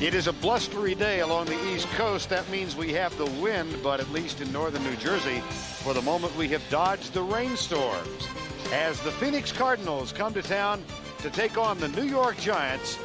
It is a blustery day along the East Coast. That means we have the wind, but at least in northern New Jersey, for the moment, we have dodged the rainstorms. As the Phoenix Cardinals come to town to take on the New York Giants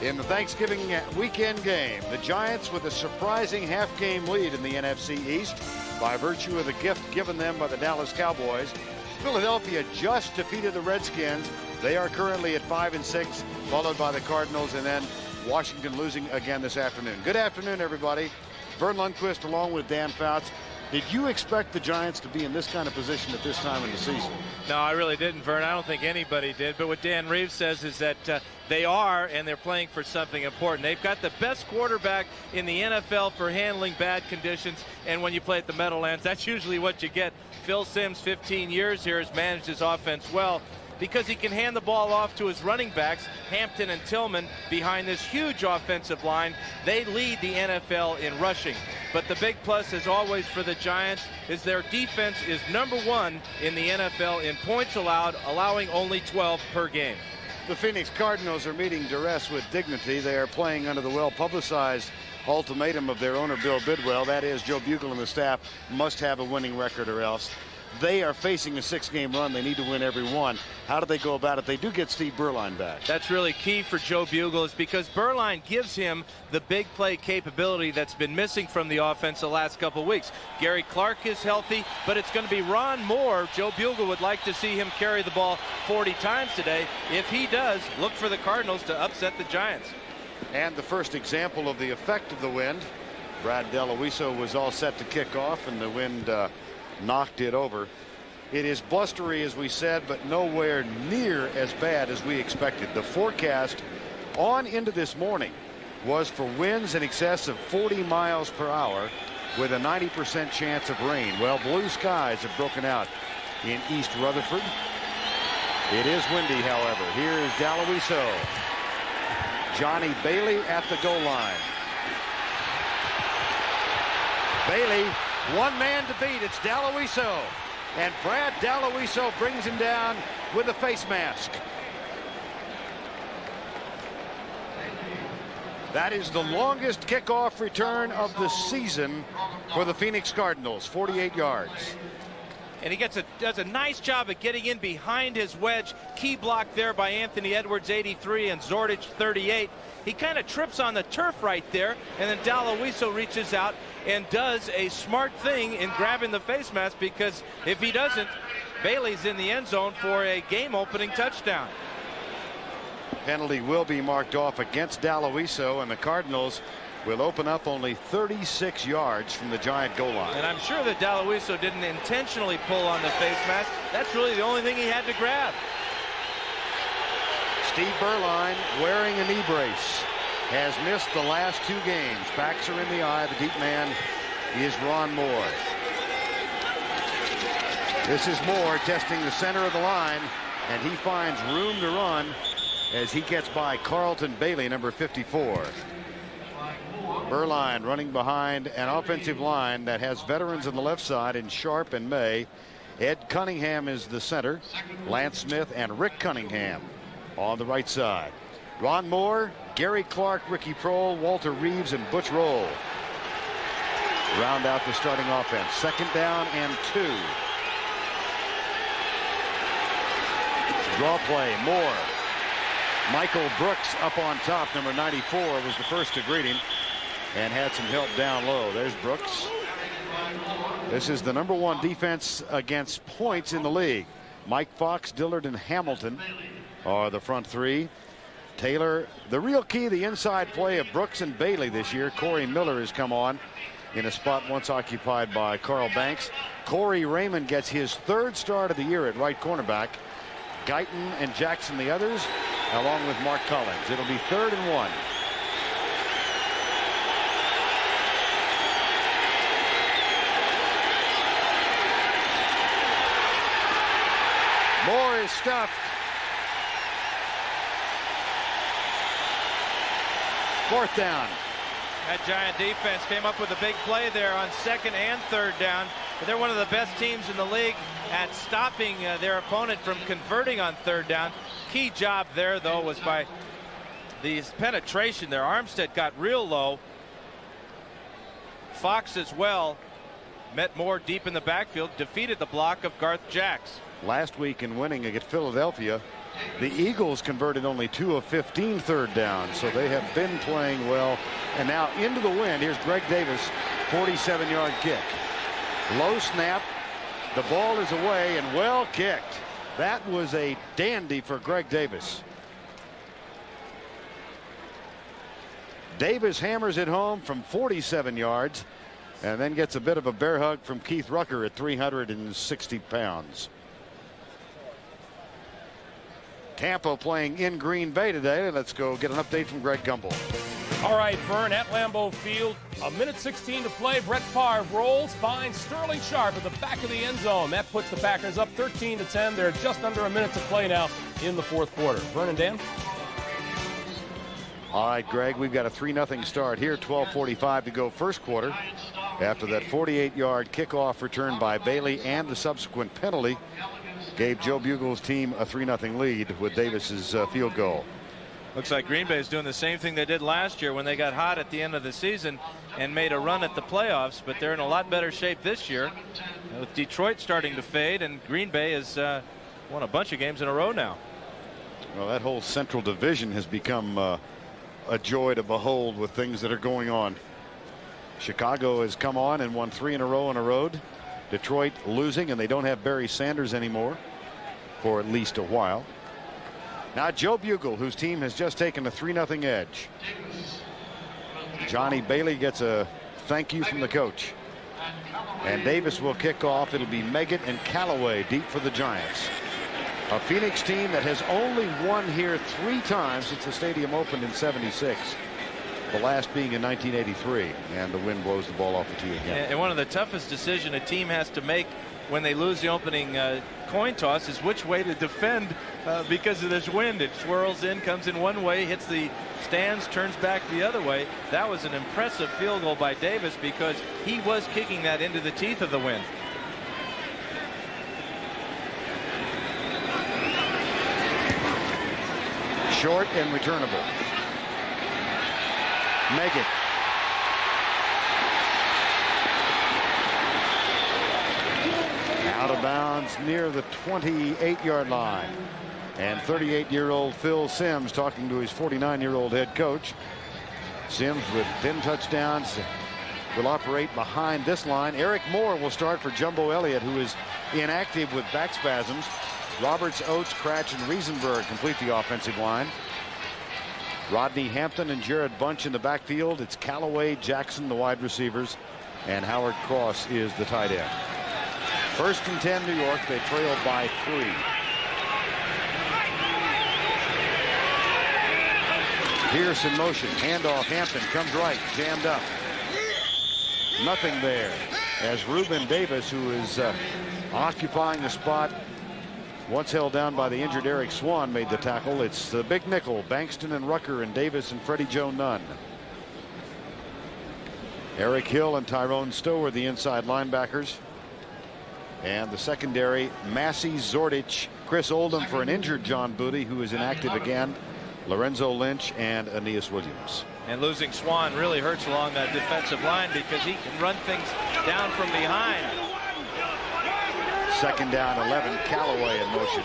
in the Thanksgiving weekend game. The Giants with a surprising half-game lead in the NFC East by virtue of the gift given them by the Dallas Cowboys. Philadelphia just defeated the Redskins. They are currently at 5-6, followed by the Cardinals, and then Washington losing again this afternoon. Good afternoon, everybody. Verne Lundquist along with Dan Fouts. Did you expect the Giants to be in this kind of position at this time in the season? No, I really didn't, Verne. I don't think anybody did. But what Dan Reeves says is that they are, and they're playing for something important. They've got the best quarterback in the NFL for handling bad conditions. And when you play at the Meadowlands, that's usually what you get. Phil Simms, 15 years here, has managed his offense well, because he can hand the ball off to his running backs, Hampton and Tillman, behind this huge offensive line. They lead the NFL in rushing. But the big plus, as always, for the Giants is their defense is #1 in the NFL in points allowed, allowing only 12 per game. The Phoenix Cardinals are meeting duress with dignity. They are playing under the well-publicized ultimatum of their owner, Bill Bidwell. That is, Joe Bugle and the staff must have a winning record or else. They are facing a 6-game run. They need to win every one. How do they go about it? They do get Steve Berline back. That's really key for Joe Bugle, is because Berline gives him the big play capability that's been missing from the offense the last couple weeks. Gary Clark is healthy, but it's going to be Ron Moore. Joe Bugle would like to see him carry the ball 40 times today. If he does, look for the Cardinals to upset the Giants. And the first example of the effect of the wind. Brad DeLuiso was all set to kick off, and the wind knocked it over. It is blustery, as we said, but nowhere near as bad as we expected. The forecast on into this morning was for winds in excess of 40 miles per hour with a 90% chance of rain. Well, blue skies have broken out in East Rutherford. It is windy, however. Here is DeLuiso. Johnny Bailey at the goal line. Bailey, one man to beat. It's DeLuiso. And Brad DeLuiso brings him down with a face mask. That is the longest kickoff return of the season for the Phoenix Cardinals, 48 yards. And he does a nice job of getting in behind his wedge. Key block there by Anthony Edwards, 83, and Zordich, 38. He kind of trips on the turf right there, and then DeLuiso reaches out and does a smart thing in grabbing the face mask, because if he doesn't, Bailey's in the end zone for a game-opening touchdown. Penalty will be marked off against DeLuiso, and the Cardinals will open up only 36 yards from the Giant goal line. And I'm sure that DeLuiso didn't intentionally pull on the face mask. That's really the only thing he had to grab. Steve Berline, wearing a knee brace, has missed the last 2 games. Backs are in the eye. The deep man is Ron Moore. This is Moore testing the center of the line, and he finds room to run as he gets by Carlton Bailey, number 54. Berline running behind an offensive line that has veterans on the left side in Sharp and May. Ed Cunningham is the center. Lance Smith and Rick Cunningham on the right side. Ron Moore, Gary Clark, Ricky Prohl, Walter Reeves, and Butch Roll round out the starting offense. 2nd down and 2. Draw play, Moore. Michael Brooks up on top, number 94, was the first to greet him and had some help down low. There's Brooks. This is the #1 defense against points in the league. Mike Fox, Dillard, and Hamilton are the front 3. Taylor, the real key, the inside play of Brooks and Bailey this year. Corey Miller has come on in a spot once occupied by Carl Banks. Corey Raymond gets his 3rd start of the year at right cornerback. Guyton and Jackson the others, along with Mark Collins. It'll be 3rd and 1. Moore is stuffed. 4th down. That Giant defense came up with a big play there on 2nd and 3rd down. But they're one of the best teams in the league at stopping their opponent from converting on 3rd down. Key job there, though, was by the penetration there. Armstead got real low. Fouts as well met more deep in the backfield, defeated the block of Garth Jacks. Last week in winning against Philadelphia, the Eagles converted only 2 of 15 third downs, so they have been playing well. And now into the wind. Here's Greg Davis, 47-yard kick. Low snap. The ball is away and well kicked. That was a dandy for Greg Davis. Davis hammers it home from 47 yards and then gets a bit of a bear hug from Keith Rucker at 360 pounds. Tampa playing in Green Bay today. Let's go get an update from Greg Gumbel. All right, Verne, at Lambeau Field, a minute 16 to play. Brett Favre rolls, finds Sterling Sharp at the back of the end zone. That puts the Packers up 13-10. They're just under a minute to play now in the fourth quarter. Verne and Dan? All right, Greg, we've got a 3-0 start here. 12:45 to go first quarter. After that 48-yard kickoff return by Bailey and the subsequent penalty gave Joe Bugle's team a 3-0 lead with Davis's field goal. Looks like Green Bay is doing the same thing they did last year when they got hot at the end of the season and made a run at the playoffs, but they're in a lot better shape this year with Detroit starting to fade, and Green Bay has won a bunch of games in a row now. Well, that whole Central Division has become a joy to behold with things that are going on. Chicago has come on and won 3 in a row on the road. Detroit losing, and they don't have Barry Sanders anymore for at least a while. Now Joe Bugle, whose team has just taken a 3-0 edge. Johnny Bailey gets a thank you from the coach. And Davis will kick off. It'll be Meggett and Callaway deep for the Giants. A Phoenix team that has only won here 3 times since the stadium opened in '76. The last being in 1983, and the wind blows the ball off the tee again. And one of the toughest decisions a team has to make when they lose the opening coin toss is which way to defend because of this wind. It swirls in, comes in one way, hits the stands, turns back the other way. That was an impressive field goal by Davis because he was kicking that into the teeth of the wind. Short and returnable. Meggett. Out of bounds near the 28-yard line. And 38-year-old Phil Simms talking to his 49-year-old head coach. Simms with 10 touchdowns will operate behind this line. Eric Moore will start for Jumbo Elliott, who is inactive with back spasms. Roberts, Oates, Cratch, and Riesenberg complete the offensive line. Rodney Hampton and Jared Bunch in the backfield. It's Callaway, Jackson, the wide receivers, and Howard Cross is the tight end. 1st and 10 New York. They trail by 3. Pierce in motion. Handoff. Hampton comes right. Jammed up. Nothing there as Reuben Davis, who is occupying the spot once held down by the injured Eric Swan, made the tackle. It's the big nickel, Bankston and Rucker and Davis and Freddie Joe Nunn. Eric Hill and Tyrone Stowe are the inside linebackers. And the secondary, Massey, Zordich, Chris Oldham for an injured John Booty, who is inactive again, Lorenzo Lynch, and Aeneas Williams. And losing Swan really hurts along that defensive line because he can run things down from behind. 2nd down, 11. Callaway in motion.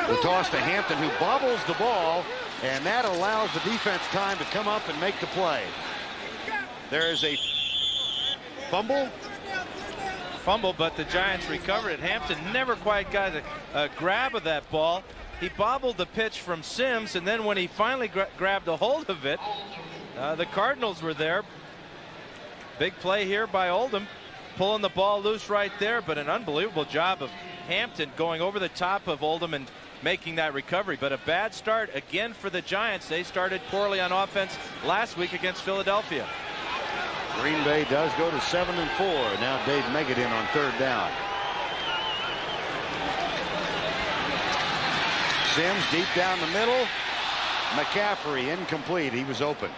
The toss to Hampton, who bobbles the ball, and that allows the defense time to come up and make the play. There is a fumble. But the Giants recovered it. Hampton never quite got a grab of that ball. He bobbled the pitch from Simms, and then when he finally grabbed a hold of it, the Cardinals were there. Big play here by Oldham, pulling the ball loose right there, but an unbelievable job of Hampton going over the top of Oldham and making that recovery. But a bad start again for the Giants. They started poorly on offense last week against Philadelphia. Green Bay does go to 7-4. Now Dave Meggett in on 3rd down. Simms deep down the middle. McCaffrey incomplete. He was open.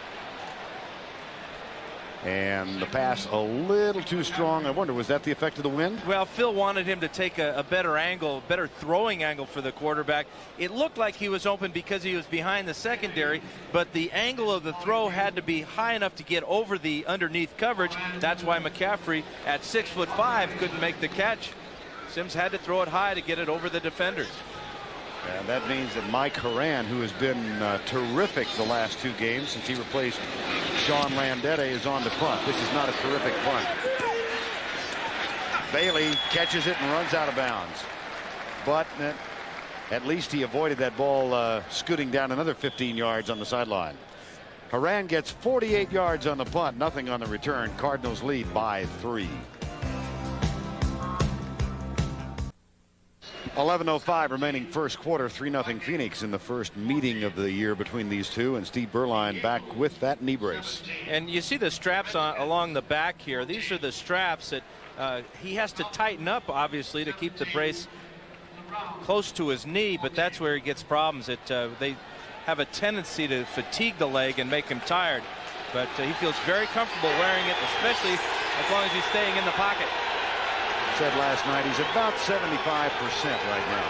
And the pass a little too strong. I wonder, was that the effect of the wind? Well, Phil wanted him to take a better angle, better throwing angle for the quarterback. It looked like he was open because he was behind the secondary, but the angle of the throw had to be high enough to get over the underneath coverage. That's why McCaffrey at 6'5" couldn't make the catch. Sims had to throw it high to get it over the defenders. And that means that Mike Horan, who has been terrific the last 2 games since he replaced Sean Landeta, is on the punt. This is not a terrific punt. Bailey catches it and runs out of bounds. But at least he avoided that ball scooting down another 15 yards on the sideline. Horan gets 48 yards on the punt, nothing on the return. Cardinals lead by 3. 11:05 remaining first quarter. 3-0 Phoenix in the first meeting of the year between these two, and Steve Berline back with that knee brace. And you see the straps along the back here. These are the straps that he has to tighten up, obviously, to keep the brace close to his knee, but that's where he gets problems. They have a tendency to fatigue the leg and make him tired, but he feels very comfortable wearing it, especially as long as he's staying in the pocket. Said last night he's about 75% right now.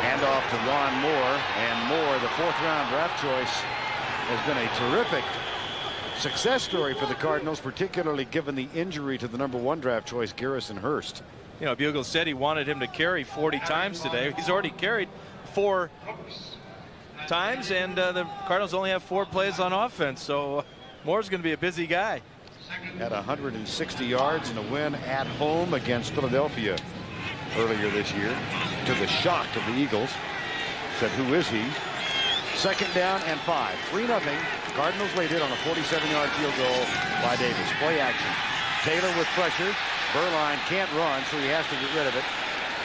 Hand off to Ron Moore, and Moore, the 4th-round draft choice, has been a terrific success story for the Cardinals, particularly given the injury to the #1 draft choice, Garrison Hurst. You know, Bugle said he wanted him to carry 40 times today. He's already carried 4 times, and the Cardinals only have 4 plays on offense, so Moore's going to be a busy guy. Had 160 yards in a win at home against Philadelphia earlier this year, to the shock of the Eagles. Said, who is he? 2nd down and 5. 3-0. Cardinals lead it on a 47-yard field goal by Davis. Play action. Taylor with pressure. Berline can't run, so he has to get rid of it.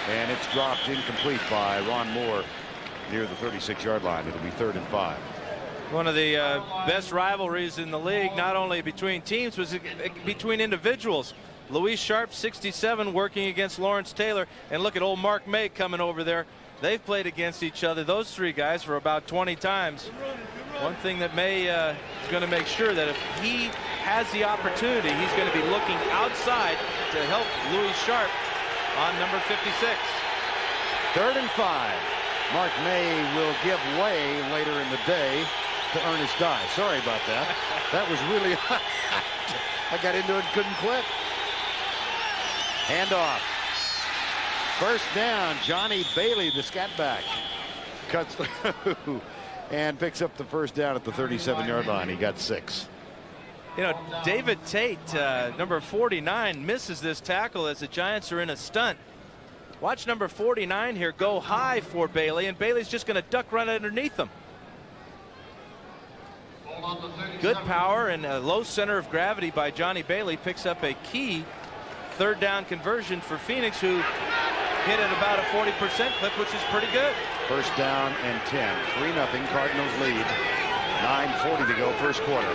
And it's dropped incomplete by Ron Moore near the 36-yard line. It'll be 3rd and 5. One of the best rivalries in the league, not only between teams, was between individuals. Luis Sharp, 67, working against Lawrence Taylor. And look at old Mark May coming over there. They've played against each other, those 3 guys, for about 20 times. One thing that May is going to make sure that if he has the opportunity, he's going to be looking outside to help Luis Sharp on number 56. 3rd and 5. Mark May will give way later in the day to Ernest Dye. Sorry about that. That was really I got into it and couldn't quit. Handoff. 1st down. Johnny Bailey, the scat back, cuts through and picks up the 1st down at the 37-yard line. He got 6. You know, David Tate, number 49, misses this tackle as the Giants are in a stunt. Watch number 49 here go high for Bailey, and Bailey's just going to duck run underneath him. Good power and a low center of gravity by Johnny Bailey picks up a key 3rd down conversion for Phoenix, who hit at about a 40% clip, which is pretty good. 1st down and 10. 3-0 Cardinals lead. 9:40 to go, first quarter.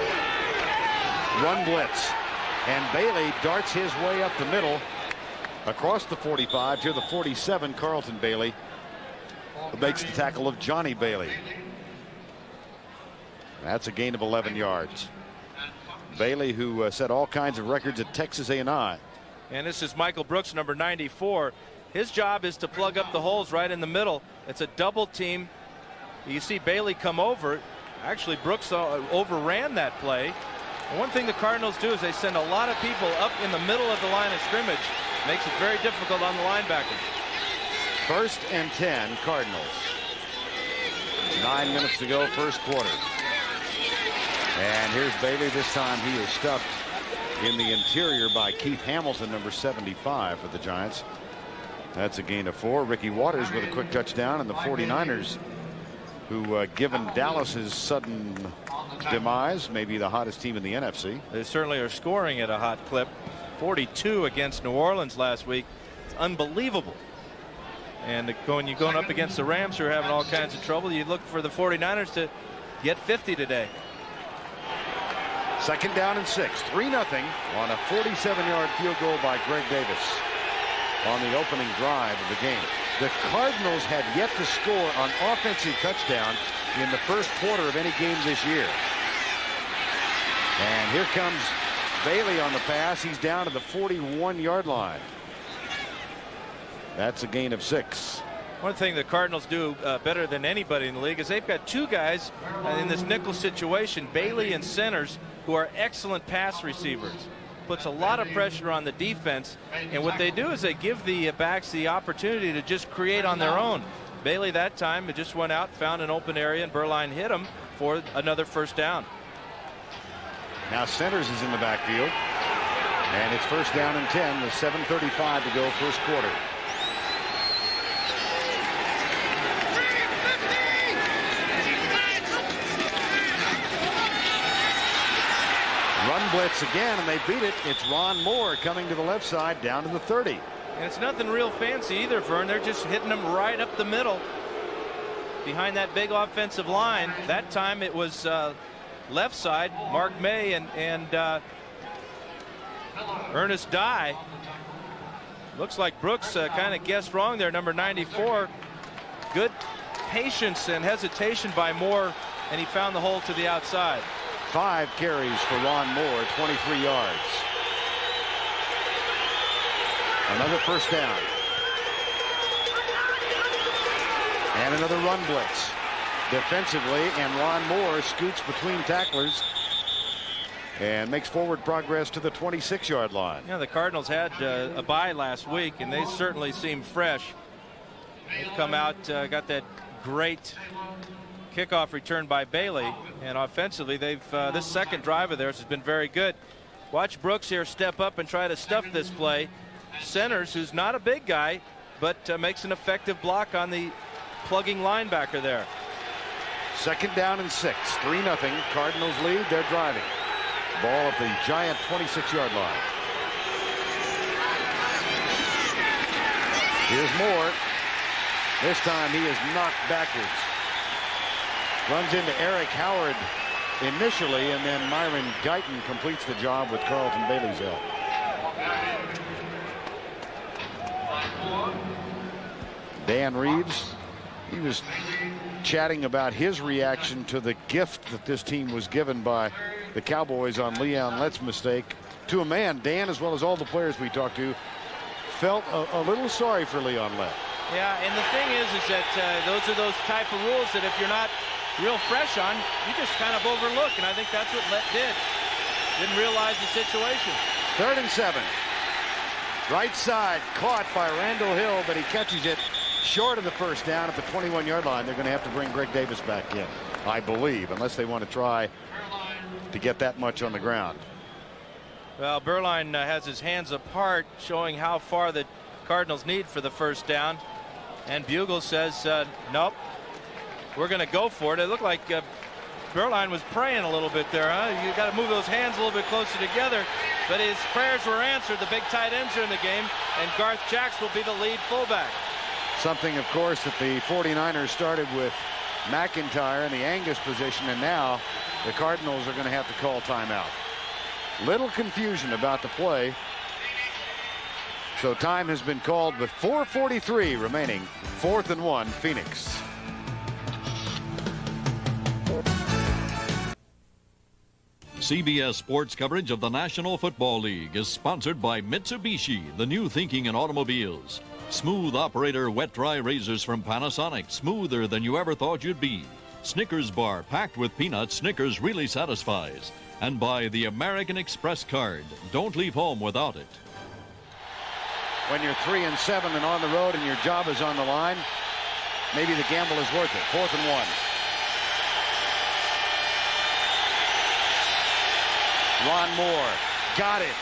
Run blitz, and Bailey darts his way up the middle across the 45 to the 47. Carlton Bailey makes the tackle of Johnny Bailey. That's a gain of 11 yards. Bailey, who set all kinds of records at Texas A&I. And this is Michael Brooks, number 94. His job is to plug up the holes right in the middle. It's a double team. You see Bailey come over. Actually, Brooks overran that play. And one thing the Cardinals do is they send a lot of people up in the middle of the line of scrimmage. Makes it very difficult on the linebackers. 1st and 10 Cardinals. 9 minutes to go, first quarter. And here's Bailey. This time he is stuffed in the interior by Keith Hamilton, number 75 for the Giants. That's a gain of 4. Ricky Waters with a quick touchdown, and the 49ers, who given Dallas's sudden demise, may be the hottest team in the NFC. They certainly are scoring at a hot clip. 42 against New Orleans last week. It's unbelievable. And when you're going up against the Rams, who are having all kinds of trouble, you look for the 49ers to get 50 today. 2nd down and 6. 3-0 on a 47-yard field goal by Greg Davis on the opening drive of the game. The Cardinals had yet to score on offensive touchdown in the first quarter of any game this year. And here comes Bailey on the pass. He's down to the 41-yard line. That's a gain of 6. One thing the Cardinals do better than anybody in the league is they've got two guys in this nickel situation, Bailey and Centers, who are excellent pass receivers. Puts a lot of pressure on the defense, and what they do is they give the backs the opportunity to just create on their own. Bailey that time, it just went out, found an open area, and Berline hit him for another first down. Now Centers is in the backfield, and it's first down and 10 with 7:35 to go first quarter. Run blitz again, and they beat it. It's Ron Moore coming to the left side down to the 30. And it's nothing real fancy either, Verne. They're just hitting them right up the middle behind that big offensive line. That time it was left side, Mark May and Ernest Dye. Looks like Brooks kind of guessed wrong there, number 94. Good patience and hesitation by Moore, and he found the hole to the outside. 5 carries for Ron Moore, 23 yards. Another first down. And another run blitz. Defensively, and Ron Moore scoots between tacklers and makes forward progress to the 26-yard line. Yeah, the Cardinals had a bye last week, and they certainly seem fresh. They've come out, got that great kickoff return by Bailey, and offensively they've this second drive of theirs has been very good. Watch Brooks here step up and try to stuff this play. Centers, who's not a big guy, but makes an effective block on the plugging linebacker there. Second down and 6, 3-0. Cardinals lead. They're driving. Ball at the giant 26-yard line. Here's Moore. This time he is knocked backwards. Runs into Eric Howard initially, and then Myron Guyton completes the job with Carlton Bailey's help. Dan Reeves, he was chatting about his reaction to the gift that this team was given by the Cowboys on Leon Lett's mistake. To a man, Dan, as well as all the players we talked to, felt a little sorry for Leon Lett. Yeah, and the thing is that those are those type of rules that if you're not real fresh on, you just kind of overlook, and I think that's what Lett did. Didn't realize the situation. 3rd and 7. Right side, caught by Randall Hill, but he catches it short of the first down at the 21-yard line. They're going to have to bring Greg Davis back in, I believe, unless they want to try to get that much on the ground. Well, Berline has his hands apart, showing how far the Cardinals need for the first down. And Bugle says, nope, we're going to go for it. It looked like Berline was praying a little bit there, huh? You got to move those hands a little bit closer together. But his prayers were answered. The big tight ends are in the game, and Garth Jacks will be the lead fullback. Something, of course, that the 49ers started with McIntyre in the Angus position, and now the Cardinals are going to have to call timeout. Little confusion about the play. So time has been called with 4:43 remaining. 4th and 1, Phoenix. CBS Sports coverage of the National Football League is sponsored by Mitsubishi, the new thinking in automobiles. Smooth operator wet-dry razors from Panasonic, smoother than you ever thought you'd be. Snickers bar packed with peanuts, Snickers really satisfies. And by the American Express card. Don't leave home without it. When you're 3 and 7 and on the road and your job is on the line, maybe the gamble is worth it. 4th and 1. Ron Moore got it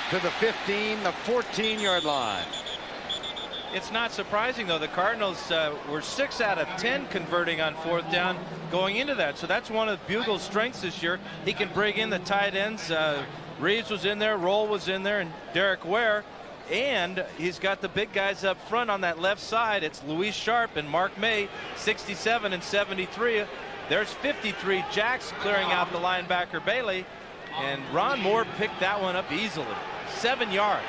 to the 15, the 14-yard line. It's not surprising, though. The Cardinals were 6 out of 10 converting on 4th down going into that. So that's one of Bugle's strengths this year. He can bring in the tight ends. Reeves was in there, Roll was in there, and Derek Ware. And he's got the big guys up front on that left side. It's Luis Sharp and Mark May, 67 and 73. There's 53. Jacks clearing out the linebacker Bailey. And Ron Moore picked that one up easily. 7 yards.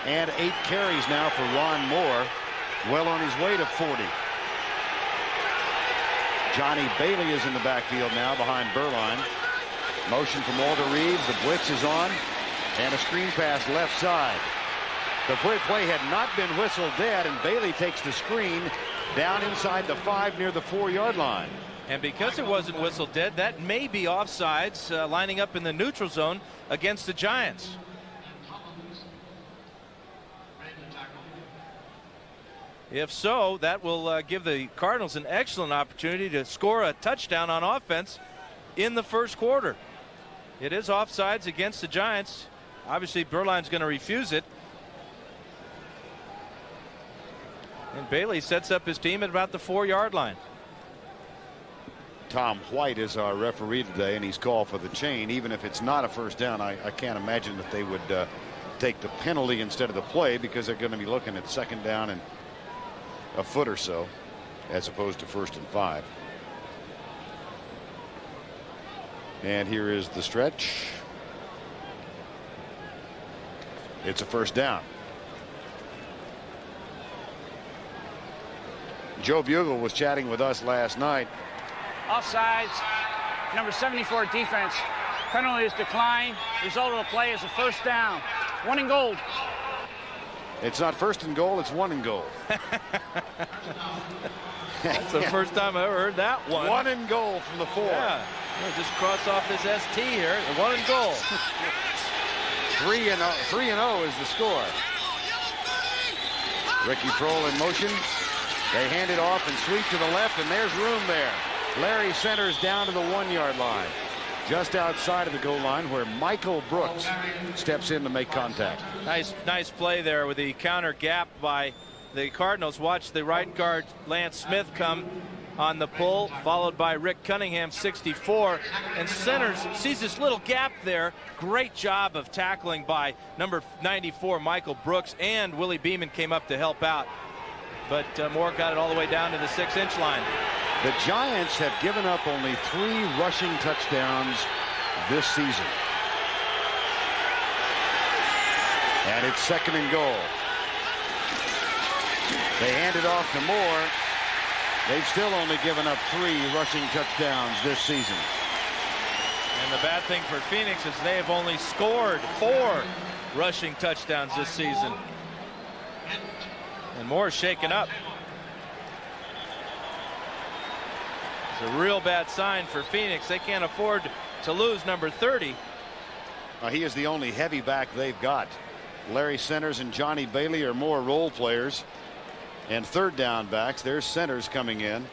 And 8 carries now for Ron Moore. Well on his way to 40. Johnny Bailey is in the backfield now behind Berline. Motion from Walter Reeves. The blitz is on. And a screen pass left side. The play had not been whistled dead, and Bailey takes the screen down inside the 5 near the 4-yard line. And because it wasn't whistled dead, that may be offsides, lining up in the neutral zone against the Giants. If so, that will give the Cardinals an excellent opportunity to score a touchdown on offense in the first quarter. It is offsides against the Giants. Obviously, Berline's going to refuse it. And Bailey sets up his team at about the 4-yard line. Tom White is our referee today, and he's called for the chain. Even if it's not a first down, I can't imagine that they would take the penalty instead of the play, because they're going to be looking at 2nd down and a foot or so, as opposed to 1st and 5. And here is the stretch. It's a first down. Joe Bugle was chatting with us last night. Offsides, number 74 defense. Penalty is declined. Result of the play is a first down. 1 and goal. It's not 1st and goal, it's 1 and goal. That's the first time I ever heard that one. 1 and goal from the 4. Yeah. We'll just cross off this ST here. 1 and goal. 3-0 is the score. Ricky Prohl in motion. They hand it off and sweep to the left, and there's room there. Larry centers down to the 1-yard line, just outside of the goal line, where Michael Brooks steps in to make contact. Nice play there with the counter gap by the Cardinals. Watch the right guard Lance Smith come on the pull, followed by Rick Cunningham, 64, and centers sees this little gap there. Great job of tackling by number 94 Michael Brooks, and Willie Beeman came up to help out, but Moore got it all the way down to the 6-inch line. The Giants have given up only 3 rushing touchdowns this season, and it's 2nd and goal. They hand it off to Moore. They've still only given up 3 rushing touchdowns this season. And the bad thing for Phoenix is they have only scored 4 rushing touchdowns this season. And Moore's shaken up. It's a real bad sign for Phoenix. They can't afford to lose number 30. He is the only heavy back they've got. Larry Centers and Johnny Bailey are more role players. And 3rd down backs, there's Centers coming in.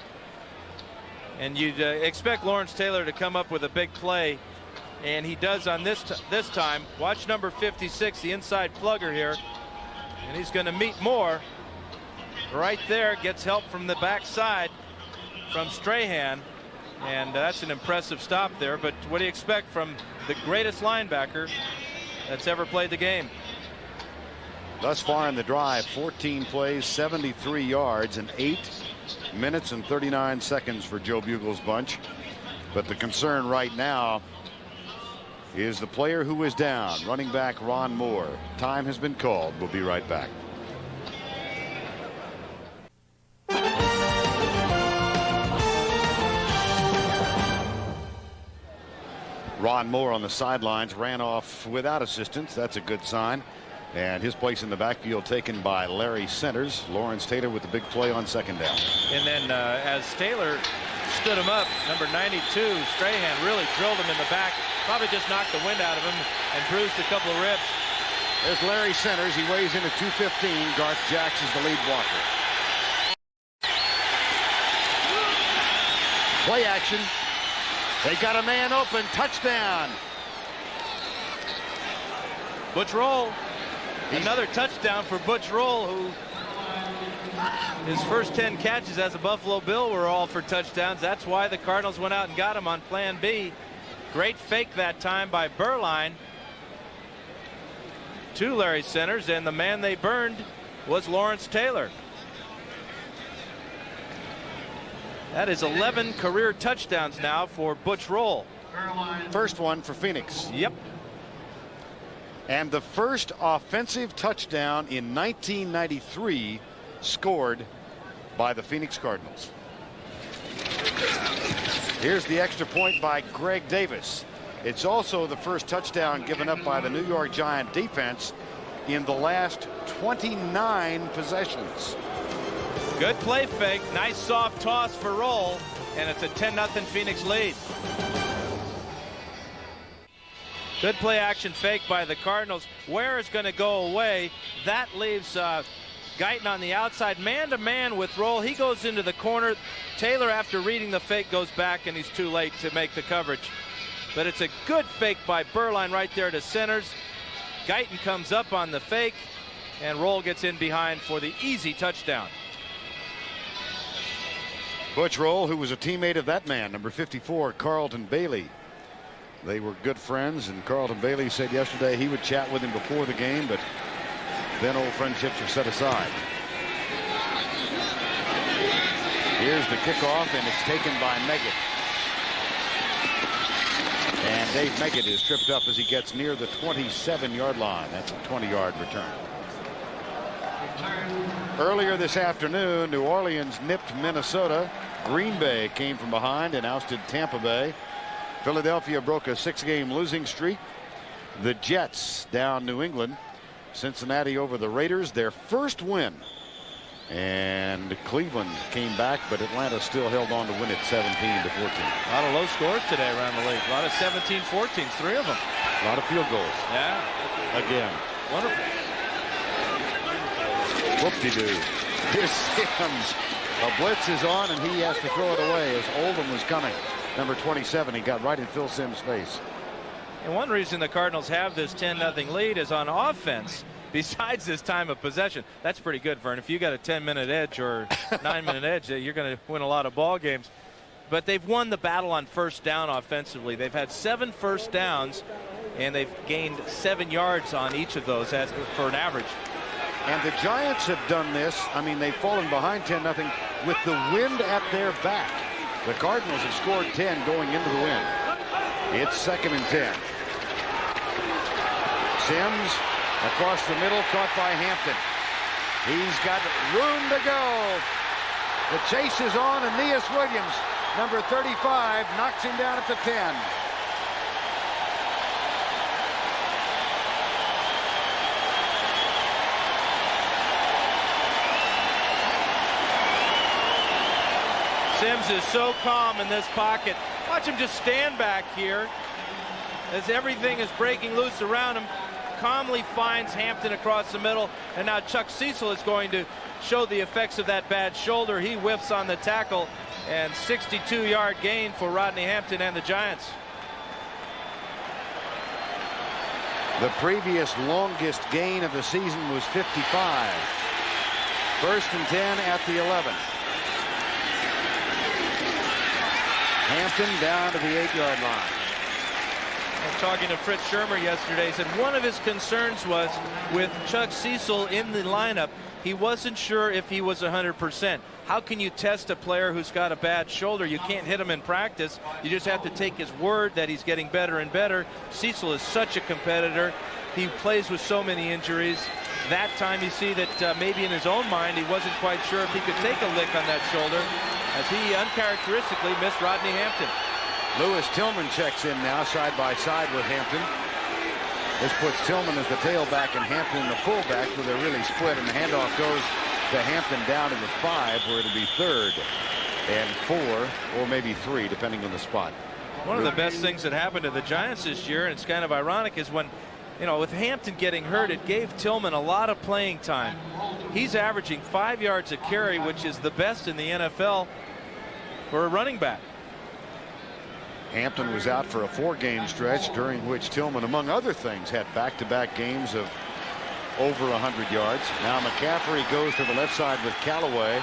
And you'd expect Lawrence Taylor to come up with a big play, and he does on this time. Watch number 56, the inside plugger here, and he's going to meet Moore right there. Gets help from the backside from Strahan, and that's an impressive stop there. But what do you expect from the greatest linebacker that's ever played the game? Thus far in the drive, 14 plays, 73 yards, and 8 minutes and 39 seconds for Joe Bugle's bunch. But the concern right now is the player who is down, running back Ron Moore. Time has been called. We'll be right back. Ron Moore on the sidelines ran off without assistance. That's a good sign. And his place in the backfield taken by Larry Centers. Lawrence Taylor with the big play on 2nd down. And then as Taylor stood him up, number 92 Strahan really drilled him in the back. Probably just knocked the wind out of him and bruised a couple of ribs. There's Larry Centers. He weighs in at 215. Garth Jackson's the lead blocker. Play action. They got a man open. Touchdown. Butch Roll. Another touchdown for Butch Roll, who his first 10 catches as a Buffalo Bill were all for touchdowns. That's why the Cardinals went out and got him on plan B. Great fake that time by Berline to Larry Centers, and the man they burned was Lawrence Taylor. That is 11 career touchdowns now for Butch Roll. First one for Phoenix. Yep. And the first offensive touchdown in 1993 scored by the Phoenix Cardinals. Here's the extra point by Greg Davis. It's also the first touchdown given up by the New York Giant defense in the last 29 possessions. Good play fake. Nice soft toss for Roll. And it's a 10-0 Phoenix lead. Good play action fake by the Cardinals. Ware is going to go away. That leaves Guyton on the outside, man-to-man with Roll. He goes into the corner. Taylor, after reading the fake, goes back, and he's too late to make the coverage. But it's a good fake by Berline right there to centers. Guyton comes up on the fake, and Roll gets in behind for the easy touchdown. Butch Roll, who was a teammate of that man, number 54, Carlton Bailey. They were good friends, and Carlton Bailey said yesterday he would chat with him before the game, but then old friendships are set aside. Here's the kickoff, and it's taken by Meggett. And Dave Meggett is tripped up as he gets near the 27-yard line. That's a 20-yard return. Earlier this afternoon, New Orleans nipped Minnesota. Green Bay came from behind and ousted Tampa Bay. Philadelphia broke a 6-game losing streak. The Jets down New England. Cincinnati over the Raiders, their first win. And Cleveland came back, but Atlanta still held on to win it 17-14. A lot of low scores today around the league. A lot of 17-14s, 3 of them. A lot of field goals. Yeah. Again. Wonderful. Whoop-de-doo. Here's Sims. A blitz is on, and he has to throw it away as Oldham was coming. Number 27, he got right in Phil Simms' face. And one reason the Cardinals have this 10-0 lead is on offense. Besides this time of possession, that's pretty good, Verne. If you got a 10-minute edge or 9-minute edge, you're going to win a lot of ball games. But they've won the battle on first down offensively. They've had 7 first downs, and they've gained 7 yards on each of those for an average. And the Giants have done this. I mean, they've fallen behind 10-0 with the wind at their back. The Cardinals have scored 10 going into the wind. It's 2nd and 10. Sims across the middle, caught by Hampton. He's got room to go. The chase is on, and Aeneas Williams, number 35, knocks him down at the 10. Sims is so calm in this pocket. Watch him just stand back here as everything is breaking loose around him. Calmly finds Hampton across the middle, and now Chuck Cecil is going to show the effects of that bad shoulder. He whiffs on the tackle, and 62-yard gain for Rodney Hampton and the Giants. The previous longest gain of the season was 55. 1st and 10 at the 11. Hampton down to the 8-yard line. I was talking to Fritz Shermer yesterday. He said one of his concerns was with Chuck Cecil in the lineup, he wasn't sure if he was 100%. How can you test a player who's got a bad shoulder? You can't hit him in practice. You just have to take his word that he's getting better and better. Cecil is such a competitor. He plays with so many injuries. That time you see that maybe in his own mind he wasn't quite sure if he could take a lick on that shoulder, as he uncharacteristically missed Rodney Hampton. Lewis Tillman checks in now side by side with Hampton. This puts Tillman as the tailback and Hampton the fullback, where they're really split, and the handoff goes to Hampton down to the 5, where it'll be 3rd and 4, or maybe 3, depending on the spot. One of the best things that happened to the Giants this year, and it's kind of ironic, is when, you know, with Hampton getting hurt, it gave Tillman a lot of playing time. He's averaging 5 yards a carry, which is the best in the NFL for a running back. Hampton was out for a 4-game stretch, during which Tillman, among other things, had back-to-back games of over 100 yards. Now McCaffrey goes to the left side with Callaway.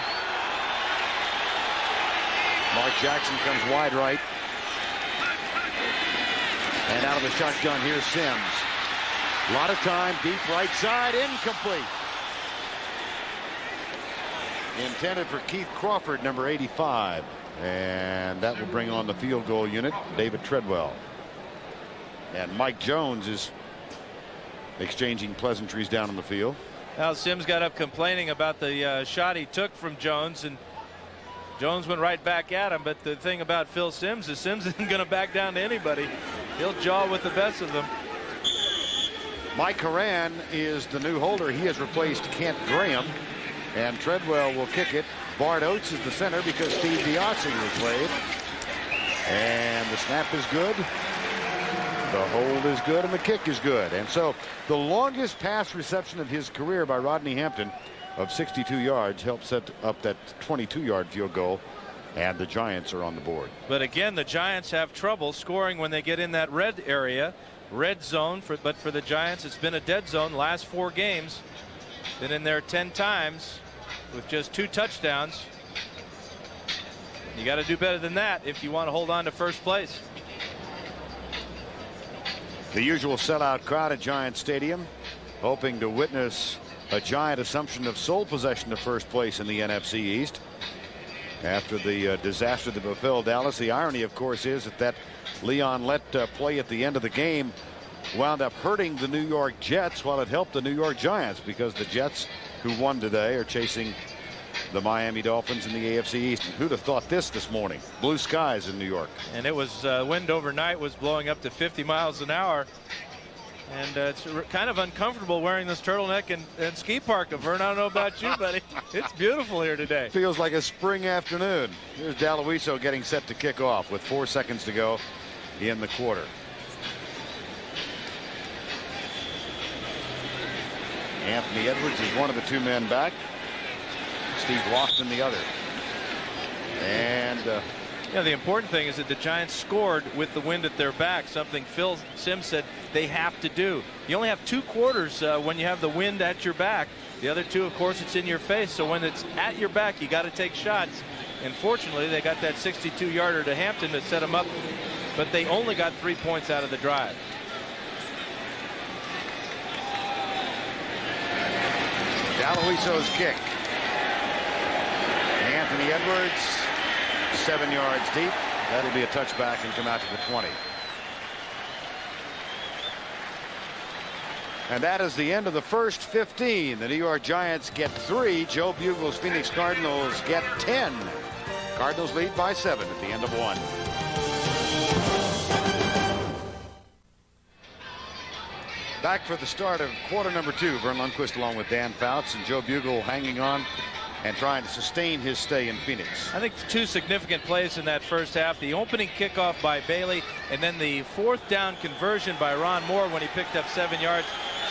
Mark Jackson comes wide right. And out of the shotgun, here's Sims. A lot of time, deep right side, incomplete. Intended for Keith Crawford, number 85. And that will bring on the field goal unit, David Treadwell. And Mike Jones is exchanging pleasantries down on the field. Now Sims got up complaining about the shot he took from Jones, and Jones went right back at him. But the thing about Phil Simms is Simms isn't going to back down to anybody. He'll jaw with the best of them. Mike Horan is the new holder. He has replaced Kent Graham. And Treadwell will kick it. Bart Oates is the center because Steve DiOssi was played. And the snap is good. The hold is good, and the kick is good. And so the longest pass reception of his career by Rodney Hampton of 62 yards helped set up that 22-yard field goal. And the Giants are on the board. But again, the Giants have trouble scoring when they get in that red area. Red zone, but for the Giants, it's been a dead zone last 4 games. Been in there 10 times with just 2 touchdowns. You got to do better than that if you want to hold on to first place. The usual sellout crowd at Giant Stadium, hoping to witness a Giant assumption of sole possession of first place in the NFC East. After the disaster that befell Dallas, the irony, of course, is that Leon Lett play at the end of the game wound up hurting the New York Jets while it helped the New York Giants, because the Jets, who won today, are chasing the Miami Dolphins in the AFC East. Who'd have thought this morning? Blue skies in New York. And it was wind overnight was blowing up to 50 miles an hour. And it's kind of uncomfortable wearing this turtleneck and ski parka. Verne, I don't know about you, buddy. It's beautiful here today. Feels like a spring afternoon. Here's Daloiso getting set to kick off with 4 seconds to go in the quarter. Anthony Edwards is one of the 2 men back. Steve Lofton the other. And yeah, the important thing is that the Giants scored with the wind at their back, something Phil Simms said they have to do. You only have 2 quarters when you have the wind at your back. The other 2, of course, it's in your face. So when it's at your back, you got to take shots. And fortunately, they got that 62-yarder to Hampton to set them up, but they only got 3 points out of the drive. Daloiso's kick. Anthony Edwards, 7 yards deep. That'll be a touchback and come out to the 20. And that is the end of the first 15. The New York Giants get 3. Joe Bugle's Phoenix Cardinals get 10. Cardinals lead by 7 at the end of 1. Back for the start of quarter number 2. Verne Lundquist along with Dan Fouts, and Joe Bugle hanging on and trying to sustain his stay in Phoenix. I think 2 significant plays in that first half. The opening kickoff by Bailey, and then the 4th down conversion by Ron Moore when he picked up 7 yards.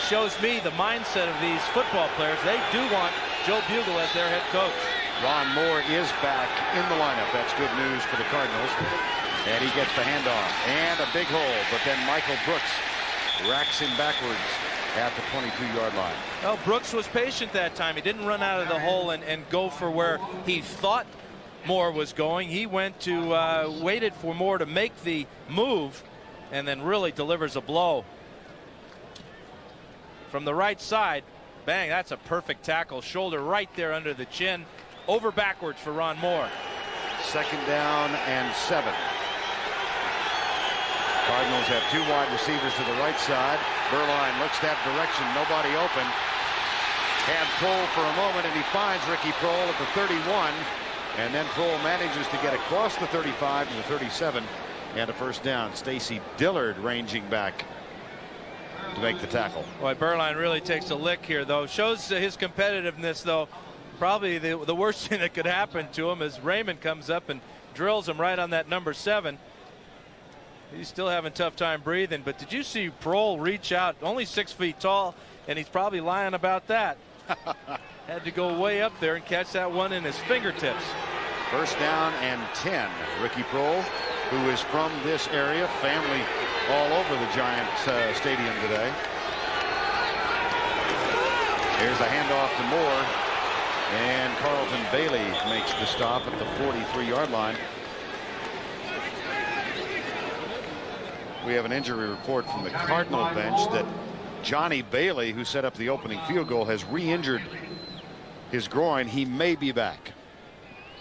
Shows me the mindset of these football players. They do want Joe Bugle as their head coach. Ron Moore is back in the lineup. That's good news for the Cardinals. And he gets the handoff. And a big hole. But then Michael Brooks racks him backwards at the 22-yard line. Well, Brooks was patient that time. He didn't run out of the hole and go for where he thought Moore was going. He went to waited for Moore to make the move, and then really delivers a blow from the right side. Bang, that's a perfect tackle. Shoulder right there under the chin. Over backwards for Ron Moore. 2nd down and 7. Cardinals have 2 wide receivers to the right side. Berline looks that direction. Nobody open. Had Prohl for a moment, and he finds Ricky Prohl at the 31. And then Prohl manages to get across the 35 to the 37 and a first down. Stacy Dillard ranging back to make the tackle. Boy, Berline really takes a lick here, though. Shows his competitiveness, though. Probably the worst thing that could happen to him is Raymond comes up and drills him right on that number 7. He's still having a tough time breathing. But did you see Prohl reach out? Only 6 feet tall, and he's probably lying about that. Had to go way up there and catch that one in his fingertips. First down and 10. Ricky Prohl, who is from this area, family all over the Giant stadium today. Here's a handoff to Moore, and Carlton Bailey makes the stop at the 43-yard line. We have an injury report from the Cardinal bench that Johnny Bailey, who set up the opening field goal, has re-injured his groin. He may be back.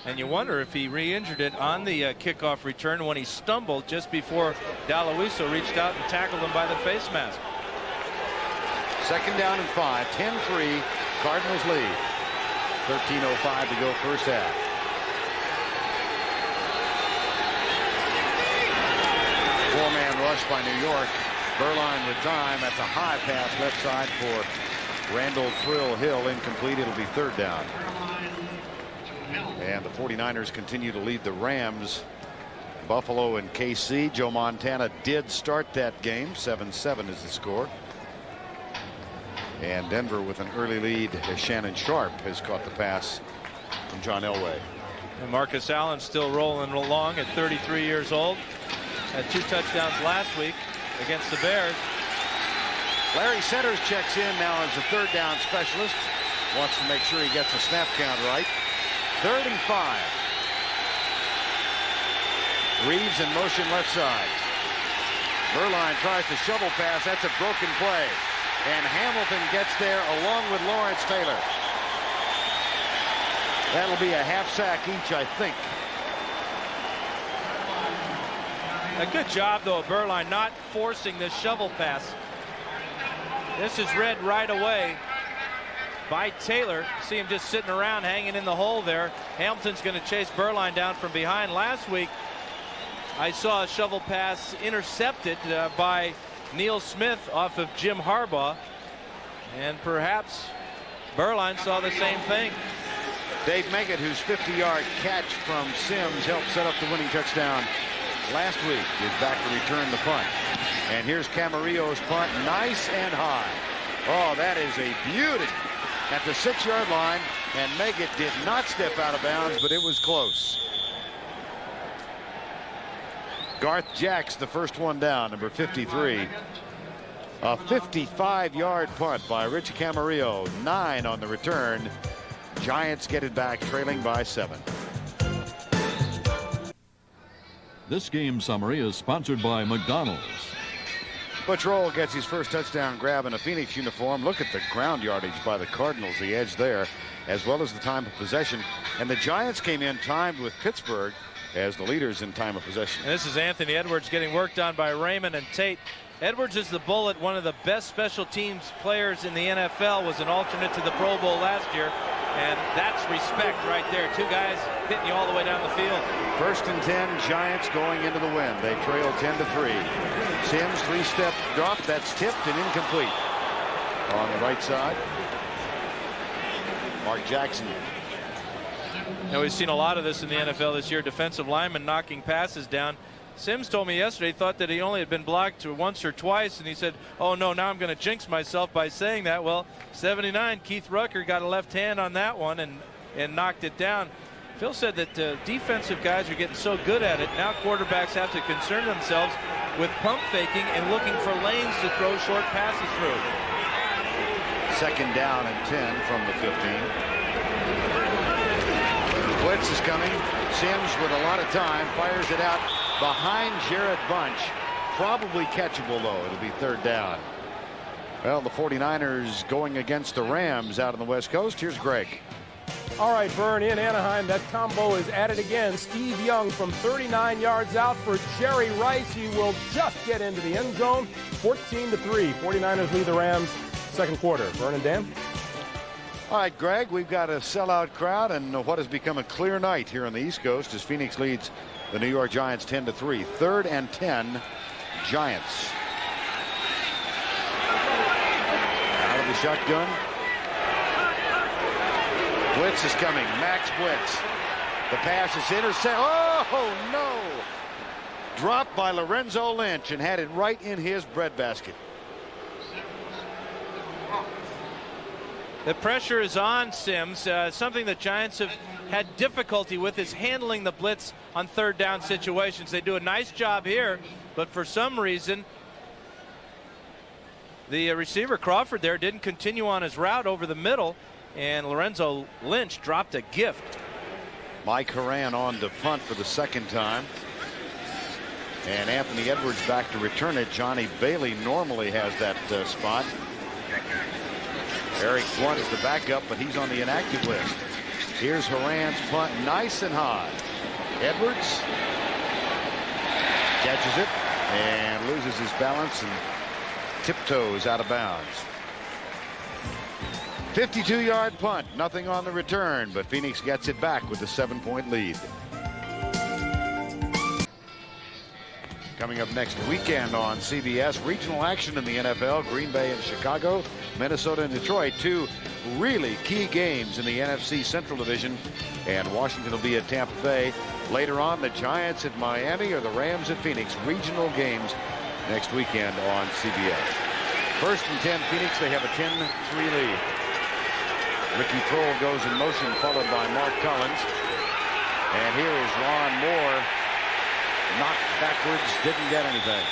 And you wonder if he re-injured it on the kickoff return when he stumbled just before Daloiso reached out and tackled him by the face mask. 2nd down and 5. 10-3. Cardinals lead. 13:05 to go first half. Four-man rush by New York. Berline with time. That's a high pass left side for Randall Thrill Hill. Incomplete. It'll be third down. And the 49ers continue to lead the Rams. Buffalo and KC. Joe Montana did start that game. 7-7 is the score. And Denver with an early lead as Shannon Sharp has caught the pass from John Elway. And Marcus Allen still rolling along at 33 years old. Had 2 touchdowns last week against the Bears. Larry Centers checks in now as a third down specialist. Wants to make sure he gets the snap count right. 3rd and 5. Reeves in motion left side. Berline tries to shovel pass. That's a broken play. And Hamilton gets there along with Lawrence Taylor. That'll be a half sack each, I think. A good job, though, of Berline not forcing this shovel pass. This is read right away by Taylor. See him just sitting around hanging in the hole there. Hamilton's going to chase Berline down from behind. Last week, I saw a shovel pass intercepted by Neil Smith off of Jim Harbaugh, and perhaps Berline saw the same thing. Dave Meggett, whose 50-yard catch from Sims helped set up the winning touchdown last week, is back to return the punt. And here's Camarillo's punt, nice and high. Oh, that is a beauty at the 6-yard line, and Meggett did not step out of bounds, but it was close. Garth Jacks, the first one down, number 53. A 55-yard punt by Richie Camarillo. 9 on the return. Giants get it back, trailing by 7. This game summary is sponsored by McDonald's. Patrol gets his first touchdown grab in a Phoenix uniform. Look at the ground yardage by the Cardinals, the edge there, as well as the time of possession. And the Giants came in timed with Pittsburgh as the leaders in time of possession. And this is Anthony Edwards getting worked on by Raymond and Tate. Edwards is the bullet, one of the best special teams players in the NFL, was an alternate to the Pro Bowl last year, and that's respect right there. 2 guys hitting you all the way down the field. 1st and 10, Giants going into the win. They trail 10-3. Sims 3-step drop, that's tipped and incomplete. On the right side, Mark Jackson. Now, we've seen a lot of this in the NFL this year. Defensive linemen knocking passes down. Sims told me yesterday he thought that he only had been blocked once or twice, and he said, oh no, now I'm going to jinx myself by saying that. Well, 79, Keith Rucker got a left hand on that one and knocked it down. Phil said that defensive guys are getting so good at it, now quarterbacks have to concern themselves with pump faking and looking for lanes to throw short passes through. 2nd down and 10 from the 15. Blitz is coming. Sims with a lot of time fires it out behind Jared Bunch. Probably catchable, though. It'll be 3rd down. Well, the 49ers going against the Rams out on the West Coast. Here's Greg. All right, Verne, in Anaheim, that combo is at it again. Steve Young from 39 yards out for Jerry Rice. He will just get into the end zone. 14-3. 49ers lead the Rams 2nd quarter. Verne and Dan. All right, Greg, we've got a sellout crowd and what has become a clear night here on the East Coast as Phoenix leads the New York Giants 10-3. 3rd and 10, Giants. Out of the shotgun. Blitz is coming. Max Blitz. The pass is intercepted. Oh, no. Dropped by Lorenzo Lynch and had it right in his breadbasket. The pressure is on Sims. Something the Giants have had difficulty with is handling the blitz on 3rd down situations. They do a nice job here, but for some reason the receiver Crawford there didn't continue on his route over the middle, and Lorenzo Lynch dropped a gift. Mike Horan on to punt for the 2nd time. And Anthony Edwards back to return it. Johnny Bailey normally has that spot. Eric Blunt is the backup, but he's on the inactive list. Here's Horan's punt, nice and high. Edwards catches it and loses his balance and tiptoes out of bounds. 52-yard punt, nothing on the return, but Phoenix gets it back with a 7-point lead. Coming up next weekend on CBS, regional action in the NFL. Green Bay and Chicago, Minnesota and Detroit, two really key games in the NFC Central Division. And Washington will be at Tampa Bay. Later on, the Giants at Miami or the Rams at Phoenix. Regional games next weekend on CBS. First and 10 Phoenix. They have a 10-3 lead. Ricky Prohl goes in motion, followed by Mark Collins. And here is Ron Moore. Knocked backwards, didn't get anything.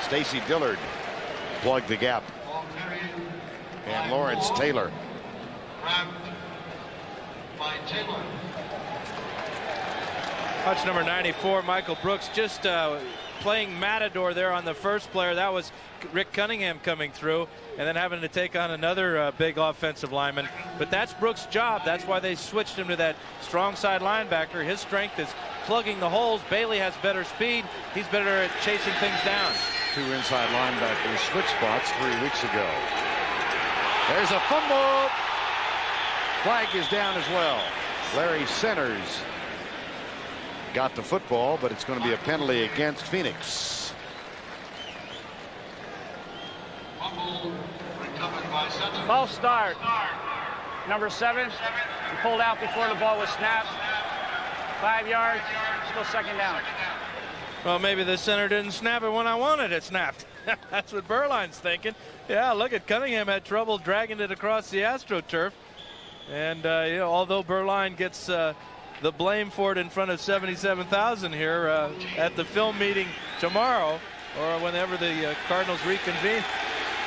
Stacy Dillard plugged the gap. And Lawrence Taylor. Watch number 94, Michael Brooks, just playing matador there on the first player. That was Rick Cunningham coming through and then having to take on another big offensive lineman. But that's Brooks' job. That's why they switched him to that strong side linebacker. His strength is plugging the holes. Bailey has better speed. He's better at chasing things down. Two inside linebackers switch spots 3 weeks ago. There's a fumble. Flag is down as well. Larry Centers got the football, but it's going to be a penalty against Phoenix. False start. Number 7. He pulled out before the ball was snapped. 5 yards. Still second down. Well, maybe the center didn't snap it when I wanted it snapped. That's what Berline's thinking. Yeah, look at Cunningham had trouble dragging it across the AstroTurf. And, you know, although Berline gets the blame for it in front of 77,000 here at the film meeting tomorrow, or whenever the Cardinals reconvene,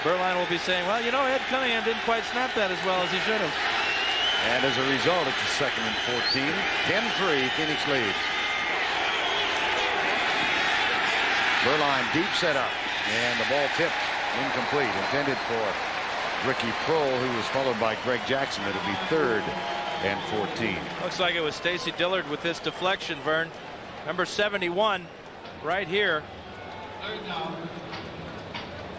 Berline will be saying, well, you know, Ed Cunningham didn't quite snap that as well as he should have. And as a result, it's a 2nd and 14. 10-3, Phoenix leads. Berline deep setup, and the ball tipped, incomplete, intended for Ricky Prohl, who was followed by Greg Jackson. It'll be 3rd and 14. Looks like it was Stacy Dillard with this deflection, Verne. Number 71 right here.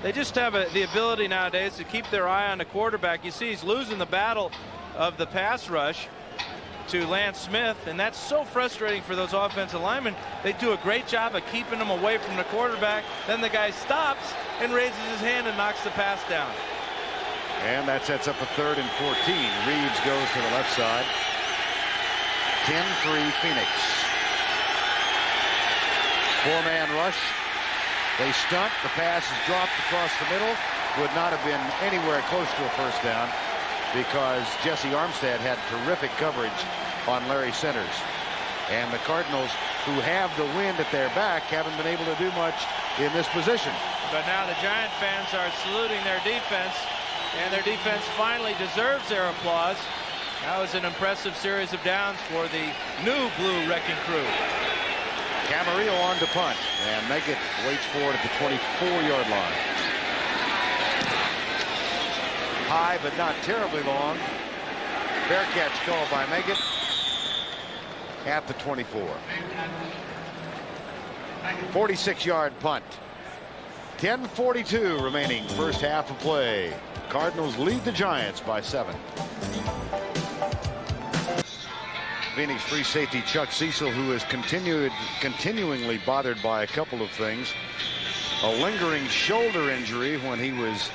They just have the ability nowadays to keep their eye on the quarterback. You see he's losing the battle of the pass rush to Lance Smith, and that's so frustrating for those offensive linemen. They do a great job of keeping them away from the quarterback. Then the guy stops and raises his hand and knocks the pass down. And that sets up a 3rd and 14. Reeves goes to the left side. 10-3 Phoenix. 4-man rush. They stunt. The pass is dropped across the middle. Would not have been anywhere close to a first down because Jesse Armstead had terrific coverage on Larry Centers. And the Cardinals, who have the wind at their back, haven't been able to do much in this position. But now the Giant fans are saluting their defense. And their defense finally deserves their applause. That was an impressive series of downs for the new Blue Wrecking Crew. Camarillo on to punt, and Meggett waits for it at the 24-yard line. High, but not terribly long. Fair catch called by Meggett at the 24. 46-yard punt. 10:42 remaining, first half of play. Cardinals lead the Giants by 7. Phoenix free safety Chuck Cecil, who is continuingly bothered by a couple of things. A lingering shoulder injury when he was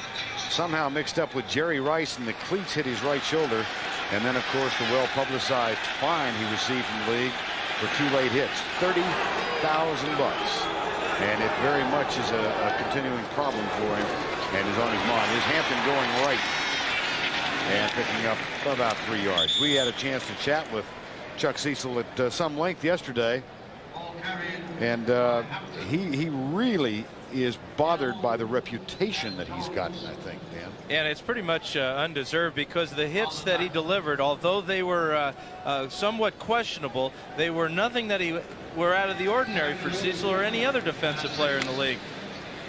somehow mixed up with Jerry Rice and the cleats hit his right shoulder. And then, of course, the well-publicized fine he received from the league for 2 late hits. $30,000. And it very much is a continuing problem for him and is on his mind. Here's Hampton going right and picking up about 3 yards. We had a chance to chat with Chuck Cecil at some length yesterday, and he really is bothered by the reputation that he's gotten, I think, Dan. And it's pretty much undeserved, because the hits that he delivered, although they were somewhat questionable, they were nothing that were out of the ordinary for Cecil or any other defensive player in the league.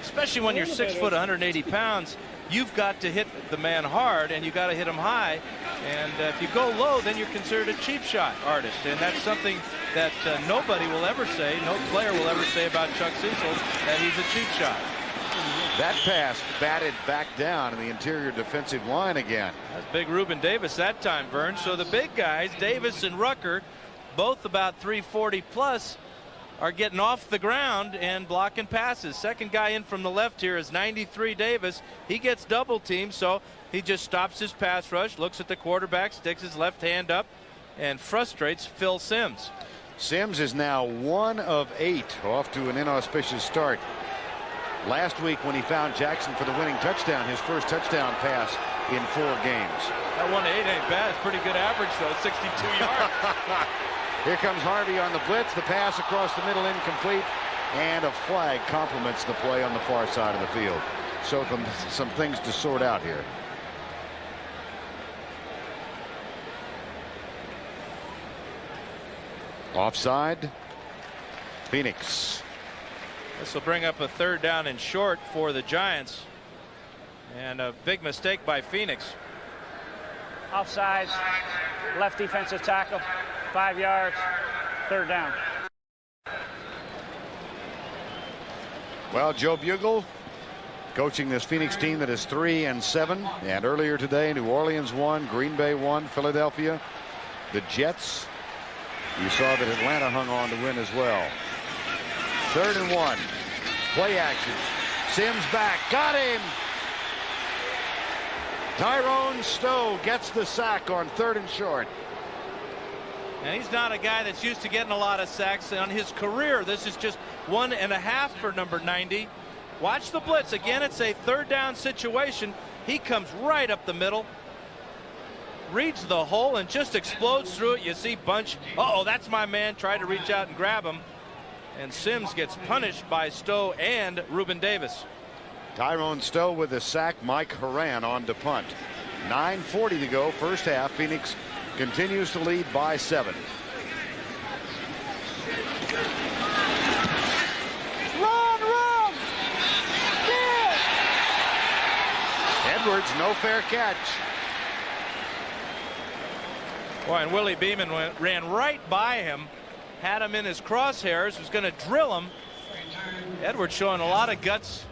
Especially when you're 6 foot, 180 pounds, you've got to hit the man hard, and you got to hit him high. And if you go low, then you're considered a cheap shot artist. And that's something that nobody will ever say, no player will ever say about Chuck Cecil, that he's a cheap shot. That pass batted back down in the interior defensive line again. That's big Reuben Davis that time, Verne. So the big guys, Davis and Rucker, both about 340 plus, are getting off the ground and blocking passes. Second guy in from the left here is 93 Davis. He gets double teamed, so he just stops his pass rush, looks at the quarterback, sticks his left hand up, and frustrates Phil Simms. Simms is now 1 of 8, off to an inauspicious start. Last week when he found Jackson for the winning touchdown, his first touchdown pass in 4 games. That 1 to 8 ain't bad. It's pretty good average, though. 62 yards. Here comes Harvey on the blitz. The pass across the middle incomplete. And a flag complements the play on the far side of the field. So some things to sort out here. Offside. Phoenix. This will bring up a 3rd down and short for the Giants. And a big mistake by Phoenix. Offsides, left defensive tackle, 5 yards, 3rd down. Well, Joe Bugle coaching this Phoenix team that is 3-7. And earlier today, New Orleans won, Green Bay won, Philadelphia, the Jets. You saw that Atlanta hung on to win as well. 3rd and 1. Play action. Simms back. Got him. Tyrone Stowe gets the sack on 3rd and short. And he's not a guy that's used to getting a lot of sacks. On his career, this is just 1.5 for number 90. Watch the blitz. Again, it's a 3rd down situation. He comes right up the middle, reads the hole, and just explodes through it. You see Bunch. Uh-oh, that's my man. Try to reach out and grab him. And Simms gets punished by Stowe and Reuben Davis. Tyrone Stowe with a sack. Mike Horan on to punt. 9:40 to go, first half. Phoenix continues to lead by 7. Run! Yeah. Edwards, no fair catch. Boy, and Willie Beeman ran right by him, had him in his crosshairs, was going to drill him. Edwards showing a lot of guts,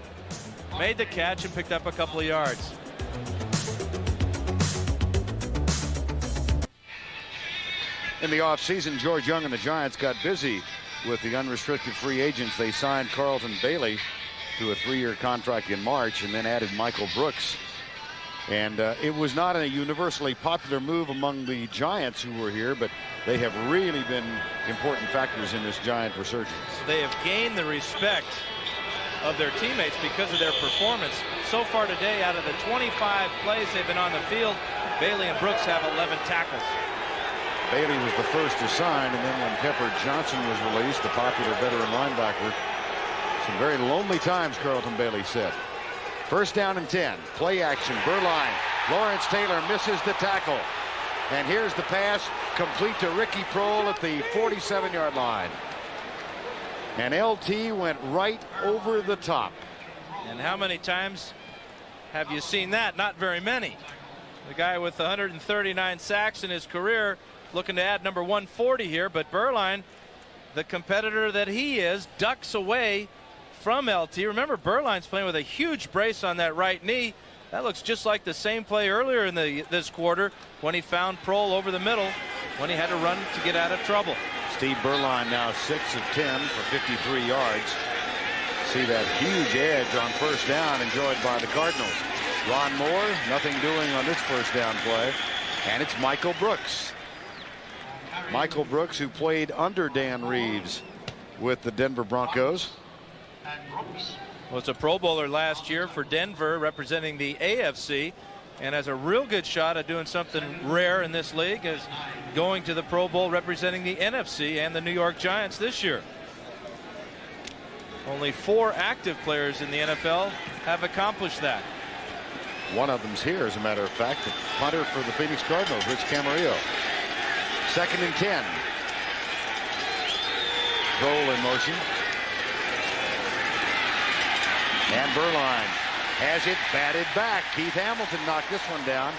made the catch and picked up a couple of yards. In the offseason, George Young and the Giants got busy with the unrestricted free agents. They signed Carlton Bailey to a 3-year contract in March and then added Michael Brooks. And it was not a universally popular move among the Giants who were here, but they have really been important factors in this Giant resurgence. They have gained the respect of their teammates because of their performance. So far today, out of the 25 plays they've been on the field, Bailey and Brooks have 11 tackles. Bailey was the first to sign, and then when Pepper Johnson was released, the popular veteran linebacker, some very lonely times, Carlton Bailey said. First down and 10. Play action. Burline. Lawrence Taylor misses the tackle. And here's the pass complete to Ricky Prohl at the 47-yard line. And LT went right over the top. And how many times have you seen that? Not very many. The guy with 139 sacks in his career looking to add number 140 here, but Burline, the competitor that he is, ducks away from LT. Remember, Burline's playing with a huge brace on that right knee. That looks just like the same play earlier in this quarter when he found Prohl over the middle when he had to run to get out of trouble. Steve Burline now 6 of 10 for 53 yards. See that huge edge on first down enjoyed by the Cardinals. Ron Moore, nothing doing on this first down play. And it's Michael Brooks. Michael Brooks, who played under Dan Reeves with the Denver Broncos. Was a Pro Bowler last year for Denver, representing the AFC, and has a real good shot at doing something rare in this league, as going to the Pro Bowl representing the NFC and the New York Giants this year. Only 4 active players in the NFL have accomplished that. One of them's here, as a matter of fact, the punter for the Phoenix Cardinals, Rich Camarillo. 2nd and 10. Prohl in motion. And Burline has it batted back. Keith Hamilton knocked this one down.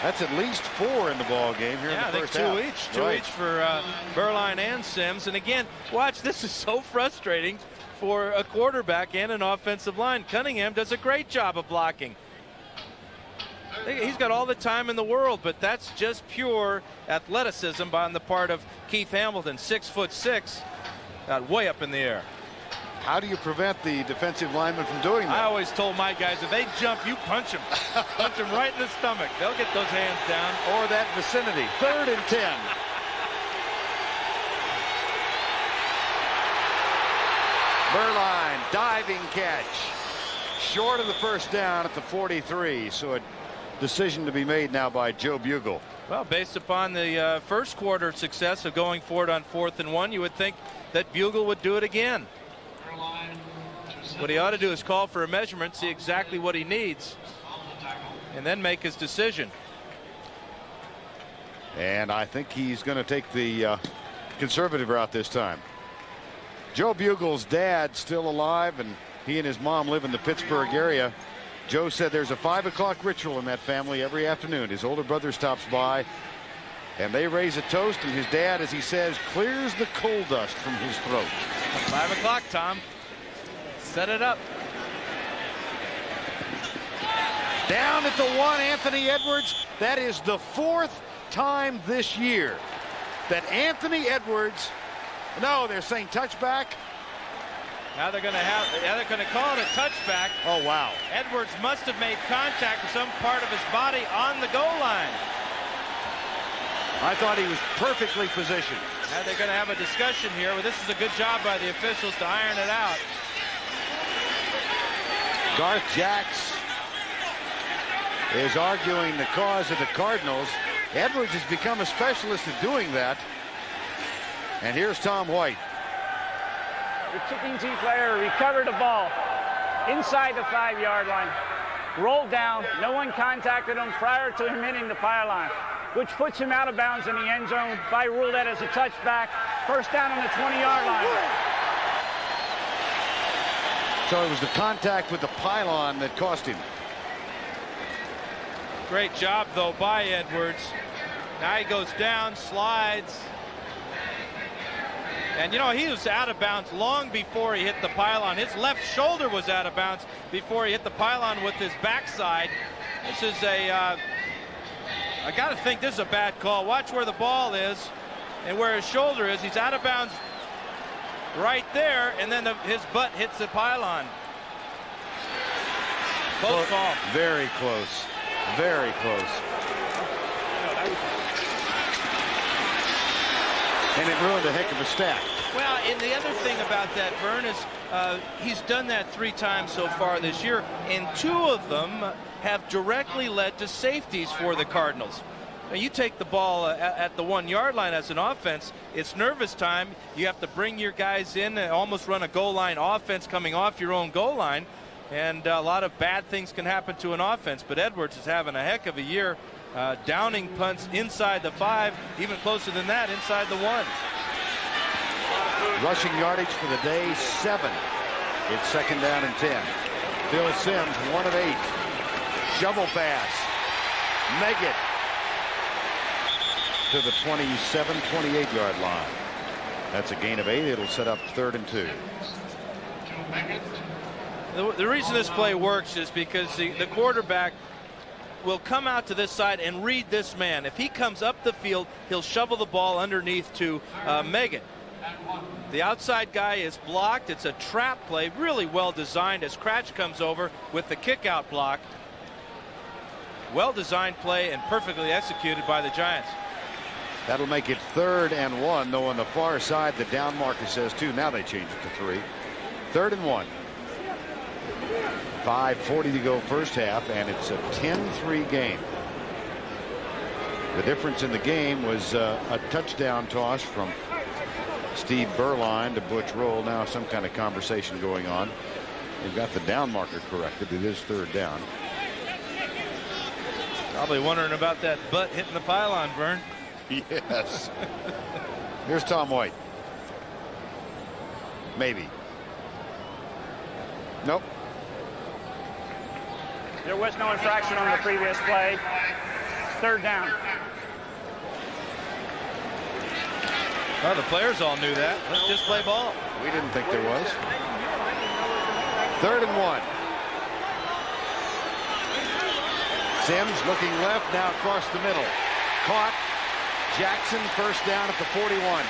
That's at least 4 in the ball game here in the first half. I think 2 each for Burline and Simms. And again, watch, this is so frustrating for a quarterback and an offensive line. Cunningham does a great job of blocking. He's got all the time in the world, but that's just pure athleticism on the part of Keith Hamilton, 6'6", way up in the air. How do you prevent the defensive lineman from doing that? I always told my guys, if they jump, you punch them. Punch them right in the stomach. They'll get those hands down. Or that vicinity. 3rd and 10. Burline, diving catch. Short of the first down at the 43. So a decision to be made now by Joe Bugle. Well, based upon the first quarter success of going forward on 4th and 1, you would think that Bugle would do it again. What he ought to do is call for a measurement, see exactly what he needs, and then make his decision. And I think he's going to take the conservative route this time. Joe Bugle's dad still alive, and he and his mom live in the Pittsburgh area. Joe said there's a 5 o'clock ritual in that family every afternoon. His older brother stops by, and they raise a toast, and his dad, as he says, clears the coal dust from his throat. 5 o'clock, Tom. Set it up. Down at the 1, Anthony Edwards. That is the 4th time this year that Anthony Edwards, no, they're saying touchback. Now they're going to call it a touchback. Oh, wow. Edwards must have made contact with some part of his body on the goal line. I thought he was perfectly positioned. Now they're going to have a discussion here. Well, this is a good job by the officials to iron it out. Garth Jacks is arguing the cause of the Cardinals. Edwards has become a specialist at doing that. And here's Tom White. The kicking team player recovered the ball inside the 5-yard line, rolled down. No one contacted him prior to him hitting the pylon, which puts him out of bounds in the end zone. By rule that as a touchback. First down on the 20-yard line. So it was the contact with the pylon that cost him. Great job, though, by Edwards. Now he goes down, slides. And, you know, he was out of bounds long before he hit the pylon. His left shoulder was out of bounds before he hit the pylon with his backside. This is I got to think this is a bad call. Watch where the ball is and where his shoulder is. He's out of bounds right there, and then his butt hits the pylon. Close call. Very close. Very close. And it ruined a heck of a stat. Well, and the other thing about that, Verne, is he's done that 3 times so far this year, and 2 of them have directly led to safeties for the Cardinals. Now, you take the ball at the 1-yard line as an offense, it's nervous time. You have to bring your guys in and almost run a goal line offense coming off your own goal line, and a lot of bad things can happen to an offense. But Edwards is having a heck of a year. Downing punts inside the 5, even closer than that, inside the 1. Rushing yardage for the day, 7. It's 2nd down and 10. Phil Simms, 1 of 8. Shovel pass. Meggett to the 27, 28-yard line. That's a gain of 8. It'll set up 3rd and 2. The reason this play works is because the quarterback will come out to this side and read this man. If he comes up the field, he'll shovel the ball underneath to Meggett. The outside guy is blocked. It's a trap play, really well designed as Cratch comes over with the kick-out block. Well-designed play and perfectly executed by the Giants. That'll make it 3rd and 1, though on the far side the down marker says 2. Now they change it to 3. 3rd and 1. 5:40 to go first half, and it's a 10-3 game. The difference in the game was a touchdown toss from Steve Burline to Butch Roll. Now some kind of conversation going on. They've got the down marker corrected. It is 3rd down. Probably wondering about that butt hitting the pylon, Verne. Yes. Here's Tom White. Maybe. Nope. There was no infraction on the previous play. 3rd down. Well, the players all knew that. Let's just play ball. We didn't think there was. 3rd and 1. Simms looking left, now across the middle. Caught. Jackson, first down at the 41.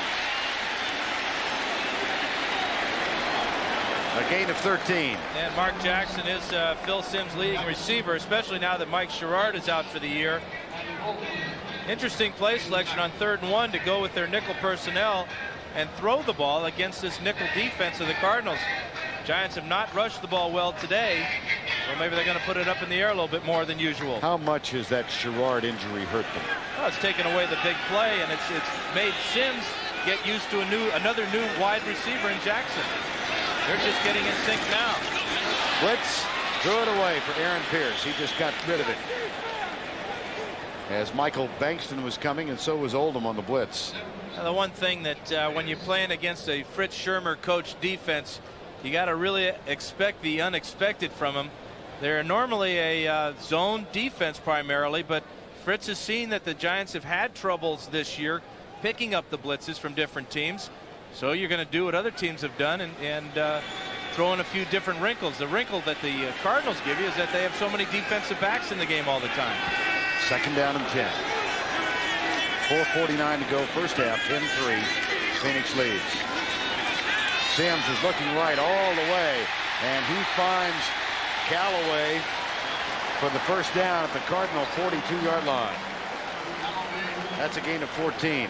A gain of 13. And Mark Jackson is Phil Simms' leading receiver, especially now that Mike Sherrard is out for the year. Interesting play selection on 3rd and 1 to go with their nickel personnel and throw the ball against this nickel defense of the Cardinals. Giants have not rushed the ball well today, so maybe they're going to put it up in the air a little bit more than usual. How much has that Sherrard injury hurt them? Well, it's taken away the big play, and it's made Simms get used to another new wide receiver in Jackson. They're just getting in sync now. Blitz, threw it away for Aaron Pierce. He just got rid of it. As Michael Bankston was coming, and so was Oldham on the blitz. Now, the one thing that when you're playing against a Fritz Schirmer coach defense, you got to really expect the unexpected from them. They're normally a zone defense primarily, but Fritz has seen that the Giants have had troubles this year picking up the blitzes from different teams. So you're going to do what other teams have done and throw in a few different wrinkles. The wrinkle that the Cardinals give you is that they have so many defensive backs in the game all the time. 2nd down and 10. 4:49 to go, first half. 10-3. Phoenix leads. Simms is looking right all the way, and he finds Callaway for the first down at the Cardinal 42-yard line. That's a gain of 14.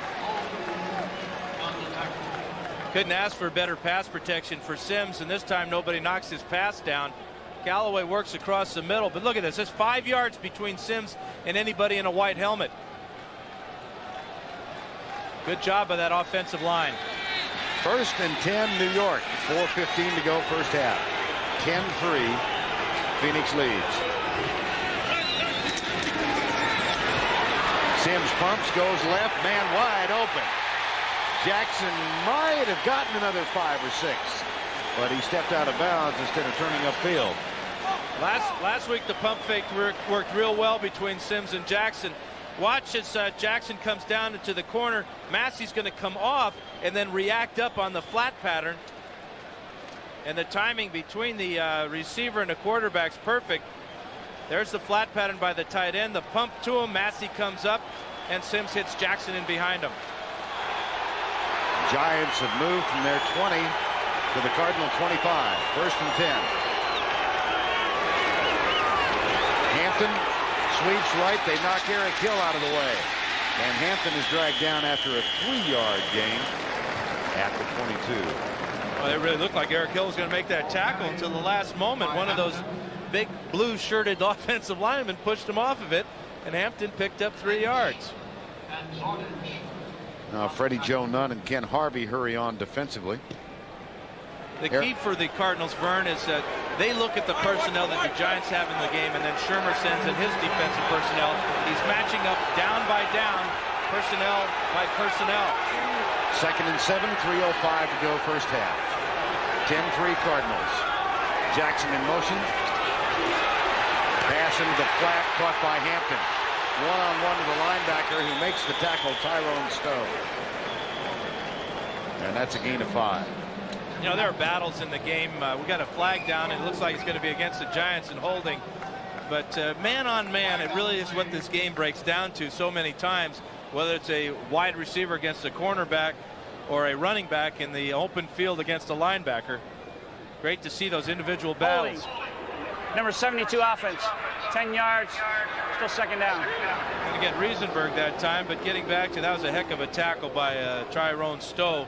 Couldn't ask for better pass protection for Simms, and this time nobody knocks his pass down. Callaway works across the middle, but look at this. There's 5 yards between Simms and anybody in a white helmet. Good job by that offensive line. 1st and 10, New York. 4:15 to go, first half. 10-3. Phoenix leads. Simms pumps, goes left, man wide open. Jackson might have gotten another 5 or 6, but he stepped out of bounds instead of turning upfield. Last week the pump fake worked real well between Simms and Jackson. Watch as Jackson comes down into the corner. Massey's going to come off and then react up on the flat pattern. And the timing between the receiver and the quarterback's perfect. There's the flat pattern by the tight end. The pump to him. Massey comes up, and Simms hits Jackson in behind him. Giants have moved from their 20 to the Cardinal 25. 1st and 10. Hampton sweeps right. They knock Eric Hill out of the way. And Hampton is dragged down after a 3-yard gain at the 22. Well, it really looked like Eric Hill was going to make that tackle until the last moment. One of those big blue-shirted offensive linemen pushed him off of it, and Hampton picked up 3 yards. Now Freddie Joe Nunn and Ken Harvey hurry on defensively. The key for the Cardinals, Verne, is that they look at the personnel that the Giants have in the game, and then Schirmer sends in his defensive personnel. He's matching up down by down, personnel by personnel. 2nd and 7, 3:05 to go, first half. 10-3 Cardinals. Jackson in motion. Pass into the flat, caught by Hampton. One-on-one to the linebacker who makes the tackle, Tyrone Stowe. And that's a gain of 5. You know, there are battles in the game. We got a flag down, and it looks like it's going to be against the Giants in holding. But man on man, it really is what this game breaks down to so many times, whether it's a wide receiver against a cornerback or a running back in the open field against a linebacker. Great to see those individual battles. Number 72 offense. 10 yards. Still 2nd down. Going to get Riesenberg that time, but getting back to that was a heck of a tackle by Tyrone Stowe.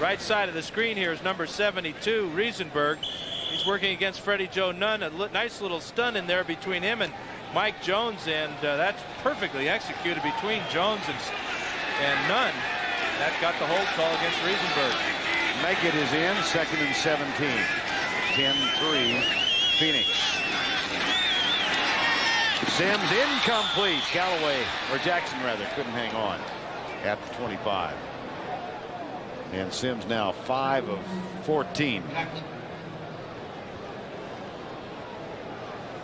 Right side of the screen here is number 72, Riesenberg. He's working against Freddie Joe Nunn. A nice little stun in there between him and Mike Jones, and that's perfectly executed between Jones and Nunn. That got the hold call against Riesenberg. Meggett is in, 2nd and 17. 10-3 Phoenix. Simms incomplete. Callaway, or Jackson rather, couldn't hang on at the 25. And Simms now 5 of 14.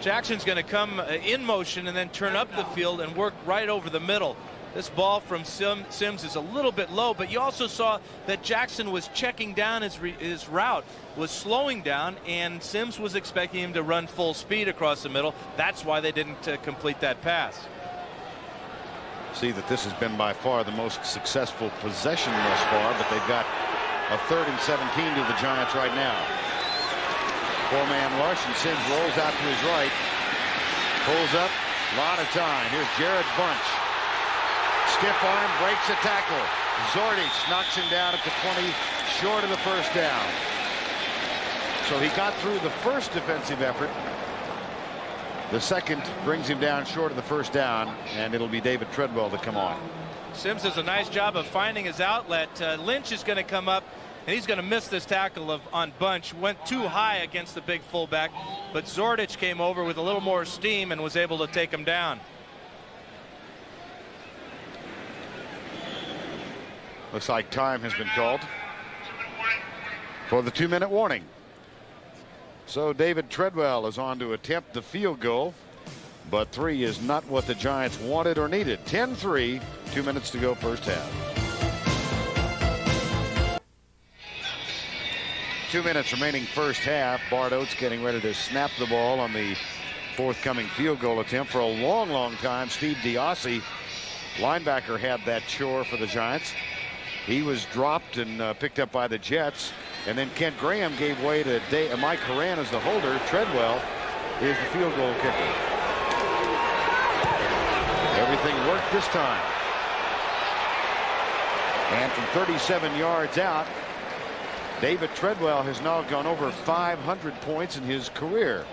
Jackson's going to come in motion and then turn up the field and work right over the middle. This ball from Simms is a little bit low, but you also saw that Jackson was checking down his route, was slowing down, and Simms was expecting him to run full speed across the middle. That's why they didn't complete that pass. See that this has been by far the most successful possession thus far, but they've got A 3rd and 17 to the Giants right now. 4-man rush, and Sims rolls out to his right. Pulls up. A lot of time. Here's Jared Bunch. Stiff arm, breaks a tackle. Zordich knocks him down at the 20, short of the first down. So he got through the first defensive effort. The second brings him down short of the first down, and it'll be David Treadwell to come on. Sims does a nice job of finding his outlet. Lynch is going to come up, and he's going to miss this tackle on Bunch. Went too high against the big fullback, but Zordich came over with a little more steam and was able to take him down. Looks like time has been called for the 2-minute warning. So David Treadwell is on to attempt the field goal, but 3 is not what the Giants wanted or needed. 10-3, 2 minutes to go, first half. 2 minutes remaining, first half. Bart Oates getting ready to snap the ball on the forthcoming field goal attempt. For a long time, Steve Diassi, linebacker, had that chore for the Giants. He was dropped and picked up by the Jets. And then Kent Graham gave way to Mike Horan as the holder. Treadwell is the field goal kicker. Everything worked this time. And from 37 yards out, David Treadwell has now gone over 500 points in his career.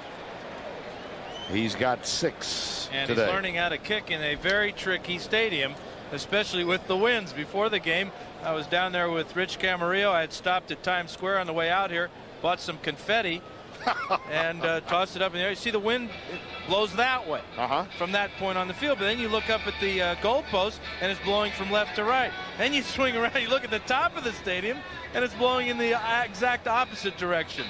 He's got 6 and today. He's learning how to kick in a very tricky stadium, especially with the winds. Before the game, I was down there with Rich Camarillo. I had stopped at Times Square on the way out here, bought some confetti, and tossed it up in the air. You see the wind, it blows that way from that point on the field. But then you look up at the goalpost, and it's blowing from left to right. Then you swing around, you look at the top of the stadium, and it's blowing in the exact opposite direction.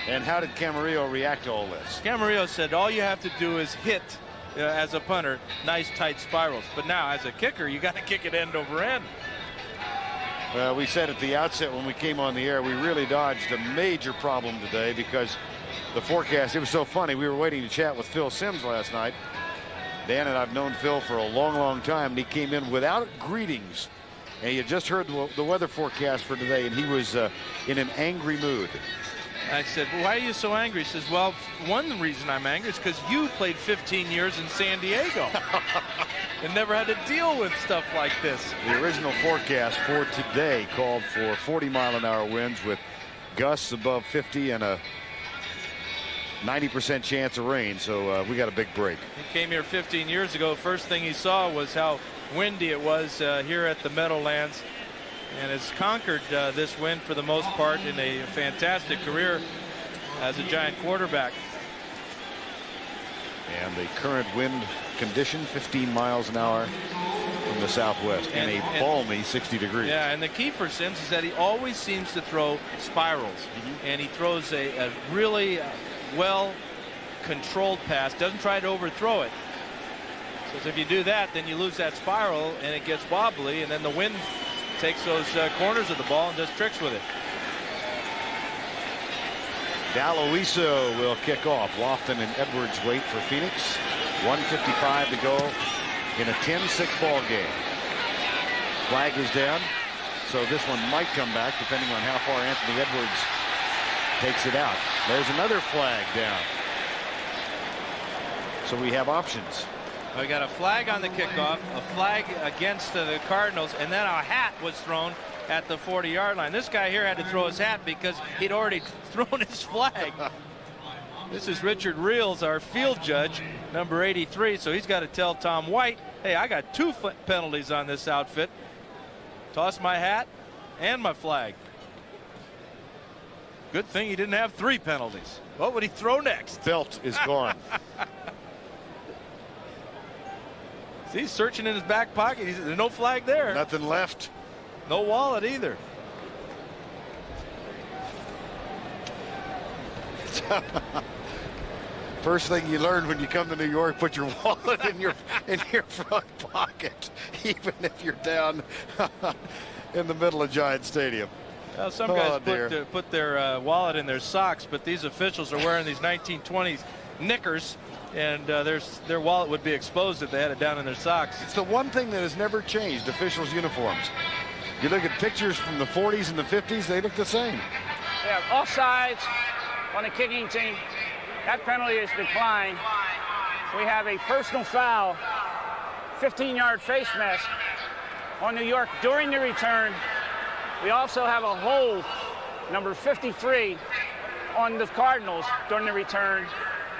And how did Camarillo react to all this? Camarillo said all you have to do is hit, as a punter, nice tight spirals. But now as a kicker, you got to kick it end over end. Well, we said at the outset when we came on the air, we really dodged a major problem today because the forecast, it was so funny. We were waiting to chat with Phil Simms last night. Dan and I've known Phil for a long time, and he came in without greetings. And he had just heard the weather forecast for today, and he was in an angry mood. I said, well, why are you so angry? He says, well, one reason I'm angry is because you played 15 years in San Diego and never had to deal with stuff like this. The original forecast for today called for 40-mile-an-hour winds with gusts above 50 and a 90% chance of rain. So we got a big break. He came here 15 years ago. First thing he saw was how windy it was here at the Meadowlands. And has conquered this win for the most part in a fantastic career as a Giant quarterback. And the current wind condition, 15 miles an hour from the southwest and a balmy 60 degrees. Yeah, and the key for Sims is that he always seems to throw spirals. And he throws a really well-controlled pass, doesn't try to overthrow it. So if you do that, then you lose that spiral and it gets wobbly, and then the wind takes those corners of the ball and does tricks with it. D'Aloiso will kick off. Lofton and Edwards wait for Phoenix. 1:55 to go in a 10-6 ball game. Flag is down, so this one might come back depending on how far Anthony Edwards takes it out. There's another flag down. So we have options. We got a flag on the kickoff, a flag against the Cardinals, and then a hat was thrown at the 40-yard line. This guy here had to throw his hat because he'd already thrown his flag. This is Richard Reels, our field judge, number 83, so he's got to tell Tom White, hey, I got 2 penalties on this outfit. Toss my hat and my flag. Good thing he didn't have 3 penalties. What would he throw next? Belt is gone. He's searching in his back pocket. There's no flag there. Nothing left. No wallet either. First thing you learn when you come to New York, put your wallet in your front pocket, even if you're down in the middle of Giant Stadium. Well, some guys put their wallet in their socks, but these officials are wearing these 1920s knickers. And their wallet would be exposed if they had it down in their socks. It's the one thing that has never changed, officials' uniforms. You look at pictures from the 40s and the 50s, they look the same. We have offsides on the kicking team. That penalty is declined. We have a personal foul, 15-yard face mask on New York during the return. We also have a hold, number 53, on the Cardinals during the return.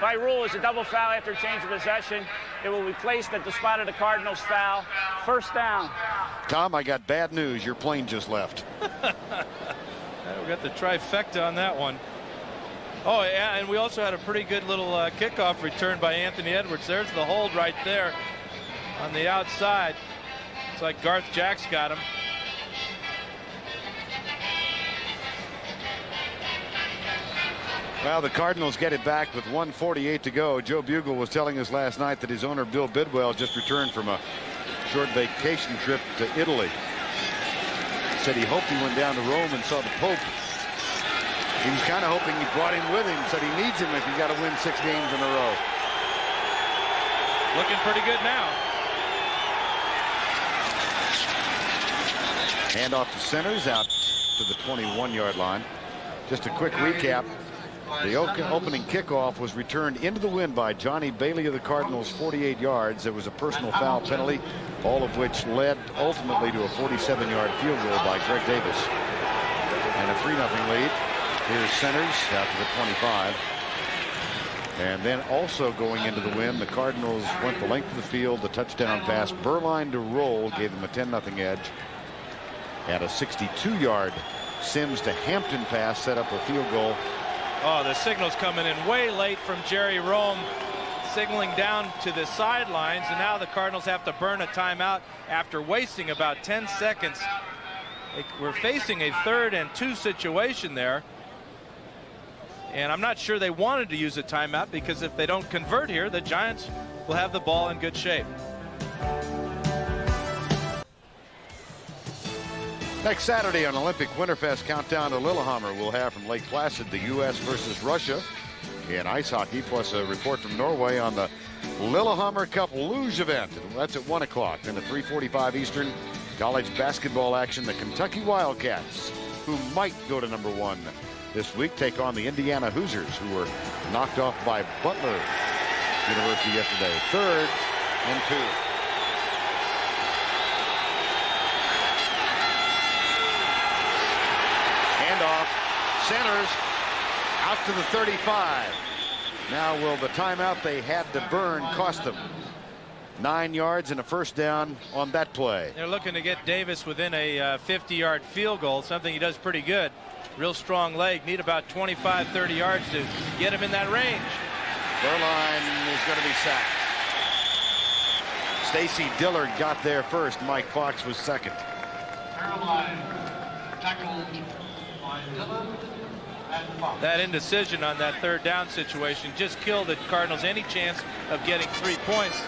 By rule, it's a double foul after change of possession. It will be placed at the spot of the Cardinals foul. First down. Tom, I got bad news. Your plane just left. We got the trifecta on that one. Oh, yeah, and we also had a pretty good little kickoff return by Anthony Edwards. There's the hold right there on the outside. It's like Garth Jacks got him. Well, the Cardinals get it back with 1:48 to go. Joe Bugle was telling us last night that his owner, Bill Bidwell, just returned from a short vacation trip to Italy. Said he hoped he went down to Rome and saw the Pope. He was kind of hoping he brought him with him. Said he needs him if he's got to win 6 games in a row. Looking pretty good now. Handoff to Centers out to the 21-yard line. Just a quick recap. The opening kickoff was returned into the wind by Johnny Bailey of the Cardinals, 48 yards. There was a personal foul penalty, all of which led ultimately to a 47-yard field goal by Greg Davis. And a 3-0 lead. Here's Centers out to the 25. And then also going into the wind, the Cardinals went the length of the field. The touchdown pass, Berline to roll, gave them a 10-0 edge. And a 62-yard Sims to Hampton pass set up a field goal. Oh, the signal's coming in way late from Jerry Rome, signaling down to the sidelines, and now the Cardinals have to burn a timeout after wasting about 10 seconds. We're facing a 3rd and 2 situation there, and I'm not sure they wanted to use a timeout, because if they don't convert here, the Giants will have the ball in good shape. Next Saturday on Olympic Winterfest Countdown to Lillehammer, we'll have from Lake Placid the U.S. versus Russia in ice hockey, plus a report from Norway on the Lillehammer Cup luge event. That's at 1 o'clock. Then at 3:45 Eastern, college basketball action. The Kentucky Wildcats, who might go to #1 this week, take on the Indiana Hoosiers, who were knocked off by Butler University yesterday. 3rd and 2. Handoff, Centers out to the 35. Now will the timeout they had to burn cost them? 9 yards and a first down on that play. They're looking to get Davis within a 50-yard field goal, something he does pretty good. Real strong leg. Need about 25, 30 yards to get him in that range. Berline is going to be sacked. Stacy Dillard got there first. Mike Fox was second. Caroline tackled by Dillard and Fox. That indecision on that 3rd down situation just killed the Cardinals any chance of getting 3 points,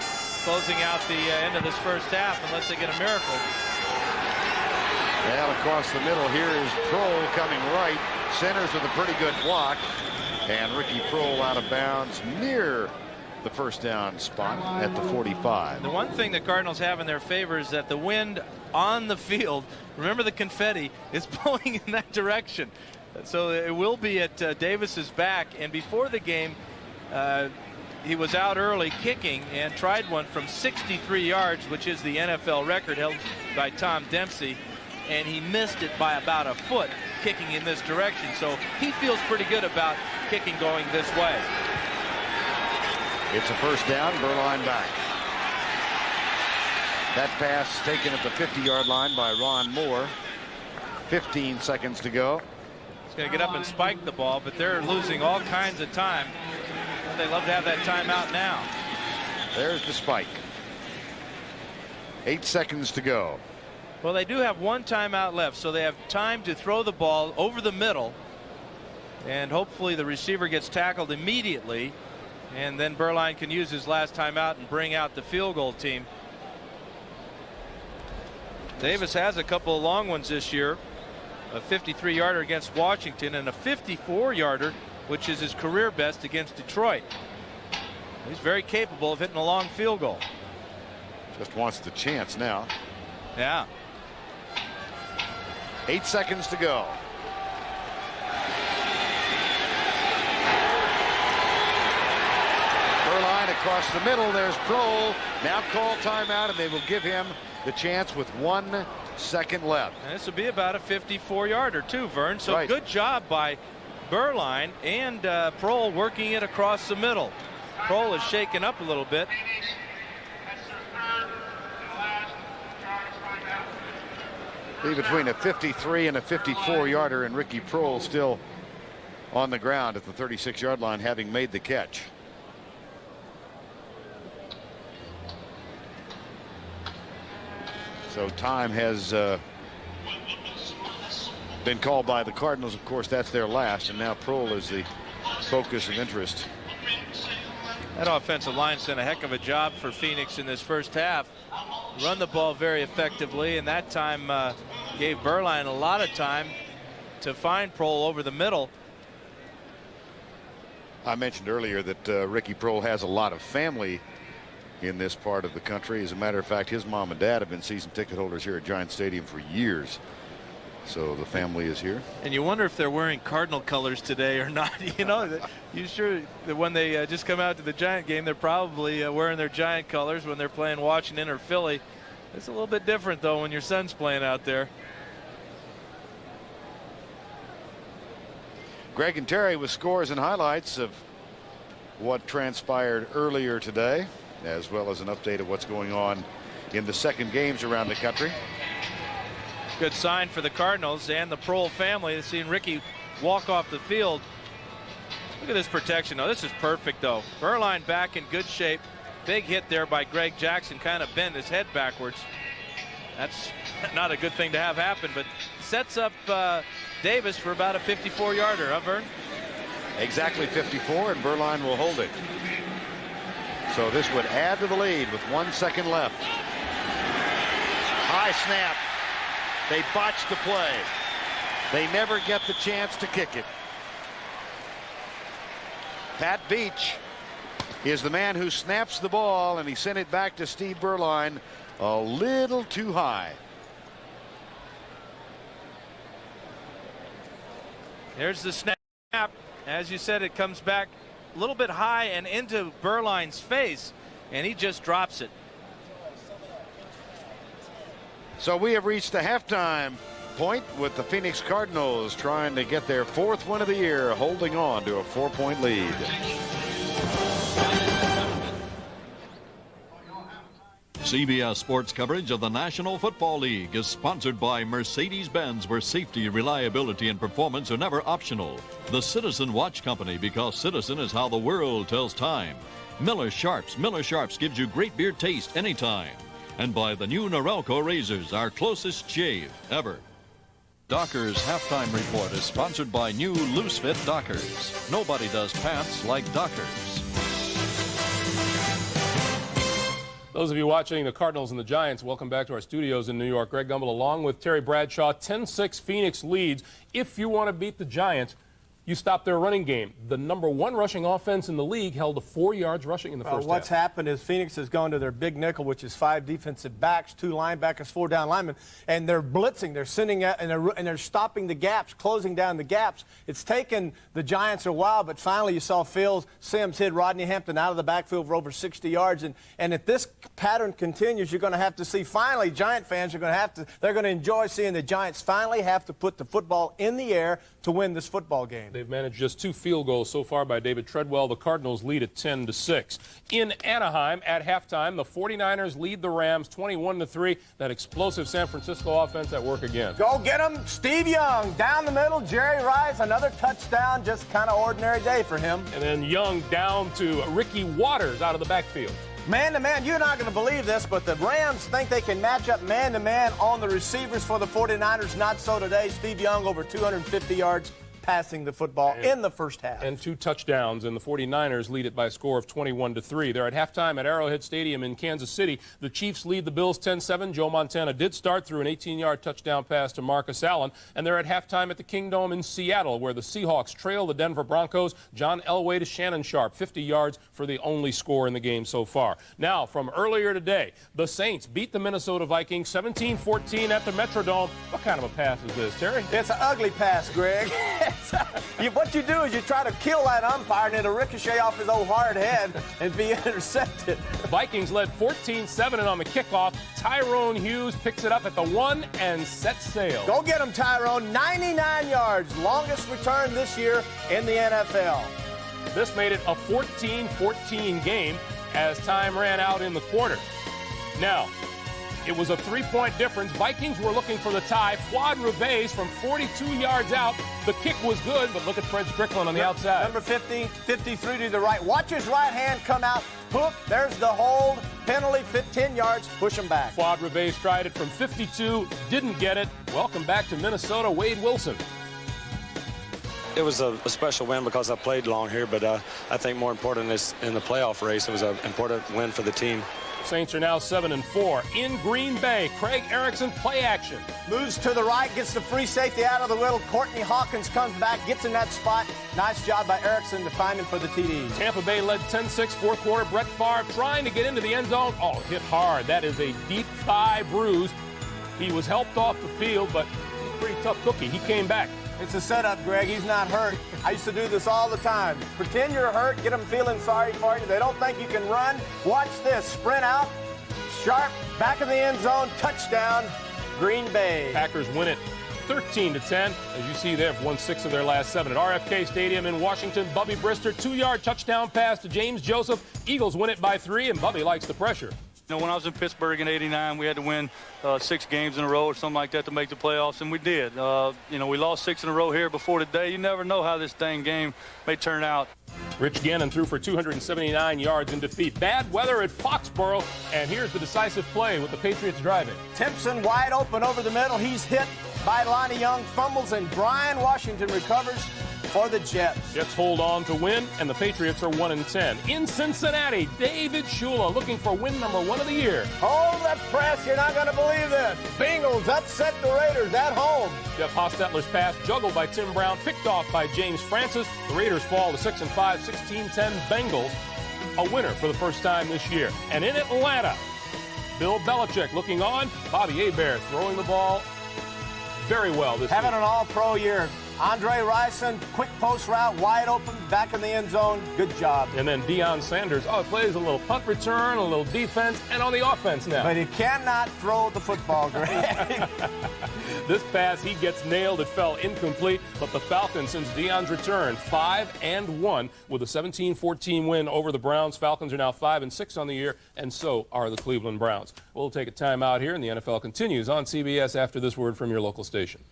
closing out the end of this first half, unless they get a miracle. Well, across the middle here is Prohl coming right. Centers with a pretty good block. And Ricky Prohl out of bounds near the first down spot at the 45. The one thing the Cardinals have in their favor is that the wind on the field, remember the confetti, is blowing in that direction. So it will be at Davis's back. And before the game, he was out early kicking and tried one from 63 yards, which is the NFL record held by Tom Dempsey. And he missed it by about a foot kicking in this direction. So he feels pretty good about kicking going this way. It's a first down. Berline back. That pass taken at the 50-yard line by Ron Moore. 15 seconds to go. He's going to get up and spike the ball, but they're losing all kinds of time. They love to have that timeout now. There's the spike. 8 seconds to go. Well, they do have 1 timeout left, so they have time to throw the ball over the middle, and hopefully the receiver gets tackled immediately, and then Berline can use his last timeout and bring out the field goal team. Davis has a couple of long ones this year, a 53-yarder against Washington and a 54-yarder, which is his career best, against Detroit. He's very capable of hitting a long field goal. Just wants the chance now. Yeah. 8 seconds to go. Berline across the middle. There's Prohl. Now call timeout, and they will give him the chance with 1 second left. And this will be about a 54-yarder too, Verne. So right. Good job by Berline and Prohl working it across the middle. Prohl is shaken up a little bit. Be between a 53 and a 54-yarder, and Ricky Prohl still on the ground at the 36-yard line, having made the catch. So time has been called by the Cardinals. Of course, that's their last, and now Prohl is the focus of interest. That offensive line's done a heck of a job for Phoenix in this first half. Run the ball very effectively, and that time gave Berline a lot of time to find Prohl over the middle. I mentioned earlier that Ricky Prohl has a lot of family in this part of the country. As a matter of fact, his mom and dad have been season ticket holders here at Giant Stadium for years. So the family is here. And you wonder if they're wearing Cardinal colors today or not. You know, you sure that when they just come out to the Giant game, they're probably wearing their Giant colors when they're playing Washington or Philly. It's a little bit different, though, when your son's playing out there. Greg and Terry with scores and highlights of what transpired earlier today, as well as an update of what's going on in the second games around the country. Good sign for the Cardinals and the Prohl family. They've seen Ricky walk off the field. Look at this protection. Oh, this is perfect, though. Berline back in good shape. Big hit there by Greg Jackson. Kind of bent his head backwards. That's not a good thing to have happen, but sets up Davis for about a 54-yarder, huh, Verne? Exactly 54, and Berline will hold it. So this would add to the lead with 1 second left. High snap. They botched the play. They never get the chance to kick it. Pat Beach is the man who snaps the ball, and he sent it back to Steve Berline a little too high. There's the snap. As you said, it comes back a little bit high and into Berline's face, and he just drops it. So we have reached the halftime point with the Phoenix Cardinals trying to get their 4th win of the year, holding on to a 4-point lead. CBS Sports coverage of the National Football League is sponsored by Mercedes-Benz, where safety, reliability, and performance are never optional. The Citizen Watch Company, because Citizen is how the world tells time. Miller Sharps. Miller Sharps gives you great beer taste anytime. And by the new Norelco razors, our closest shave ever. Dockers Halftime Report is sponsored by new Loose Fit Dockers. Nobody does pants like Dockers. Those of you watching the Cardinals and the Giants, welcome back to our studios in New York. Greg Gumbel along with Terry Bradshaw. 10-6 Phoenix leads. If you want to beat the Giants, you stop their running game. The #1 rushing offense in the league held to 4 yards rushing in the first What's half. happened is Phoenix has gone to their big nickel, which is 5 defensive backs, 2 linebackers, 4 down linemen, and they're blitzing. They're sending out, and they're stopping the gaps, closing down the gaps. It's taken the Giants a while, but finally you saw Phil Simms hit Rodney Hampton out of the backfield for over 60 yards. And if this pattern continues, you're going to have to see, finally, Giant fans are going to have to, they're going to enjoy seeing the Giants finally have to put the football in the air to win this football game. They've managed just 2 field goals so far by David Treadwell. The Cardinals lead at 10-6. In Anaheim at halftime, the 49ers lead the Rams 21-3. That explosive San Francisco offense at work again. Go get him, Steve Young down the middle. Jerry Rice, another touchdown. Just kind of ordinary day for him. And then Young down to Ricky Waters out of the backfield. Man-to-man, you're not going to believe this, but the Rams think they can match up man-to-man on the receivers for the 49ers. Not so today. Steve Young over 250 yards passing the football in the first half. And 2 touchdowns, and the 49ers lead it by a score of 21-3. They're at halftime at Arrowhead Stadium in Kansas City. The Chiefs lead the Bills 10-7. Joe Montana did start through an 18-yard touchdown pass to Marcus Allen. And they're at halftime at the Kingdome in Seattle, where the Seahawks trail the Denver Broncos. John Elway to Shannon Sharp, 50 yards for the only score in the game so far. Now, from earlier today, the Saints beat the Minnesota Vikings 17-14 at the Metrodome. What kind of a pass is this, Terry? It's an ugly pass, Greg. What you do is you try to kill that umpire, and it'll ricochet off his old hard head and be intercepted. The Vikings led 14-7, and on the kickoff, Tyrone Hughes picks it up at the 1 and sets sail. Go get him, Tyrone. 99 yards, longest return this year in the NFL. This made it a 14-14 game as time ran out in the quarter. Now, it was a 3-point difference. Vikings were looking for the tie. Fuad Reves from 42 yards out. The kick was good, but look at Fred Strickland on the outside. Number 50, 53 to the right. Watch his right hand come out. Hook, there's the hold. Penalty, 10 yards, push him back. Fuad Reves tried it from 52, didn't get it. Welcome back to Minnesota, Wade Wilson. It was a special win because I played long here, but I think more important is in the playoff race, it was an important win for the team. Saints are now 7-4. In Green Bay, Craig Erickson, play action. Moves to the right, gets the free safety out of the middle. Courtney Hawkins comes back, gets in that spot. Nice job by Erickson to find him for the TD. Tampa Bay led 10-6, fourth quarter. Brett Favre trying to get into the end zone. Oh, hit hard. That is a deep thigh bruise. He was helped off the field, but he's a pretty tough cookie. He came back. It's a setup, Greg. He's not hurt. I used to do this all the time. Pretend you're hurt, get them feeling sorry for you. They don't think you can run. Watch this. Sprint out. Sharp, back in the end zone. Touchdown, Green Bay. Packers win it 13-10. As you see, they've won 6 of their last 7 at RFK Stadium in Washington. Bubby Brister, 2-yard touchdown pass to James Joseph. Eagles win it by 3, and Bubby likes the pressure. You know, when I was in Pittsburgh in '89, we had to win 6 games in a row or something like that to make the playoffs, and we did. You know, we lost 6 in a row here before today. You never know how this dang game may turn out. Rich Gannon threw for 279 yards in defeat. Bad weather at Foxborough, and here's the decisive play with the Patriots driving. Timpson wide open over the middle. He's hit by Lonnie Young, fumbles, and Brian Washington recovers for the Jets. Jets hold on to win, and the Patriots are 1-10. In Cincinnati, David Shula looking for win number 1 of the year. Hold the press. You're not going to believe this. Bengals upset the Raiders at home. Jeff Hostetler's pass juggled by Tim Brown, picked off by James Francis. The Raiders fall to 6-5, 16-10 Bengals. A winner for the first time this year. And in Atlanta, Bill Belichick looking on. Bobby Hebert throwing the ball very well this Having week. an all-pro year. Andre Rison, quick post route, wide open, back in the end zone. Good job. And then Deion Sanders, plays a little punt return, a little defense, and on the offense now. But he cannot throw the football, Greg. This pass, he gets nailed. It fell incomplete. But the Falcons, since Deion's return, 5-1 with a 17-14 win over the Browns. Falcons are now 5-6 on the year, and so are the Cleveland Browns. We'll take a time out here, and the NFL continues on CBS after this word from your local station.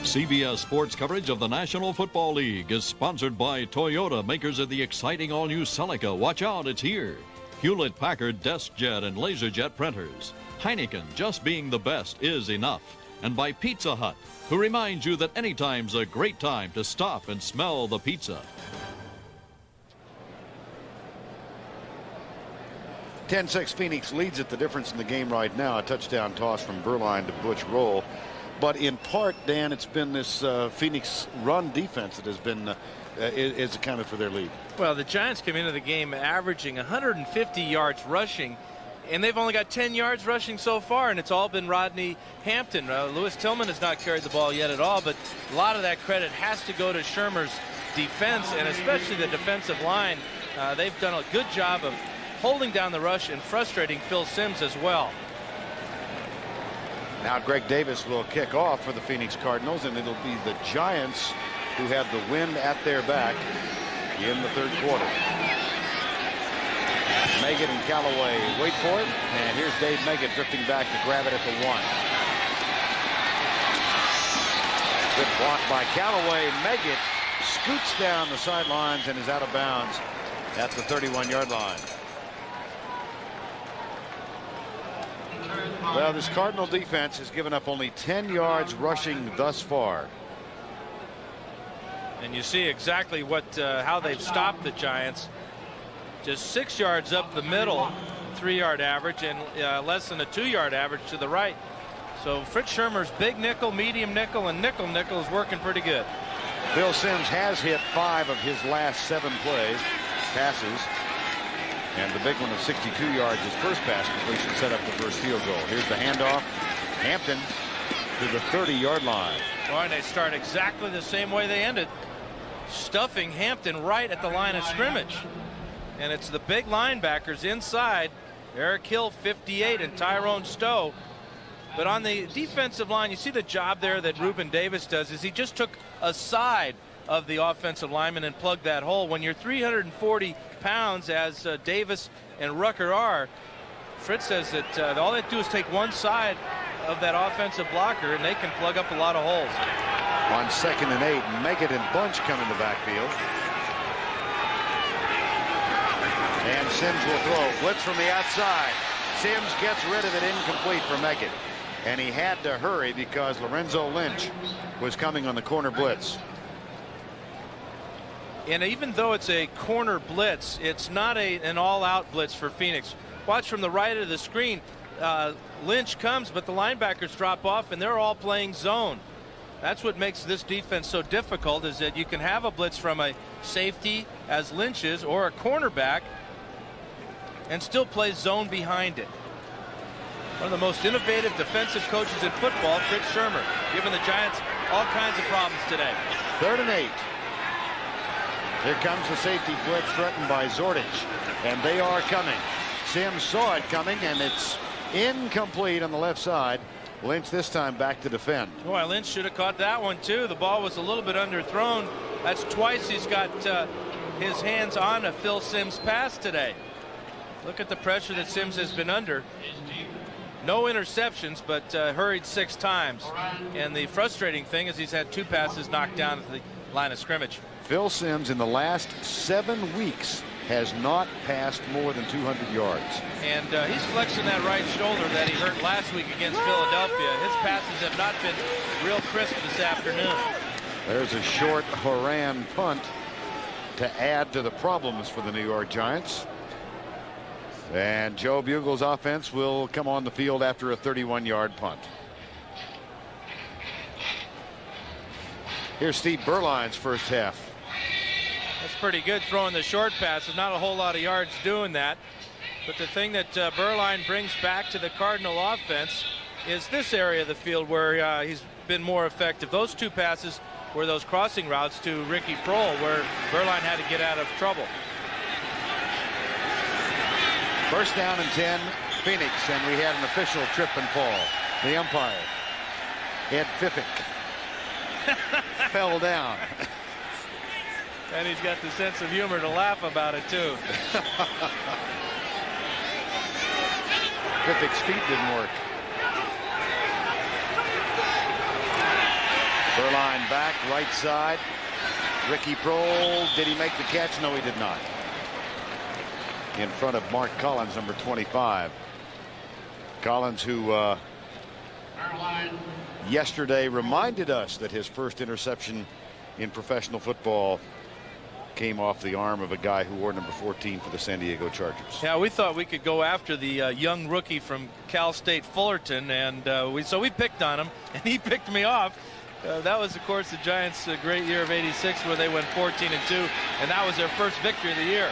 CBS Sports coverage of the National Football League is sponsored by Toyota, makers of the exciting all-new Celica. Watch out, it's here. Hewlett-Packard DeskJet and LaserJet printers. Heineken, just being the best is enough. And by Pizza Hut, who reminds you that anytime's a great time to stop and smell the pizza. 10-6 Phoenix leads it. The difference in the game right now, a touchdown toss from Berline to Butch Roll. But in part, Dan, it's been this Phoenix run defense that has been is accounted for their lead. Well, the Giants came into the game averaging 150 yards rushing, and they've only got 10 yards rushing so far, and it's all been Rodney Hampton. Lewis Tillman has not carried the ball yet at all, but a lot of that credit has to go to Shermer's defense, and especially the defensive line. They've done a good job of holding down the rush and frustrating Phil Simms as well. Now Greg Davis will kick off for the Phoenix Cardinals, and it'll be the Giants who have the wind at their back in the third quarter. Meggett and Callaway wait for it, and here's Dave Meggett drifting back to grab it at the 1. Good block by Callaway. Meggett scoots down the sidelines and is out of bounds at the 31-yard line. Well, this Cardinal defense has given up only 10 yards rushing thus far. And you see exactly how they've stopped the Giants. Just 6 yards up the middle, 3-yard average, and less than a 2-yard average to the right. So Fritz Shurmur's big nickel, medium nickel, and nickel is working pretty good. Phil Simms has hit 5 of his last 7 passes. And the big one of 62 yards, his first pass completion, set up the first field goal. Here's the handoff. Hampton to the 30-yard line. Boy, and they start exactly the same way they ended. Stuffing Hampton right at the line of scrimmage. And it's the big linebackers inside. Eric Hill, 58, and Tyrone Stowe. But on the defensive line, you see the job there that Reuben Davis does is he just took a side of the offensive lineman and plugged that hole. When you're 340 pounds, as Davis and Rucker are, Fritz says that all they do is take one side of that offensive blocker, and they can plug up a lot of holes. On 2nd and 8, Meggett and Bunch come in the backfield. And Simms will throw. Blitz from the outside. Simms gets rid of it, incomplete for Meggett. And he had to hurry because Lorenzo Lynch was coming on the corner blitz. And even though it's a corner blitz, it's not an all-out blitz for Phoenix. Watch from the right of the screen. Lynch comes, but the linebackers drop off, and they're all playing zone. That's what makes this defense so difficult, is that you can have a blitz from a safety, as Lynch is, or a cornerback, and still play zone behind it. One of the most innovative defensive coaches in football, Fritz Shurmur, giving the Giants all kinds of problems today. 3rd and 8. Here comes the safety blitz threatened by Zordich, and they are coming. Simms saw it coming, and it's incomplete on the left side. Lynch this time back to defend. Boy, Lynch should have caught that one too. The ball was a little bit underthrown. That's twice he's got his hands on a Phil Simms pass today. Look at the pressure that Simms has been under. No interceptions, but hurried 6 times. And the frustrating thing is he's had 2 passes knocked down at the line of scrimmage. Phil Simms in the last 7 weeks has not passed more than 200 yards. And he's flexing that right shoulder that he hurt last week against Philadelphia. His passes have not been real crisp this afternoon. There's a short Horan punt to add to the problems for the New York Giants. And Joe Bugle's offense will come on the field after a 31-yard punt. Here's Steve Berline's first half. That's pretty good, throwing the short passes. Not a whole lot of yards doing that. But the thing that Berline brings back to the Cardinal offense is this area of the field where he's been more effective. Those 2 passes were those crossing routes to Ricky Prohl, where Berline had to get out of trouble. First down and 10, Phoenix, and we had an official trip and fall. The umpire, Ed Fiffick, fell down. And he's got the sense of humor to laugh about it too. Fiffick's feet didn't work. Berline back, right side. Ricky Prohl, did he make the catch? No, he did not. In front of Mark Collins, number 25. Collins, who yesterday reminded us that his first interception in professional football came off the arm of a guy who wore number 14 for the San Diego Chargers. Yeah, we thought we could go after the young rookie from Cal State Fullerton, and we picked on him, and he picked me off. That was, of course, the Giants' great year of '86, where they went 14-2, and that was their first victory of the year.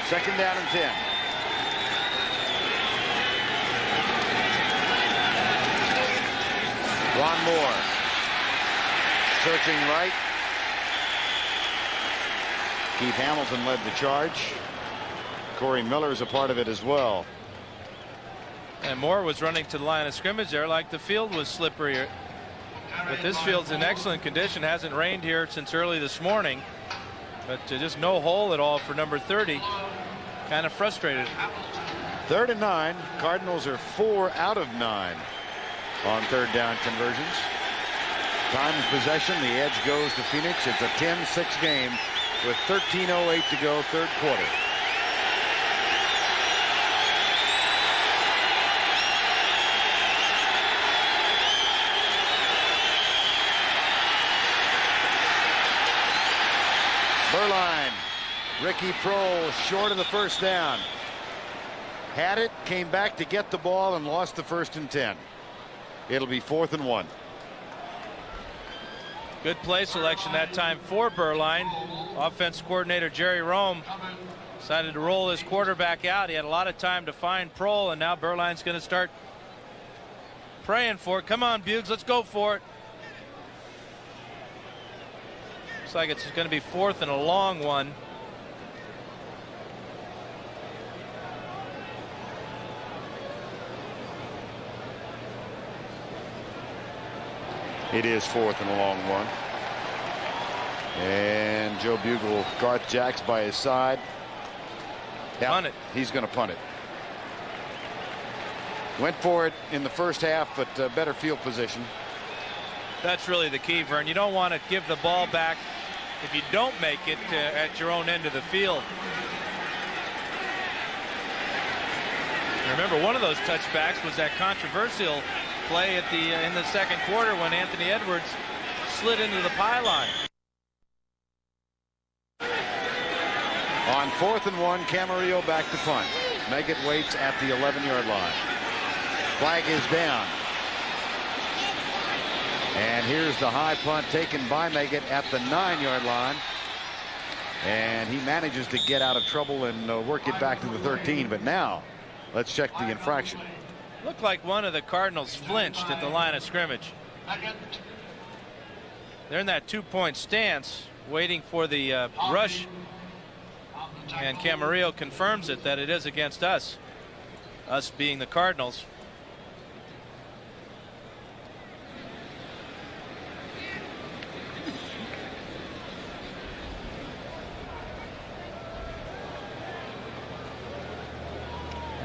2nd down and 10. Ron Moore searching right. Keith Hamilton led the charge. Corey Miller is a part of it as well. And Moore was running to the line of scrimmage there like the field was slippery. But this field's in excellent condition. Hasn't rained here since early this morning. But just no hole at all for number 30. Kind of frustrated. 3rd and 9. Cardinals are 4 out of 9 on 3rd down conversions. Time of possession. The edge goes to Phoenix. It's a 10-6 game with 13:08 to go, 3rd quarter. Berline, Ricky Prohl short of the first down. Had it, came back to get the ball, and lost the 1st and 10. It'll be 4th and 1. Good play selection that time for Berline. Offense coordinator Jerry Rome decided to roll his quarterback out. He had a lot of time to find Prohl, and now Berline's going to start praying for it. Come on, Buggs, let's go for it. Looks like it's going to be 4th and a long one. It is 4th and a long one. And Joe Bugle, Garth Jacks by his side. Yeah, Punt it. He's going to punt it. Went for it in the first half, but better field position. That's really the key, Verne. You don't want to give the ball back if you don't make it at your own end of the field. Remember, one of those touchbacks was that controversial play at in the second quarter when Anthony Edwards slid into the pylon. On 4th and 1, Camarillo back to punt. Meggett waits at the 11-yard line. Flag is down. And here's the high punt taken by Meggett at the 9-yard line. And he manages to get out of trouble and work it back to the 13. But now, let's check the infraction. Looked like one of the Cardinals flinched at the line of scrimmage. They're in that 2-point stance, waiting for the rush. And Camarillo confirms it, that it is against us being the Cardinals.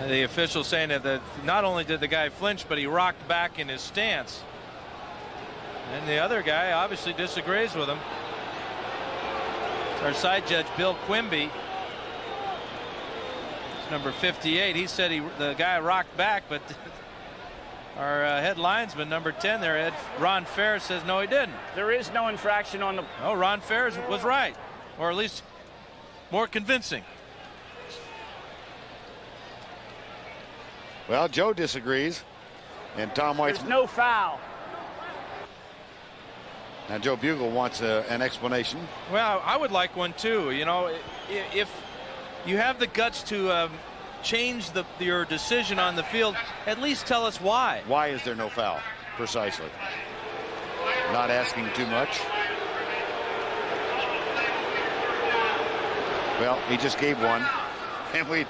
The official saying that not only did the guy flinch, but he rocked back in his stance. And the other guy obviously disagrees with him. It's our side judge, Bill Quimby. It's number 58. He said the guy rocked back, but our head linesman, number 10 there, Ron Ferris, says no, he didn't. There is no infraction on the... No, Ron Ferris was right, or at least more convincing. Well, Joe disagrees, and Tom White's... There's no foul. Now Joe Bugle wants an explanation. Well, I would like one too. You know, if you have the guts to change your decision on the field, at least tell us why. Why is there no foul? Precisely. Not asking too much. Well, he just gave one, and we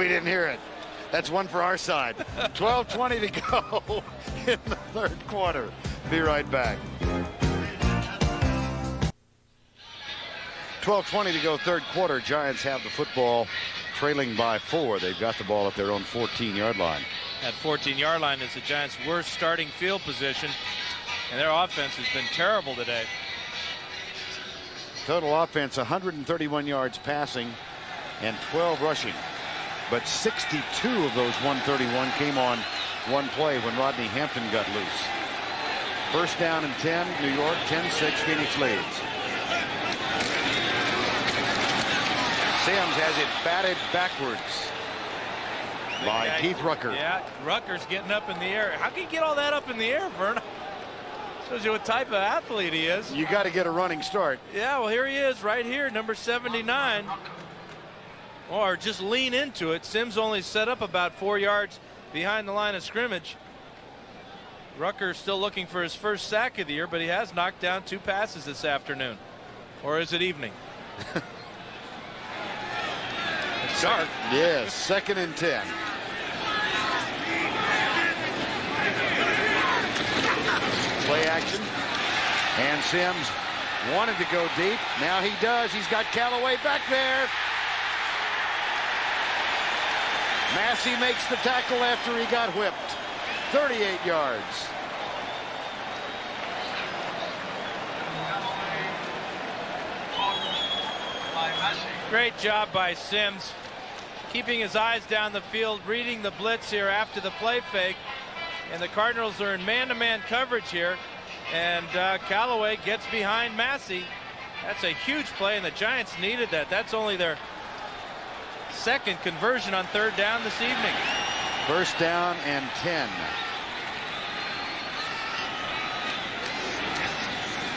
didn't hear it. That's one for our side. 12:20 to go in the 3rd quarter. Be right back. 12:20 to go, 3rd quarter. Giants have the football, trailing by 4. They've got the ball at their own 14-yard line. That 14-yard line is the Giants' worst starting field position, and their offense has been terrible today. Total offense, 131 yards passing and 12 rushing. But 62 of those 131 came on one play when Rodney Hampton got loose. 1st down and 10, New York, 10-6, Phoenix leads. Sims has it batted backwards by Keith Rucker. Yeah, Rucker's getting up in the air. How can you get all that up in the air, Verne? Shows you what type of athlete he is. You got to get a running start. Yeah, well, here he is right here, number 79. Or just lean into it. Sims only set up about 4 yards behind the line of scrimmage. Rucker still looking for his first sack of the year, but he has knocked down 2 passes this afternoon. Or is it evening? It's dark. Yes, 2nd and 10. Play action. And Sims wanted to go deep. Now he does. He's got Callaway back there. Massey makes the tackle after he got whipped. 38 yards. Great job by Sims, keeping his eyes down the field, reading the blitz here after the play fake. And the Cardinals are in man-to-man coverage here. And Callaway gets behind Massey. That's a huge play, and the Giants needed that. That's only their second conversion on third down this evening. First down and 10.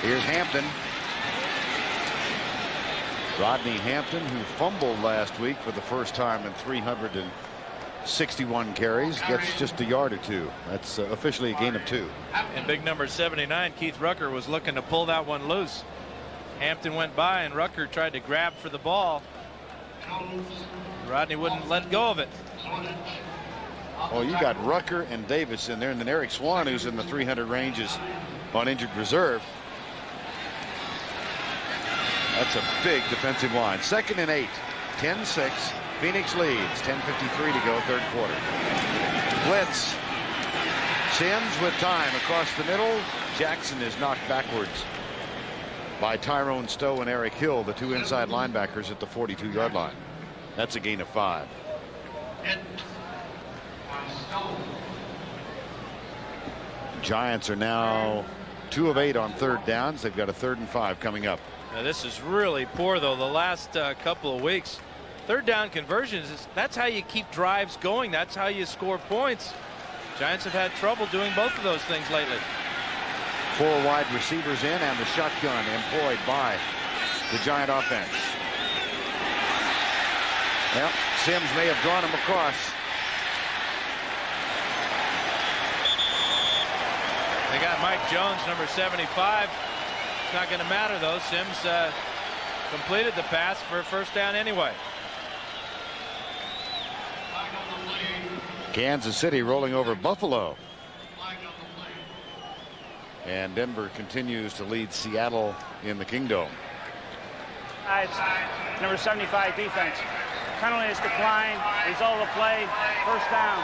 Here's Hampton. Rodney Hampton, who fumbled last week for the first time in 361 carries, gets just a yard or two. That's officially a gain of 2. And big number 79, Keith Rucker, was looking to pull that one loose. Hampton went by, and Rucker tried to grab for the ball. Rodney wouldn't let go of it. Oh, you got Rucker and Davis in there, and then Eric Swan, who's in the 300 range, is on injured reserve. That's a big defensive line. 2nd and 8. 10-6. Phoenix leads. 10:53 to go, third quarter. Blitz. Sims with time across the middle. Jackson is knocked backwards by Tyrone Stowe and Eric Hill, the 2 inside linebackers at the 42-yard line. That's a gain of 5. Giants are now 2 of 8 on third downs. They've got a 3rd and 5 coming up. Now, this is really poor, though, the last couple of weeks. Third down conversions, that's how you keep drives going. That's how you score points. Giants have had trouble doing both of those things lately. 4 wide receivers in, and the shotgun employed by the Giant offense. Well, Sims may have drawn him across. They got Mike Jones, number 75. It's not going to matter, though. Sims completed the pass for a first down anyway. Kansas City rolling over Buffalo. And Denver continues to lead Seattle in the Kingdom. Number 75 defense. Penalty is declined. Result of the play, first down.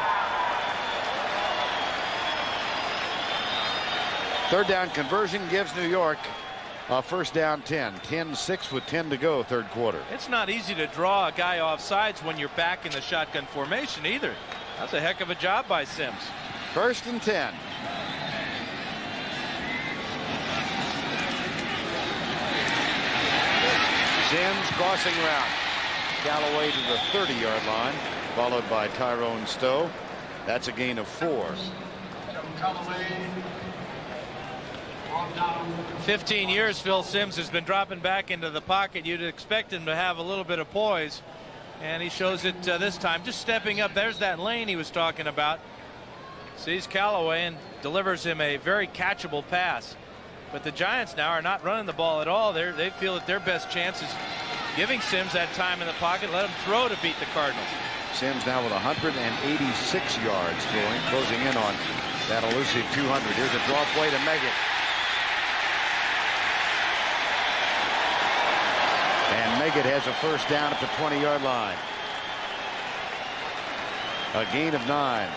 Third down conversion gives New York a first down 10. 10-6 with 10 to go, third quarter. It's not easy to draw a guy off sides when you're back in the shotgun formation either. That's a heck of a job by Sims. 1st and 10. Sims crossing route. Callaway to the 30-yard line, followed by Tyrone Stowe. That's a gain of 4. 15 years Phil Sims has been dropping back into the pocket. You'd expect him to have a little bit of poise, and he shows it this time, just stepping up. There's that lane he was talking about. Sees Callaway and delivers him a very catchable pass. But the Giants now are not running the ball at all. They feel that their best chance is giving Sims that time in the pocket, let him throw to beat the Cardinals. Sims now with 186 yards going, closing in on that elusive 200. Here's a draw play to Meggett. And Meggett has a first down at the 20-yard line. A gain of 9.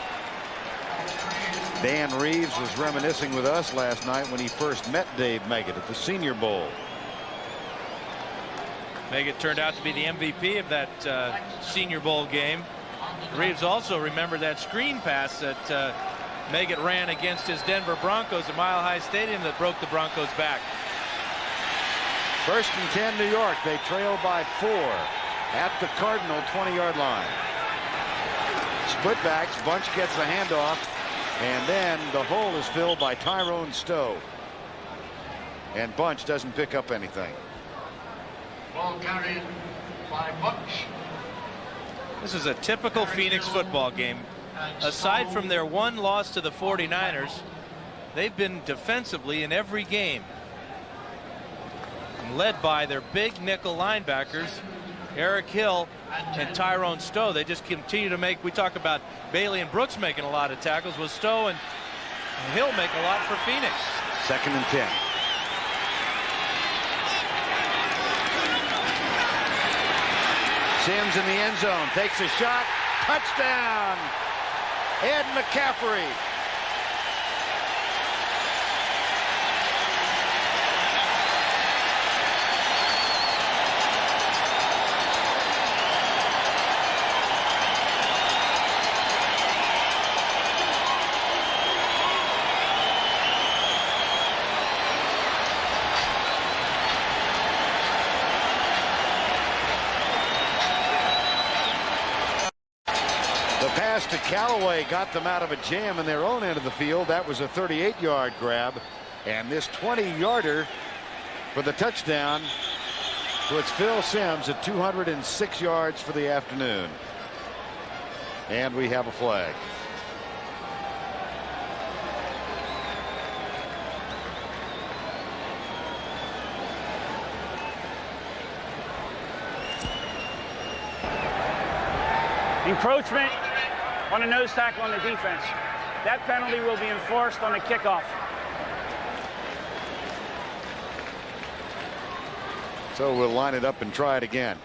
Dan Reeves was reminiscing with us last night when he first met Dave Meggett at the Senior Bowl. Meggett turned out to be the MVP of that Senior Bowl game. Reeves also remembered that screen pass that Meggett ran against his Denver Broncos at Mile High Stadium that broke the Broncos back. 1st and 10 New York. They trail by 4 at the Cardinal 20-yard line. Split backs. Bunch gets the handoff, and then the hole is filled by Tyrone Stowe. And Bunch doesn't pick up anything. Ball carried by Bunch. This is a typical Phoenix football game. Aside from their one loss to the 49ers, they've been defensively in every game. And led by their big nickel linebackers, Eric Hill and Tyrone Stowe. They just continue to make, we talk about Bailey and Brooks making a lot of tackles. With Stowe and Hill make a lot for Phoenix. 2nd and 10. Sims in the end zone, takes a shot, touchdown, Ed McCaffrey. pass to Callaway got them out of a jam in their own end of the field. That was a 38-yard grab. And this 20-yarder for the touchdown puts Phil Simms at 206 yards for the afternoon. And we have a flag. Encroachment on a nose tackle on the defense. That penalty will be enforced on the kickoff. So we'll line it up and try it again.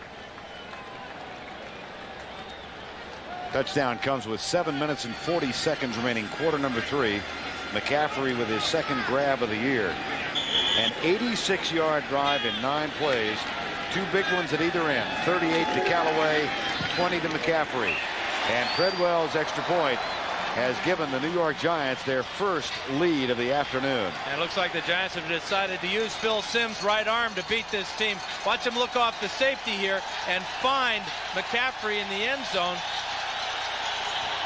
Touchdown comes with 7 minutes and 40 seconds remaining, quarter number 3. McCaffrey with his second grab of the year. An 86-yard drive in 9 plays. 2 big ones at either end. 38 to Callaway, 20 to McCaffrey. And Treadwell's extra point has given the New York Giants their first lead of the afternoon. And it looks like the Giants have decided to use Phil Simms' right arm to beat this team. Watch him look off the safety here and find McCaffrey in the end zone.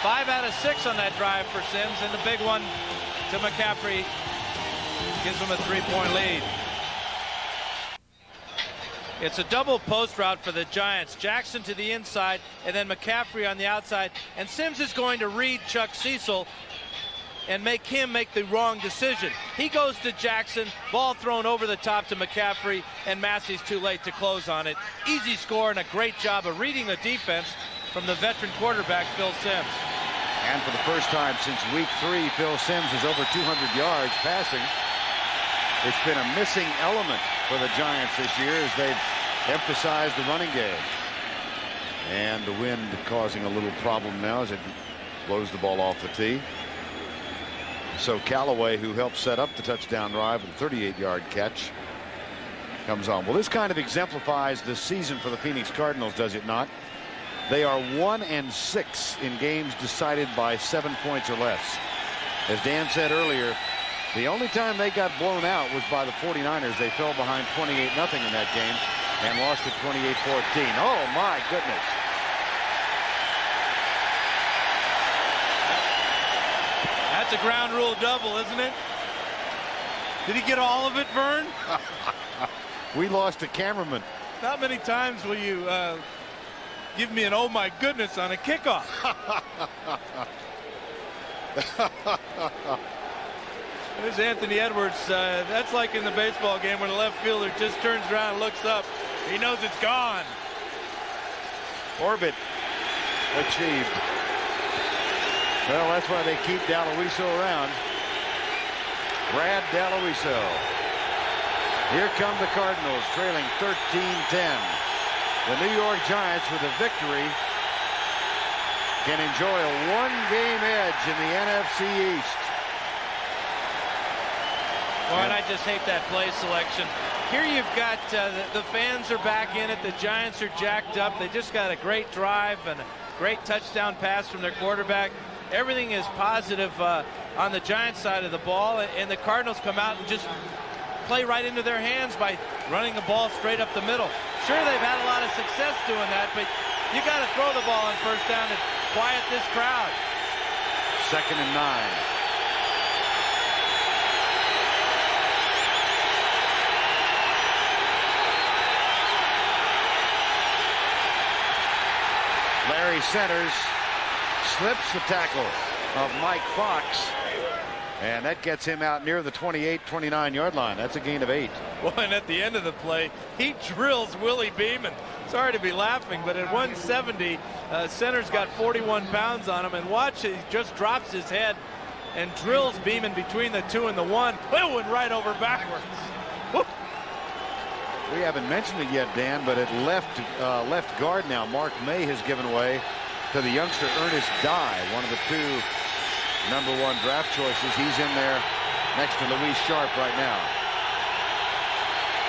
5 out of 6 on that drive for Simms, and the big one to McCaffrey gives him a 3-point lead. It's a double post route for the Giants. Jackson to the inside, and then McCaffrey on the outside. And Simms is going to read Chuck Cecil and make him make the wrong decision. He goes to Jackson, ball thrown over the top to McCaffrey, and Massey's too late to close on it. Easy score and a great job of reading the defense from the veteran quarterback, Phil Simms. And for the first time since week 3, Phil Simms is over 200 yards passing. It's been a missing element for the Giants this year as they've emphasized the running game. And the wind causing a little problem now as it blows the ball off the tee. So Callaway, who helped set up the touchdown drive with a 38-yard catch, comes on. Well, this kind of exemplifies the season for the Phoenix Cardinals, does it not? They are 1-6 in games decided by 7 points or less. As Dan said earlier, the only time they got blown out was by the 49ers. They fell behind 28-0 in that game and lost at 28-14. Oh, my goodness. That's a ground rule double, isn't it? Did he get all of it, Verne? We lost a cameraman. Not many times will you give me an oh my goodness on a kickoff. There's Anthony Edwards. That's like in the baseball game when the left fielder just turns around and looks up. He knows it's gone. Orbit achieved. Well, that's why they keep Daloiso around. Brad Daloiso. Here come the Cardinals, trailing 13-10. The New York Giants, with a victory, can enjoy a one-game edge in the NFC East. Well, and I just hate that play selection. Here you've got the fans are back in it. The Giants are jacked up. They just got a great drive and a great touchdown pass from their quarterback. Everything is positive on the Giants side of the ball, and the Cardinals come out and just play right into their hands by running the ball straight up the middle. Sure, they've had a lot of success doing that, but you got to throw the ball on first down and quiet this crowd. 2nd and 9. Larry Centers slips the tackle of Mike Fox, and that gets him out near the 28-29 yard line. That's a gain of 8. Well, and at the end of the play, he drills Willie Beeman. Sorry to be laughing, but at 170, Centers got 41 pounds on him, and watch, he just drops his head and drills Beeman between the 2 and the 1. It went right over backwards. Whoop. We haven't mentioned it yet, Dan, but at left guard now, Mark May has given way to the youngster Ernest Dye, one of the 2 #1 draft choices. He's in there next to Luis Sharp right now.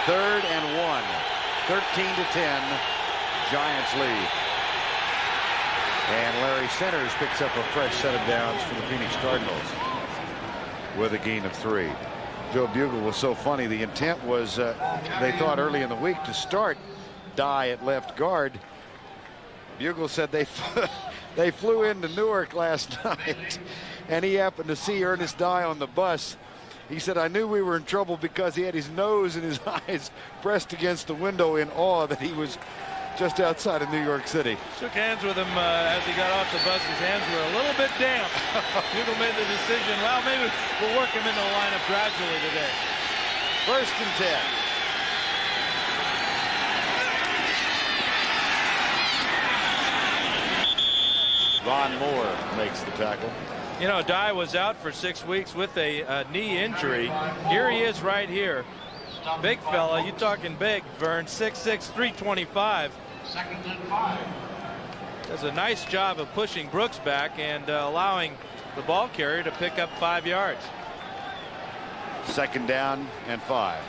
3rd and 1, 13-10, Giants lead. And Larry Centers picks up a fresh set of downs for the Phoenix Cardinals with a gain of 3. Joe Bugle was so funny. The intent was, they thought early in the week, to start Dye at left guard. Bugle said they flew into Newark last night, and he happened to see Ernest Dye on the bus. He said, I knew we were in trouble because he had his nose and his eyes pressed against the window in awe that he was just outside of New York City. Shook hands with him as he got off the bus. His hands were a little bit damp. Bugle made the decision, well, maybe we'll work him into the lineup gradually today. 1st and 10. Ron Moore makes the tackle. You know, Dye was out for 6 weeks with a knee injury. Here he is right here. Big fella, you talking big, Verne, 6'6", 325. 2nd and 5. Does a nice job of pushing Brooks back and allowing the ball carrier to pick up 5 yards. 2nd down and 5.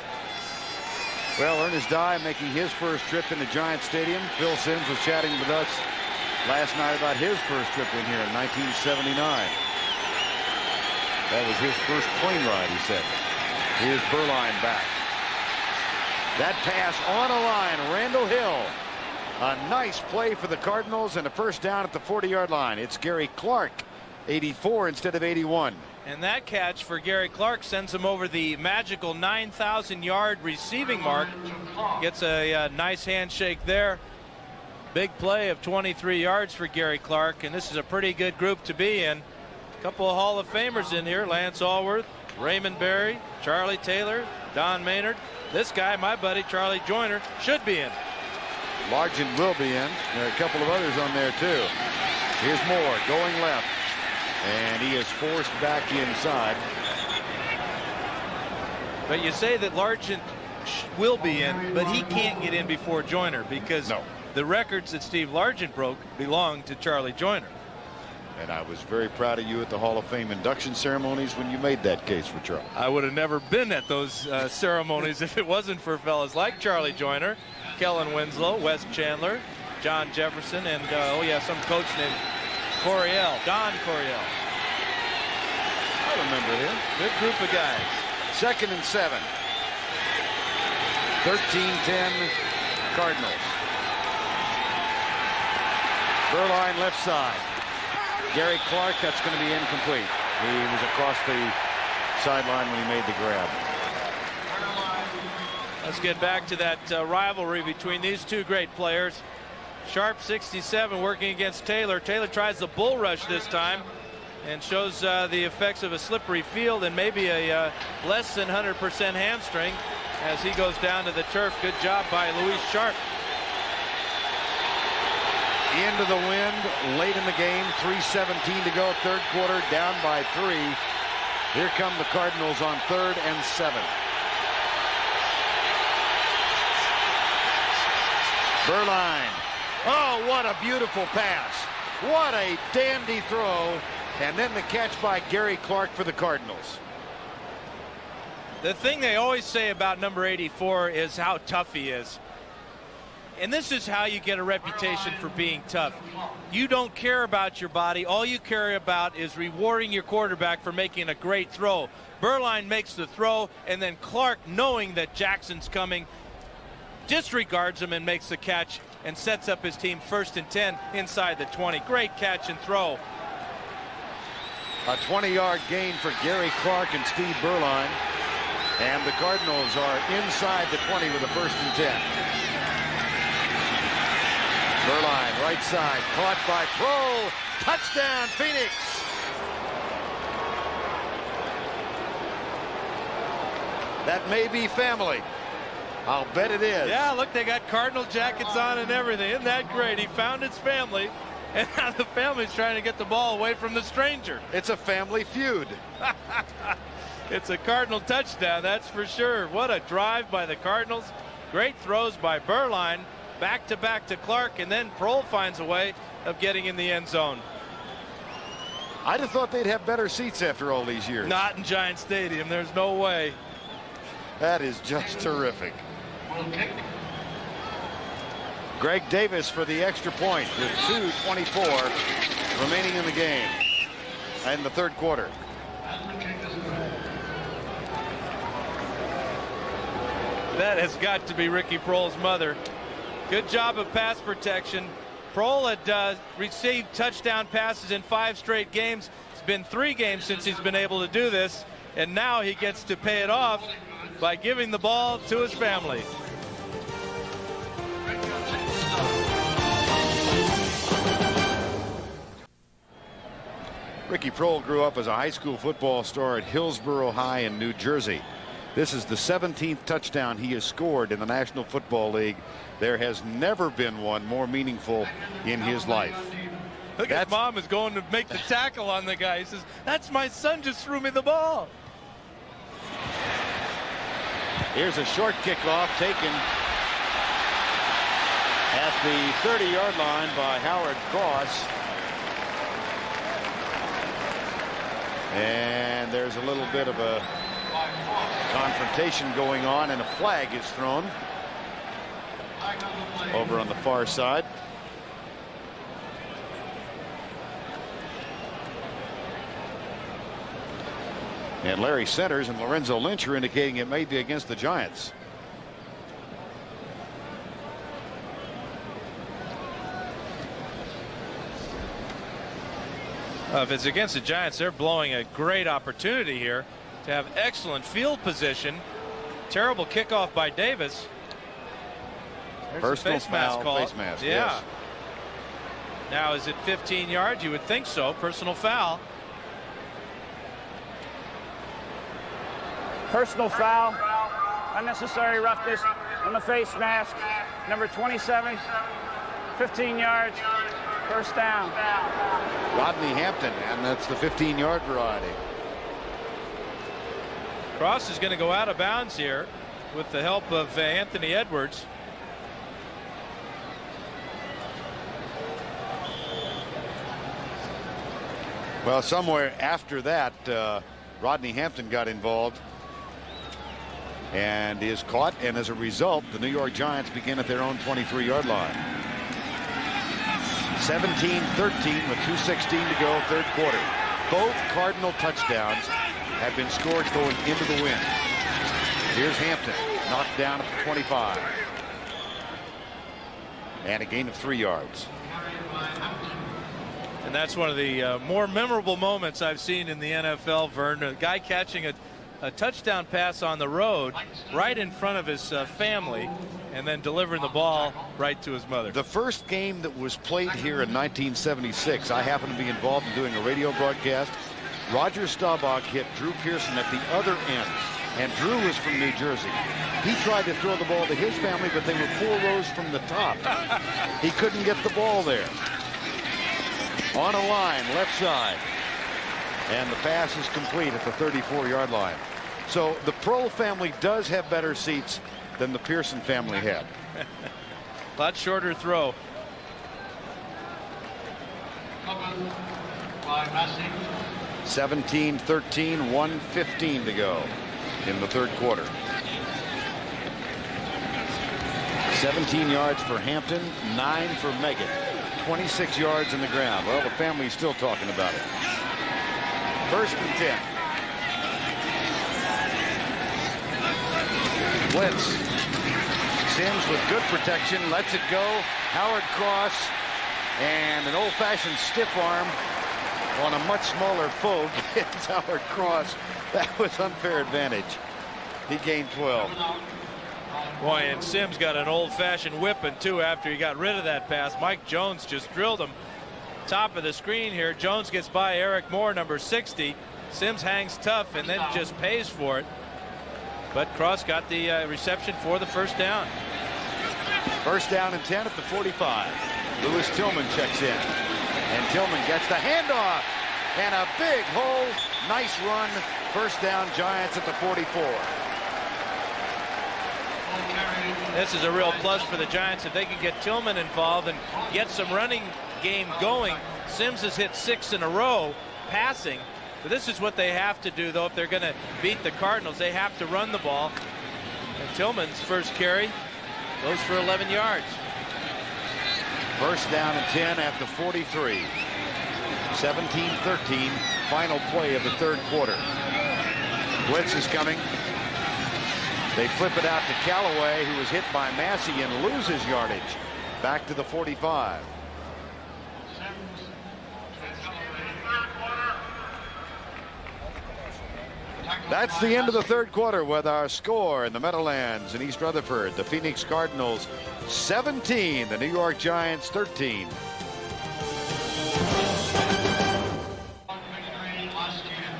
Well, Ernest Dye making his first trip into Giant Stadium. Phil Simms was chatting with us last night about his first trip in here in 1979. That was his first plane ride, he said. Here's Berline back. That pass on a line, Randall Hill. A nice play for the Cardinals and a 1st down at the 40-yard line. It's Gary Clark, 84 instead of 81. And that catch for Gary Clark sends him over the magical 9,000-yard receiving mark. Gets a nice handshake there. Big play of 23 yards for Gary Clark, and this is a pretty good group to be in. A couple of Hall of Famers in here, Lance Allworth, Raymond Berry, Charlie Taylor, Don Maynard. This guy, my buddy Charlie Joyner, should be in. Largent will be in. There are a couple of others on there too. Here's Moore going left, and he is forced back inside. But you say that Largent will be in, but he can't get in before Joyner because the records that Steve Largent broke belong to Charlie Joyner. And I was very proud of you at the Hall of Fame induction ceremonies when you made that case for Charlie. I would have never been at those ceremonies if it wasn't for fellas like Charlie Joyner, Kellen Winslow, Wes Chandler, John Jefferson, and some coach named Coryell, Don Coryell. I remember him. Good group of guys. 2nd and 7. 13-10 Cardinals. Berline left side. Gary Clark, that's going to be incomplete. He was across the sideline when he made the grab. Let's get back to that rivalry between these two great players. Sharp 67 working against Taylor. Taylor tries the bull rush this time and shows the effects of a slippery field and maybe a less than 100% hamstring as he goes down to the turf. Good job by Luis Sharp. Into the wind late in the game. 3:17 to go, 3rd quarter, down by 3. Here come the Cardinals on 3rd and 7. Berline. Oh, what a beautiful pass. What a dandy throw. And then the catch by Gary Clark for the Cardinals. The thing they always say about number 84 is how tough he is. And this is how you get a reputation for being tough. You don't care about your body. All you care about is rewarding your quarterback for making a great throw. Berline makes the throw, and then Clark, knowing that Jackson's coming, disregards him and makes the catch and sets up his team 1st and 10 inside the 20. Great catch and throw. A 20-yard gain for Gary Clark and Steve Berline. And the Cardinals are inside the 20 with a 1st and 10. Berline, right side, caught by Pro. Touchdown, Phoenix. That may be family. I'll bet it is. Yeah, look, they got Cardinal jackets on and everything. Isn't that great? He found his family, and now the family's trying to get the ball away from the stranger. It's a family feud. It's a Cardinal touchdown, that's for sure. What a drive by the Cardinals. Great throws by Berline. Back to Clark, and then Prohl finds a way of getting in the end zone. I'd have thought they'd have better seats after all these years. Not in Giant Stadium. There's no way. That is just terrific. Greg Davis for the extra point with 2:24 remaining in the game in the 3rd quarter. That has got to be Ricky Prohl's mother. Good job of pass protection. Prohl had received touchdown passes in 5 straight games. It's been 3 games since he's been able to do this, and now he gets to pay it off by giving the ball to his family. Ricky Prohl grew up as a high school football star at Hillsborough High in New Jersey. This is the 17th touchdown he has scored in the National Football League. There has never been one more meaningful in his life. Look, his mom is going to make the tackle on the guy. He says, "That's my son, just threw me the ball." Here's a short kickoff taken at the 30-yard line by Howard Cross. And there's a little bit of a confrontation going on, and a flag is thrown over on the far side. And Larry Centers and Lorenzo Lynch are indicating it may be against the Giants. If it's against the Giants, they're blowing a great opportunity here to have excellent field position. Terrible kickoff by Davis. There's Personal a face mask foul, call. face mask, Yeah. yes. Now, is it 15 yards? You would think so. Personal foul. Personal foul, unnecessary roughness on the face mask, number 27, 15 yards, first down. Rodney Hampton, and that's the 15-yard variety. Cross is going to go out of bounds here with the help of Anthony Edwards. Well, somewhere after that, Rodney Hampton got involved and is caught, and as a result, the New York Giants begin at their own 23-yard line. 17-13 with 2:16 to go, third quarter. Both Cardinal touchdowns have been scored going into the wind. Here's Hampton, knocked down at the 25. And a gain of 3 yards. And that's one of the more memorable moments I've seen in the NFL, Verne. A guy catching a touchdown pass on the road right in front of his family, and then delivering the ball right to his mother. The first game that was played here in 1976, I happened to be involved in doing a radio broadcast. Roger Staubach hit Drew Pearson at the other end, and Drew was from New Jersey. He tried to throw the ball to his family, but they were 4 rows from the top. He couldn't get the ball there. On a line, left side. And the pass is complete at the 34-yard line. So the Prohl family does have better seats than the Pearson family had. A lot shorter throw. Covered by Massey. 17-13, 1:15 to go in the third quarter. 17 yards for Hampton, 9 for Megan. 26 yards in the ground. Well, the family's still talking about it. First and 10. Blitz. Sims with good protection, lets it go. Howard Cross, and an old-fashioned stiff arm on a much smaller foe gets Howard Cross. That was unfair advantage. He gained 12. Boy, and Sims got an old-fashioned whipping too after he got rid of that pass. Mike Jones just drilled him. Top of the screen here. Jones gets by Eric Moore, number 60. Sims hangs tough and then just pays for it. But Cross got the reception for the first down. First down and 10 at the 45. Lewis Tillman checks in. And Tillman gets the handoff. And a big hole. Nice run. First down, Giants at the 44. This is a real plus for the Giants if they can get Tillman involved and get some running game going. Sims has hit 6 in a row passing. But this is what they have to do, though, if they're going to beat the Cardinals. They have to run the ball. And Tillman's first carry goes for 11 yards. First down and 10 at the 43. 17-13, final play of the third quarter. Blitz is coming. They flip it out to Callaway, who was hit by Massey and loses yardage. Back to the 45. That's the end of the third quarter with our score in the Meadowlands in East Rutherford. The Phoenix Cardinals 17, the New York Giants 13.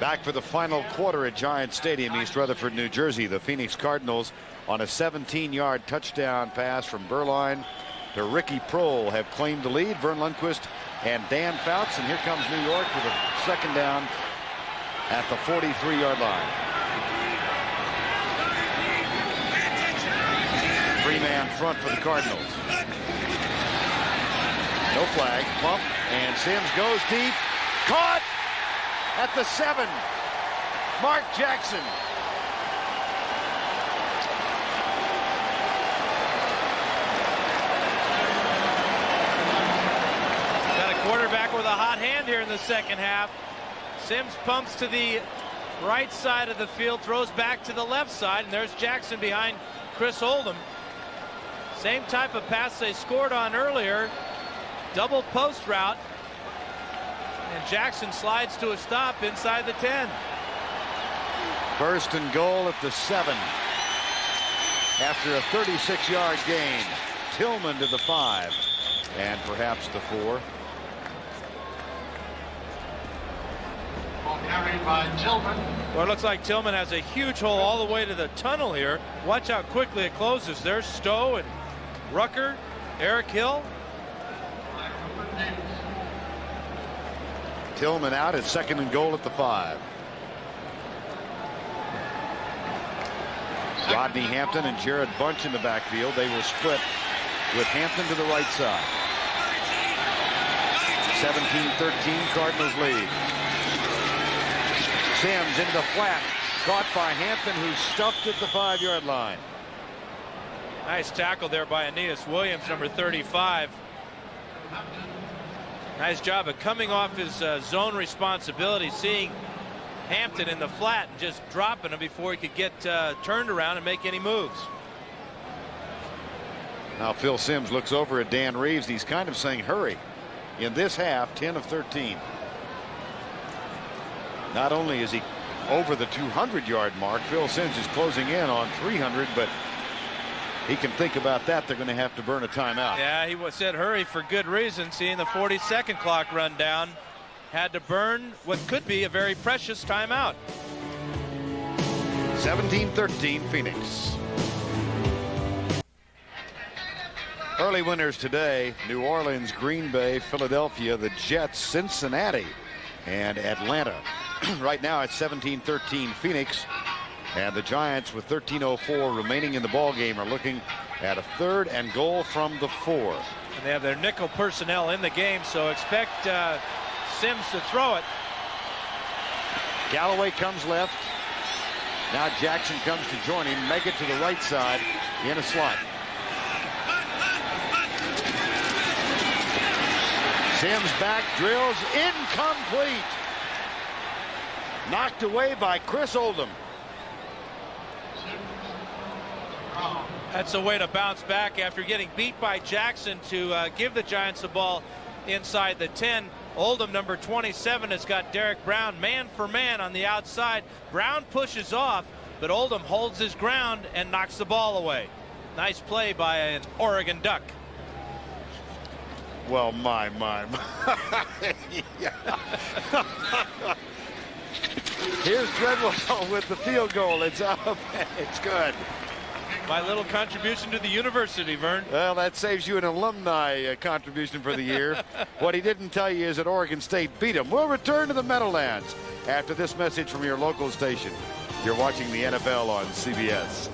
Back for the final quarter at Giant Stadium, East Rutherford, New Jersey. The Phoenix Cardinals on a 17-yard touchdown pass from Berline to Ricky Prohl have claimed the lead. Verne Lundquist and Dan Fouts, and here comes New York with a second down at the 43-yard line. Three-man front for the Cardinals. No flag, pump, and Sims goes deep. Caught at the 7. Mark Jackson. Got a quarterback with a hot hand here in the second half. Sims pumps to the right side of the field, throws back to the left side, and there's Jackson behind Chris Oldham. Same type of pass they scored on earlier. Double post route. And Jackson slides to a stop inside the 10. First and goal at the 7. After a 36-yard gain. Tillman to the 5. And perhaps the 4. Carried by Tillman. Well, it looks like Tillman has a huge hole all the way to the tunnel here. Watch how quickly it closes. There's Stowe and Rucker, Eric Hill. Tillman out at second and goal at the 5. Rodney Hampton and Jared Bunch in the backfield. They will split with Hampton to the right side. 17-13 Cardinals lead. Sims into the flat, caught by Hampton, who stuffed at the 5-yard line. Nice tackle there by Aeneas Williams, number 35. Nice job of coming off his zone responsibility, seeing Hampton in the flat and just dropping him before he could get turned around and make any moves. Now Phil Sims looks over at Dan Reeves. He's kind of saying hurry in this half. 10 of 13. Not only is he over the 200-yard mark, Phil Sims is closing in on 300, but he can think about that. They're going to have to burn a timeout. Yeah, he said hurry for good reason, seeing the 40-second clock run down. Had to burn what could be a very precious timeout. 17-13 Phoenix. Early winners today: New Orleans, Green Bay, Philadelphia, the Jets, Cincinnati, and Atlanta. Right now it's 17-13 Phoenix, and the Giants, with 13:04 remaining in the ball game, are looking at a 3rd and goal from the 4. And they have their nickel personnel in the game, so expect Sims to throw it. Galloway comes left. Now Jackson comes to join him. Make it to the right side in a slot. Sims back, drills, incomplete. Knocked away by Chris Oldham. That's a way to bounce back after getting beat by Jackson, to give the Giants the ball inside the 10. Oldham, number 27, has got Derek Brown man for man on the outside. Brown pushes off, but Oldham holds his ground and knocks the ball away. Nice play by an Oregon Duck. Well, my. Here's Treadwell with the field goal. It's up. It's good. My little contribution to the university, Verne. Well, that saves you an alumni contribution for the year. What he didn't tell you is that Oregon State beat him. We'll return to the Meadowlands after this message from your local station. You're watching the NFL on CBS.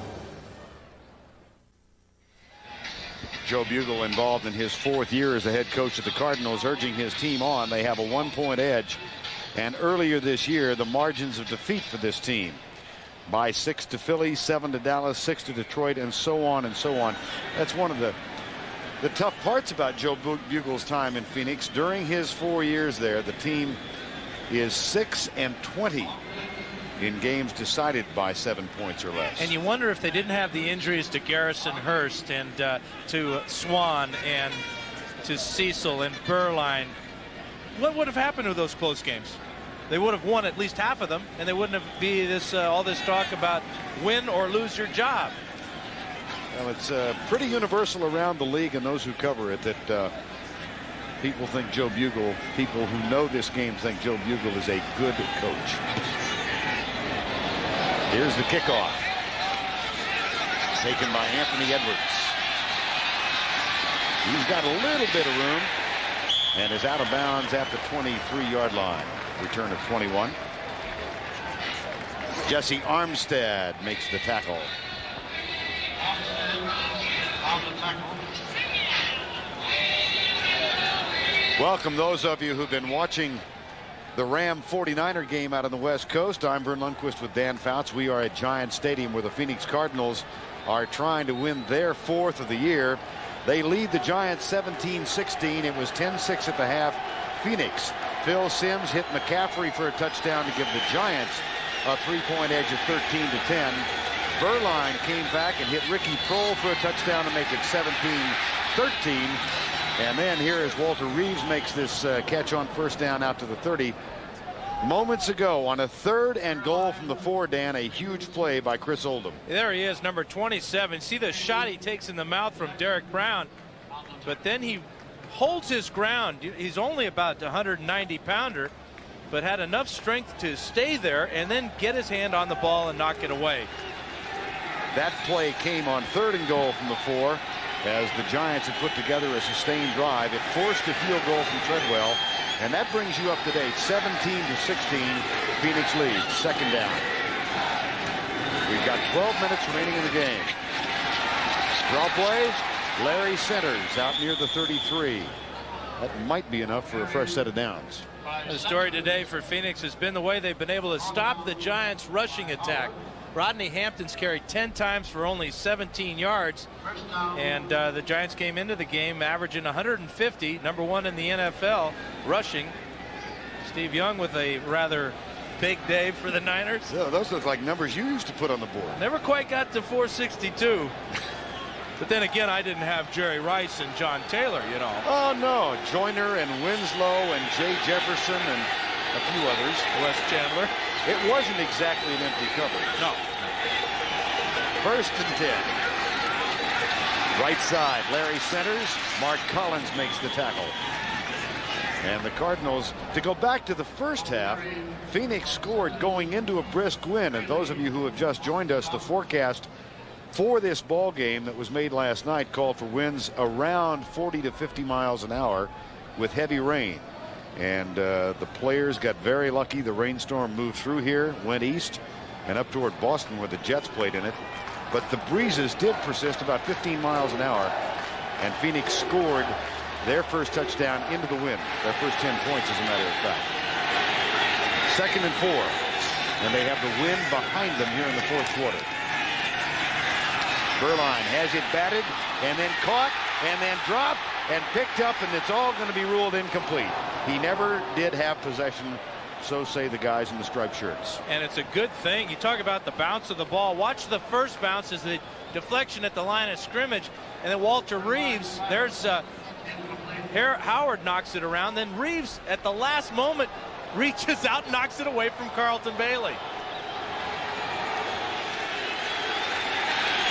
Joe Bugel, involved in his 4th year as the head coach of the Cardinals, urging his team on. They have a 1-point edge. And earlier this year, the margins of defeat for this team: by 6 to Philly, 7 to Dallas, 6 to Detroit, and so on and so on. That's one of the tough parts about Joe Bugel's time in Phoenix. During his 4 years there, the team is 6-20 in games decided by 7 points or less. And you wonder if they didn't have the injuries to Garrison Hurst and to Swan and to Cecil and Berline, what would have happened to those close games? they would have won at least half of them, and they wouldn't have be this all this talk about win or lose your job. Well, it's pretty universal around the league and those who cover it that people think Joe Bugle, people who know this game think Joe Bugle is a good coach. Here's the kickoff. Taken by Anthony Edwards. He's got a little bit of room and is out of bounds at the 23-yard line. Return of 21. Jesse Armstead makes the tackle. Welcome those of you who've been watching the Ram 49er game out on the West Coast. I'm Verne Lundquist with Dan Fouts. We are at Giants Stadium where the Phoenix Cardinals are trying to win their 4th of the year. They lead the Giants 17-16. It was 10-6 at the half. Phoenix. Phil Simms hit McCaffrey for a touchdown to give the Giants a 3-point edge of 13-10. Berline came back and hit Ricky Prohl for a touchdown to make it 17-13. And then here is Walter Reeves makes this catch on first down out to the 30. Moments ago on a 3rd and goal from the 4, Dan, a huge play by Chris Oldham. There he is, number 27. See the shot he takes in the mouth from Derek Brown, but then he holds his ground. He's only about a 190-pounder, but had enough strength to stay there and then get his hand on the ball and knock it away. That play came on 3rd and goal from the 4 as the Giants had put together a sustained drive. It forced a field goal from Treadwell, and that brings you up to date. 17-16, Phoenix leads. 2nd down. We've got 12 minutes remaining in the game. Draw play. Larry Centers out near the 33. That might be enough for a fresh set of downs. The story today for Phoenix has been the way they've been able to stop the Giants' rushing attack. Rodney Hampton's carried 10 times for only 17 yards, and the Giants came into the game averaging 150, number 1 in the NFL rushing. Steve Young with a rather big day for the Niners. Yeah, those look like numbers you used to put on the board. Never quite got to 462. But then again, I didn't have Jerry Rice and John Taylor, you know. Oh, no. Joyner and Winslow and Jay Jefferson and a few others. Wes Chandler. It wasn't exactly an empty cover. No. 1st and 10. Right side, Larry Centers. Mark Collins makes the tackle. And the Cardinals, to go back to the first half, Phoenix scored going into a brisk win. And those of you who have just joined us, the forecast for this ball game that was made last night called for winds around 40 to 50 miles an hour with heavy rain. And the players got very lucky. The rainstorm moved through here, went east, and up toward Boston where the Jets played in it. But the breezes did persist about 15 miles an hour, and Phoenix scored their first touchdown into the wind. Their first 10 points, as a matter of fact. 2nd and 4, and they have the wind behind them here in the 4th quarter. Berline has it batted, and then caught, and then dropped, and picked up, and it's all going to be ruled incomplete. He never did have possession, so say the guys in the striped shirts. And it's a good thing. You talk about the bounce of the ball. Watch the first bounce as the deflection at the line of scrimmage, and then Walter Reeves, there's Howard knocks it around, then Reeves at the last moment reaches out and knocks it away from Carlton Bailey.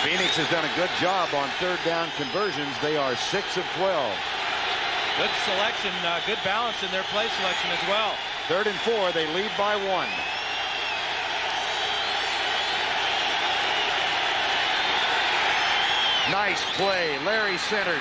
Phoenix has done a good job on 3rd down conversions. They are 6 of 12. Good selection, good balance in their play selection as well. 3rd and 4, they lead by 1. Nice play, Larry Centers.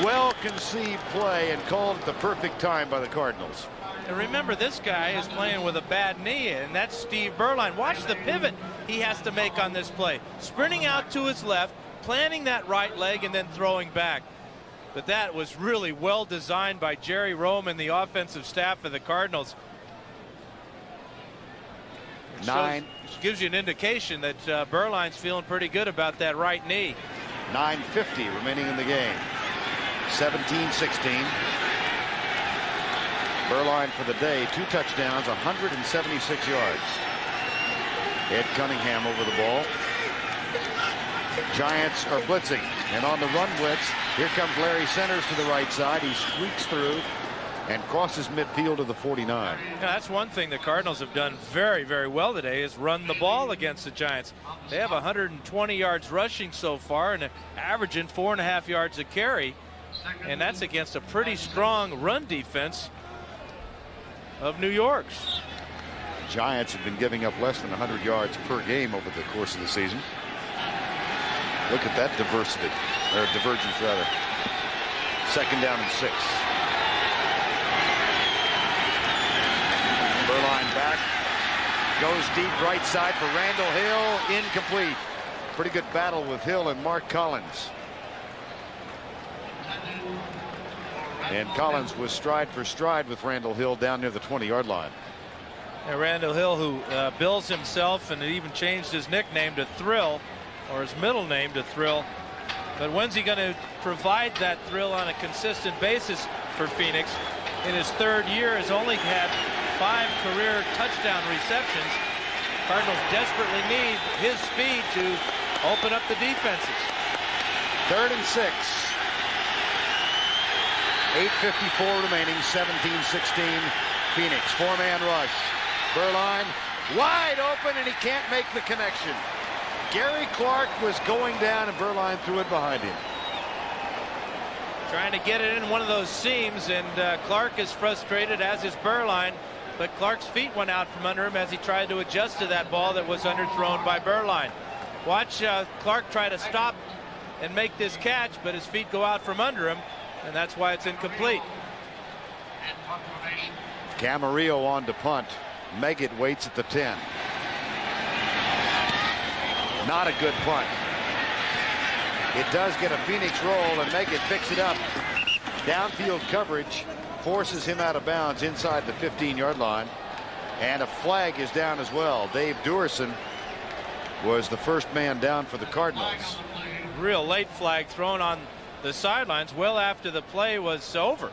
Well conceived play and called at the perfect time by the Cardinals. And remember, this guy is playing with a bad knee, and that's Steve Berline. Watch the pivot he has to make on this play. Sprinting out to his left, planting that right leg, and then throwing back. But that was really well designed by Jerry Rome and the offensive staff of the Cardinals. Gives you an indication that Berline's feeling pretty good about that right knee. 9:50 remaining in the game. 17-16. Berline for the day, 2 touchdowns, 176 yards. Ed Cunningham over the ball. Giants are blitzing, and on the run blitz, here comes Larry Centers to the right side. He squeaks through, and crosses midfield to the 49. Yeah, that's one thing the Cardinals have done very, very well today is run the ball against the Giants. They have 120 yards rushing so far and averaging 4.5 yards a carry. And that's against a pretty strong run defense of New York's. Giants have been giving up less than 100 yards per game over the course of the season. Look at that diversity, or divergence rather. 2nd down and 6. Berline back, goes deep right side for Randall Hill, incomplete. Pretty good battle with Hill and Mark Collins. And Collins was stride for stride with Randall Hill down near the 20-yard line. And Randall Hill, who bills himself and even changed his nickname to Thrill, or his middle name to Thrill. But when's he going to provide that thrill on a consistent basis for Phoenix? In his 3rd year, has only had 5 career touchdown receptions. Cardinals desperately need his speed to open up the defenses. 3rd and 6. 8:54 remaining, 17-16 Phoenix. 4-man rush. Berline wide open and he can't make the connection. Gary Clark was going down and Berline threw it behind him. Trying to get it in one of those seams, and Clark is frustrated, as is Berline. But Clark's feet went out from under him as he tried to adjust to that ball that was underthrown by Berline. Watch Clark try to stop and make this catch, but his feet go out from under him, and that's why it's incomplete. Camarillo on to punt. Meggett waits at the 10. Not a good punt. It does get a Phoenix roll, and Meggett picks it up. Downfield coverage forces him out of bounds inside the 15-yard line, and a flag is down as well. Dave Duerson was the first man down for the Cardinals. Real late flag thrown on the sidelines well after the play was over.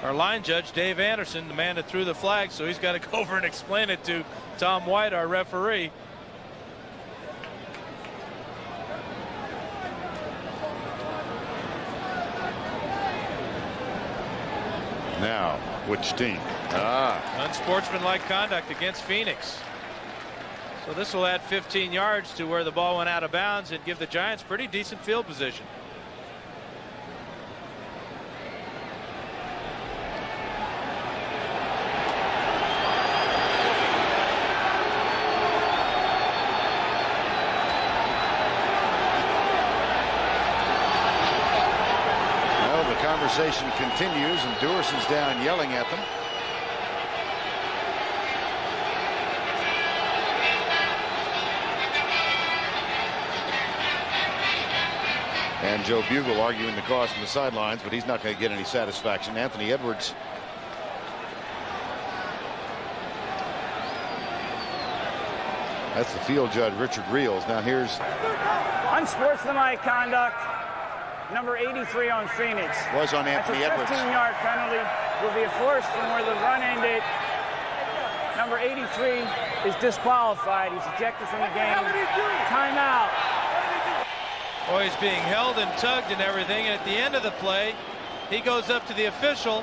Our line judge, Dave Anderson, the man that threw the flag, so he's got to go over and explain it to Tom White, our referee. Now, which team? Unsportsmanlike conduct against Phoenix. So this will add 15 yards to where the ball went out of bounds and give the Giants pretty decent field position. Conversation continues, and Duerson's down yelling at them. And Joe Bugle arguing the cause from the sidelines, but he's not going to get any satisfaction. Anthony Edwards. That's the field judge, Richard Reels. Now here's unsportsmanlike conduct. Number 83 on Phoenix. Was on Anthony Edwards. 15-yard penalty. Will be enforced from where the run ended. Number 83 is disqualified. He's ejected from the game. Timeout. Oh, he's being held and tugged and everything. And at the end of the play, he goes up to the official.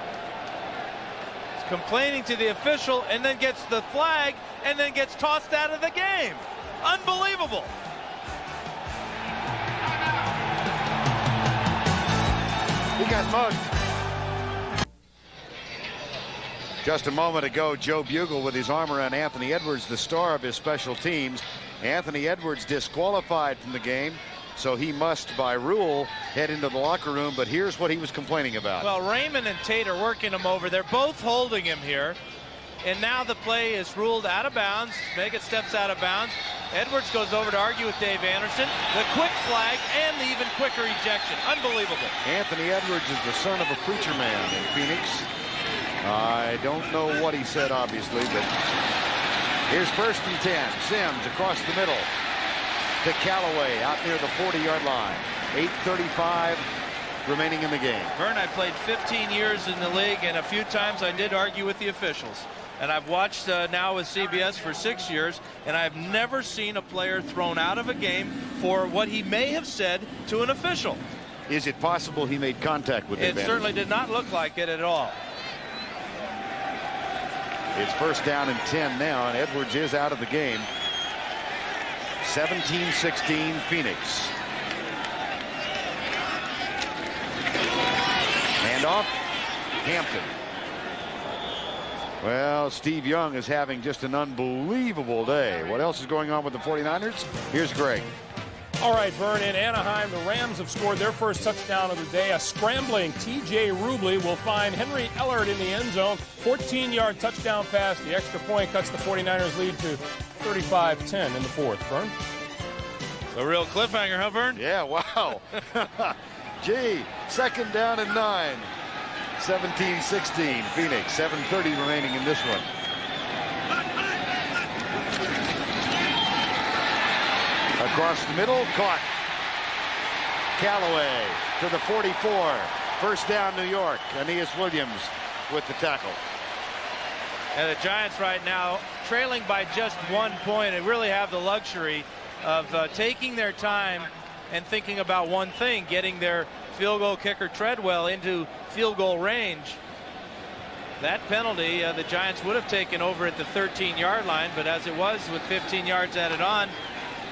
He's complaining to the official and then gets the flag and then gets tossed out of the game. Unbelievable. He got mugged. Just a moment ago, Joe Bugle with his arm around Anthony Edwards, the star of his special teams. Anthony Edwards disqualified from the game, so he must, by rule, head into the locker room. But here's what he was complaining about. Well, Raymond and Tate are working him over. They're both holding him here. And now the play is ruled out of bounds. Meggett steps out of bounds. Edwards goes over to argue with Dave Anderson. The quick flag and the even quicker ejection. Unbelievable. Anthony Edwards is the son of a preacher man in Phoenix. I don't know what he said, obviously, but here's 1st and 10. Sims across the middle to Callaway out near the 40-yard line. 8:35 remaining in the game. Verne, I played 15 years in the league, and a few times I did argue with the officials. And I've watched now with CBS for 6 years, and I've never seen a player thrown out of a game for what he may have said to an official. Is it possible he made contact with it? It certainly did not look like it at all. It's first down and 10 now, and Edwards is out of the game. 17-16 Phoenix. Handoff, Hampton. Well, Steve Young is having just an unbelievable day. What else is going on with the 49ers? Here's Greg. All right, Verne, in Anaheim, the Rams have scored their first touchdown of the day. A scrambling T.J. Rubley will find Henry Ellard in the end zone. 14-yard touchdown pass. The extra point cuts the 49ers lead to 35-10 in the fourth. Verne? A real cliffhanger, huh, Verne? Yeah, wow. Gee, second down and 9. 17-16 Phoenix. 7:30 remaining in this one. Across the middle, caught. Callaway to the 44. First down, New York. Aeneas Williams with the tackle. And the Giants right now trailing by just 1 point and really have the luxury of taking their time and thinking about one thing, getting their field goal kicker Treadwell into field goal range. That penalty the Giants would have taken over at the 13-yard line, but as it was with 15 yards added on,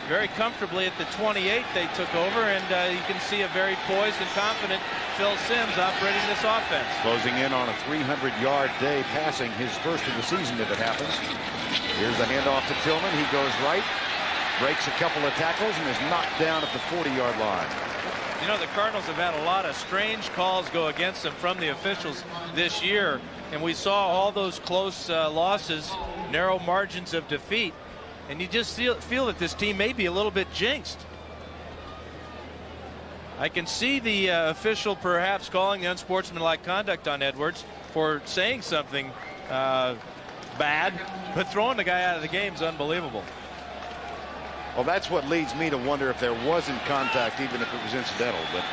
very comfortably at the 28 they took over, and you can see a very poised and confident Phil Simms operating this offense. Closing in on a 300-yard day passing, his first of the season if it happens. Here's the handoff to Tillman. He goes right, breaks a couple of tackles, and is knocked down at the 40-yard line. You know, the Cardinals have had a lot of strange calls go against them from the officials this year, and we saw all those close losses, narrow margins of defeat. And you just feel that this team may be a little bit jinxed. I can see the official perhaps calling the unsportsmanlike conduct on Edwards for saying something bad, but throwing the guy out of the game is unbelievable. Well, that's what leads me to wonder if there wasn't contact, even if it was incidental. But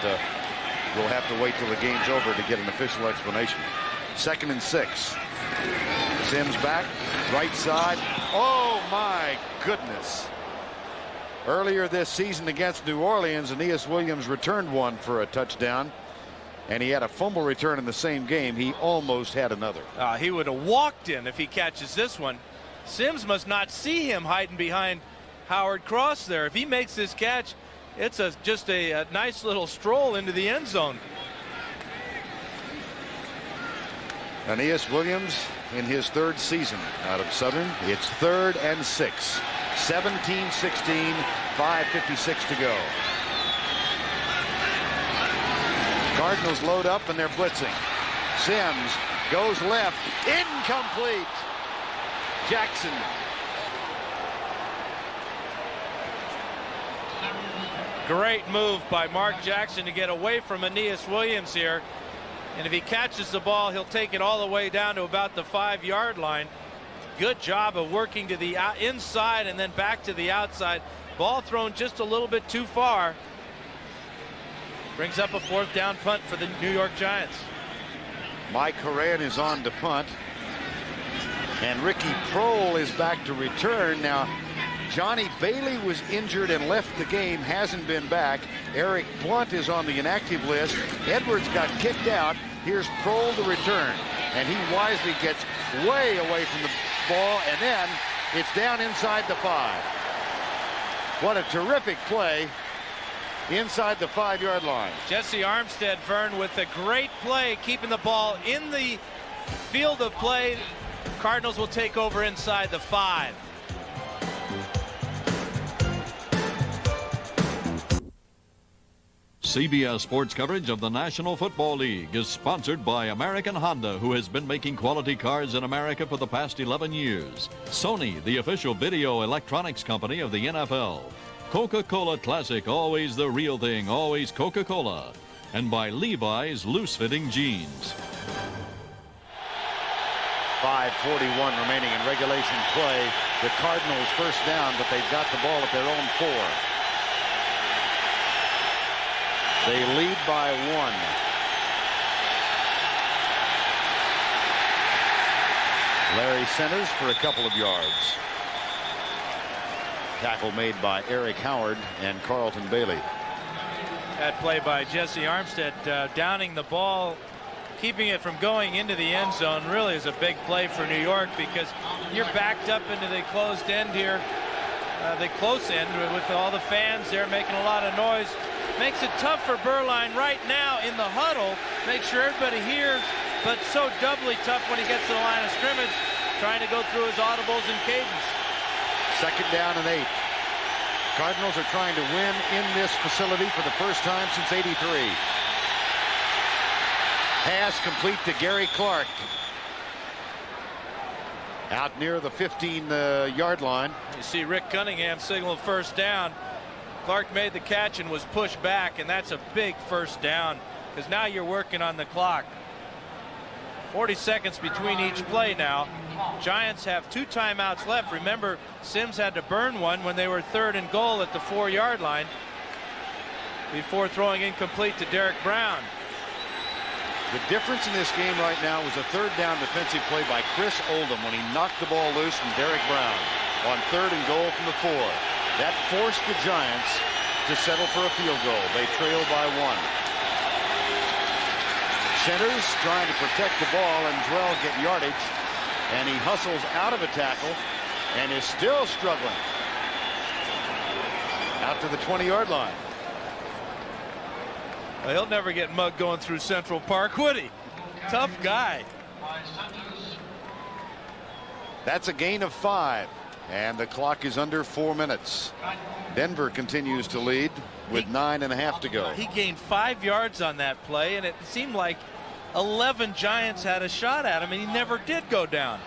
we'll have to wait till the game's over to get an official explanation. 2nd and 6. Simms back, right side. Oh, my goodness. Earlier this season against New Orleans, Aeneas Williams returned one for a touchdown, and he had a fumble return in the same game. He almost had another. He would have walked in if he catches this one. Simms must not see him hiding behind Howard Cross there. If he makes this catch, it's just a nice little stroll into the end zone. Aeneas Williams in his 3rd season out of Southern. It's 3rd and 6. 17-16, 5:56 to go. Cardinals load up and they're blitzing. Simms goes left, incomplete. Jackson. Great move by Mark Jackson to get away from Aeneas Williams here. And if he catches the ball, he'll take it all the way down to about the 5-yard line. Good job of working to the inside and then back to the outside. Ball thrown just a little bit too far. Brings up a 4th down punt for the New York Giants. Mike Horan is on to punt. And Ricky Prohl is back to return. Now, Johnny Bailey was injured and left the game, hasn't been back. Eric Blunt is on the inactive list. Edwards got kicked out. Here's Prohl to return. And he wisely gets way away from the ball, and then it's down inside the 5. What a terrific play inside the 5-yard line. Jesse Armstead, Verne, with a great play, keeping the ball in the field of play. Cardinals will take over inside the 5. CBS Sports coverage of the National Football League is sponsored by American Honda, who has been making quality cars in America for the past 11 years. Sony, the official video electronics company of the NFL. Coca-Cola Classic, always the real thing, always Coca-Cola. And by Levi's loose-fitting jeans. 5:41 remaining in regulation play. The Cardinals first down, but they've got the ball at their own 4. They lead by 1. Larry centers for a couple of yards. Tackle made by Eric Howard and Carlton Bailey. That play by Jesse Armstead, downing the ball, keeping it from going into the end zone, really is a big play for New York, because you're backed up into the closed end here, the close end, with all the fans there making a lot of noise. Makes it tough for Beuerlein right now in the huddle. Make sure everybody hears, but so doubly tough when he gets to the line of scrimmage, trying to go through his audibles and cadence. 2nd down and 8. Cardinals are trying to win in this facility for the first time since '83. Pass complete to Gary Clark. Out near the 15-yard line. You see Rick Cunningham signal first down. Clark made the catch and was pushed back, and that's a big first down, because now you're working on the clock. 40 seconds between each play now. Giants have 2 timeouts left. Remember, Sims had to burn one when they were 3rd and goal at the 4-yard line before throwing incomplete to Derek Brown. The difference in this game right now was a 3rd down defensive play by Chris Oldham when he knocked the ball loose from Derek Brown on 3rd and goal from the 4. That forced the Giants to settle for a field goal. They trailed by 1. Centers trying to protect the ball and Drell get yardage, and he hustles out of a tackle and is still struggling out to the 20-yard line. Well, he'll never get mugged going through Central Park, would he? Tough guy. That's a gain of 5, and the clock is under 4 minutes. Denver continues to lead with 9.5 to go. He gained 5 yards on that play, and it seemed like 11 Giants had a shot at him, and he never did go down.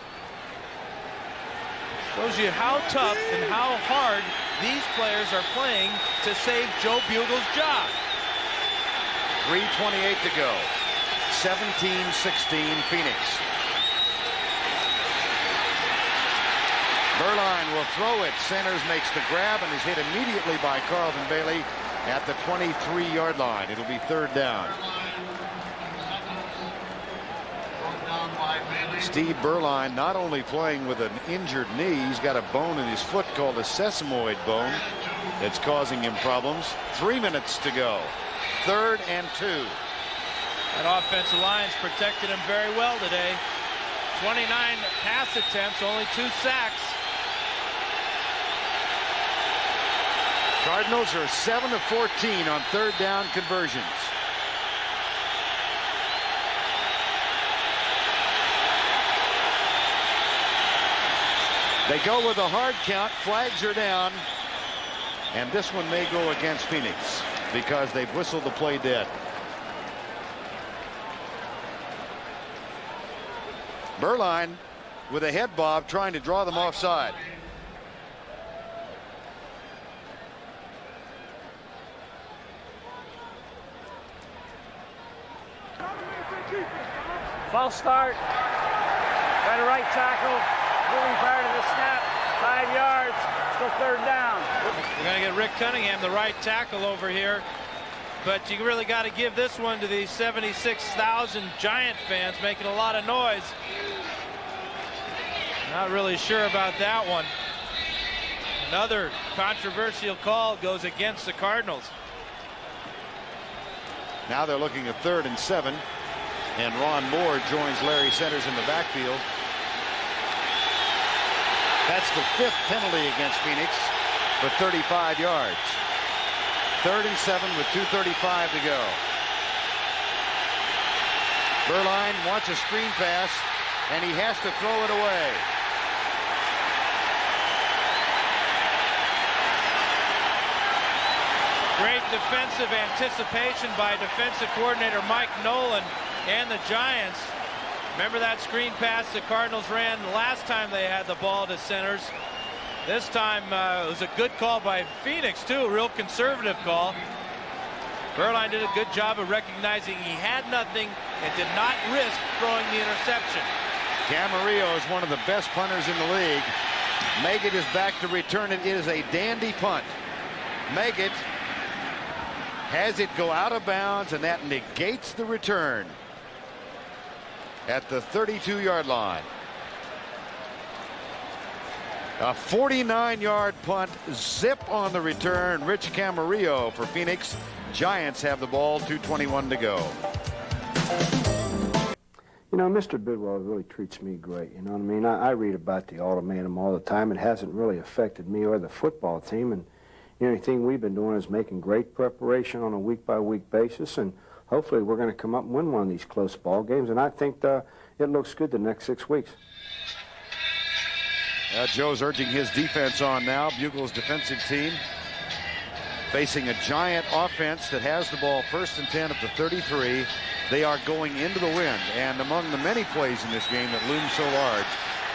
Shows you how tough and how hard these players are playing to save Joe Bugle's job. 3:28 to go. 17-16 Phoenix. Beuerlein will throw it. Centers makes the grab and is hit immediately by Carlton Bailey at the 23-yard line. It'll be 3rd down. Steve Beuerlein not only playing with an injured knee, he's got a bone in his foot called a sesamoid bone that's causing him problems. 3 minutes to go. 3rd and 2. That offensive line's protected him very well today. 29 pass attempts, only 2 sacks. Cardinals are 7 of 14 on 3rd down conversions. They go with a hard count. Flags are down, and this one may go against Phoenix because they've whistled the play dead. Beuerlein with a head bob trying to draw them offside. False start. Got a right tackle. Moving prior to the snap. 5 yards. Still 3rd down. We're going to get Rick Cunningham, the right tackle, over here. But you really got to give this one to the 76,000 Giant fans making a lot of noise. Not really sure about that one. Another controversial call goes against the Cardinals. Now they're looking at 3rd and 7. And Ron Moore joins Larry Centers in the backfield. That's the 5th penalty against Phoenix for 35 yards. 3rd and 7 with 2:35 to go. Beuerlein wants a screen pass, and he has to throw it away. Great defensive anticipation by defensive coordinator Mike Nolan and the Giants. Remember that screen pass the Cardinals ran last time they had the ball to Centers. This time it was a good call by Phoenix, too. A real conservative call. Beuerlein did a good job of recognizing he had nothing and did not risk throwing the interception. Camarillo is one of the best punters in the league. Maggott is back to return it. It is a dandy punt. Maggott has it go out of bounds, and that negates the return at the 32-yard line. A 49-yard punt, zip on the return. Rich Camarillo for Phoenix. Giants have the ball, 2:21 to go. You know, Mr. Bidwell really treats me great, you know what I mean? I read about the ultimatum all the time. It hasn't really affected me or the football team, and the only thing we've been doing is making great preparation on a week-by-week basis, and hopefully we're going to come up and win one of these close ball games, and I think it looks good the next 6 weeks. Joe's urging his defense on now. Bugle's defensive team facing a Giant offense that has the ball 1st and 10 at the 33. They are going into the wind, and among the many plays in this game that loom so large,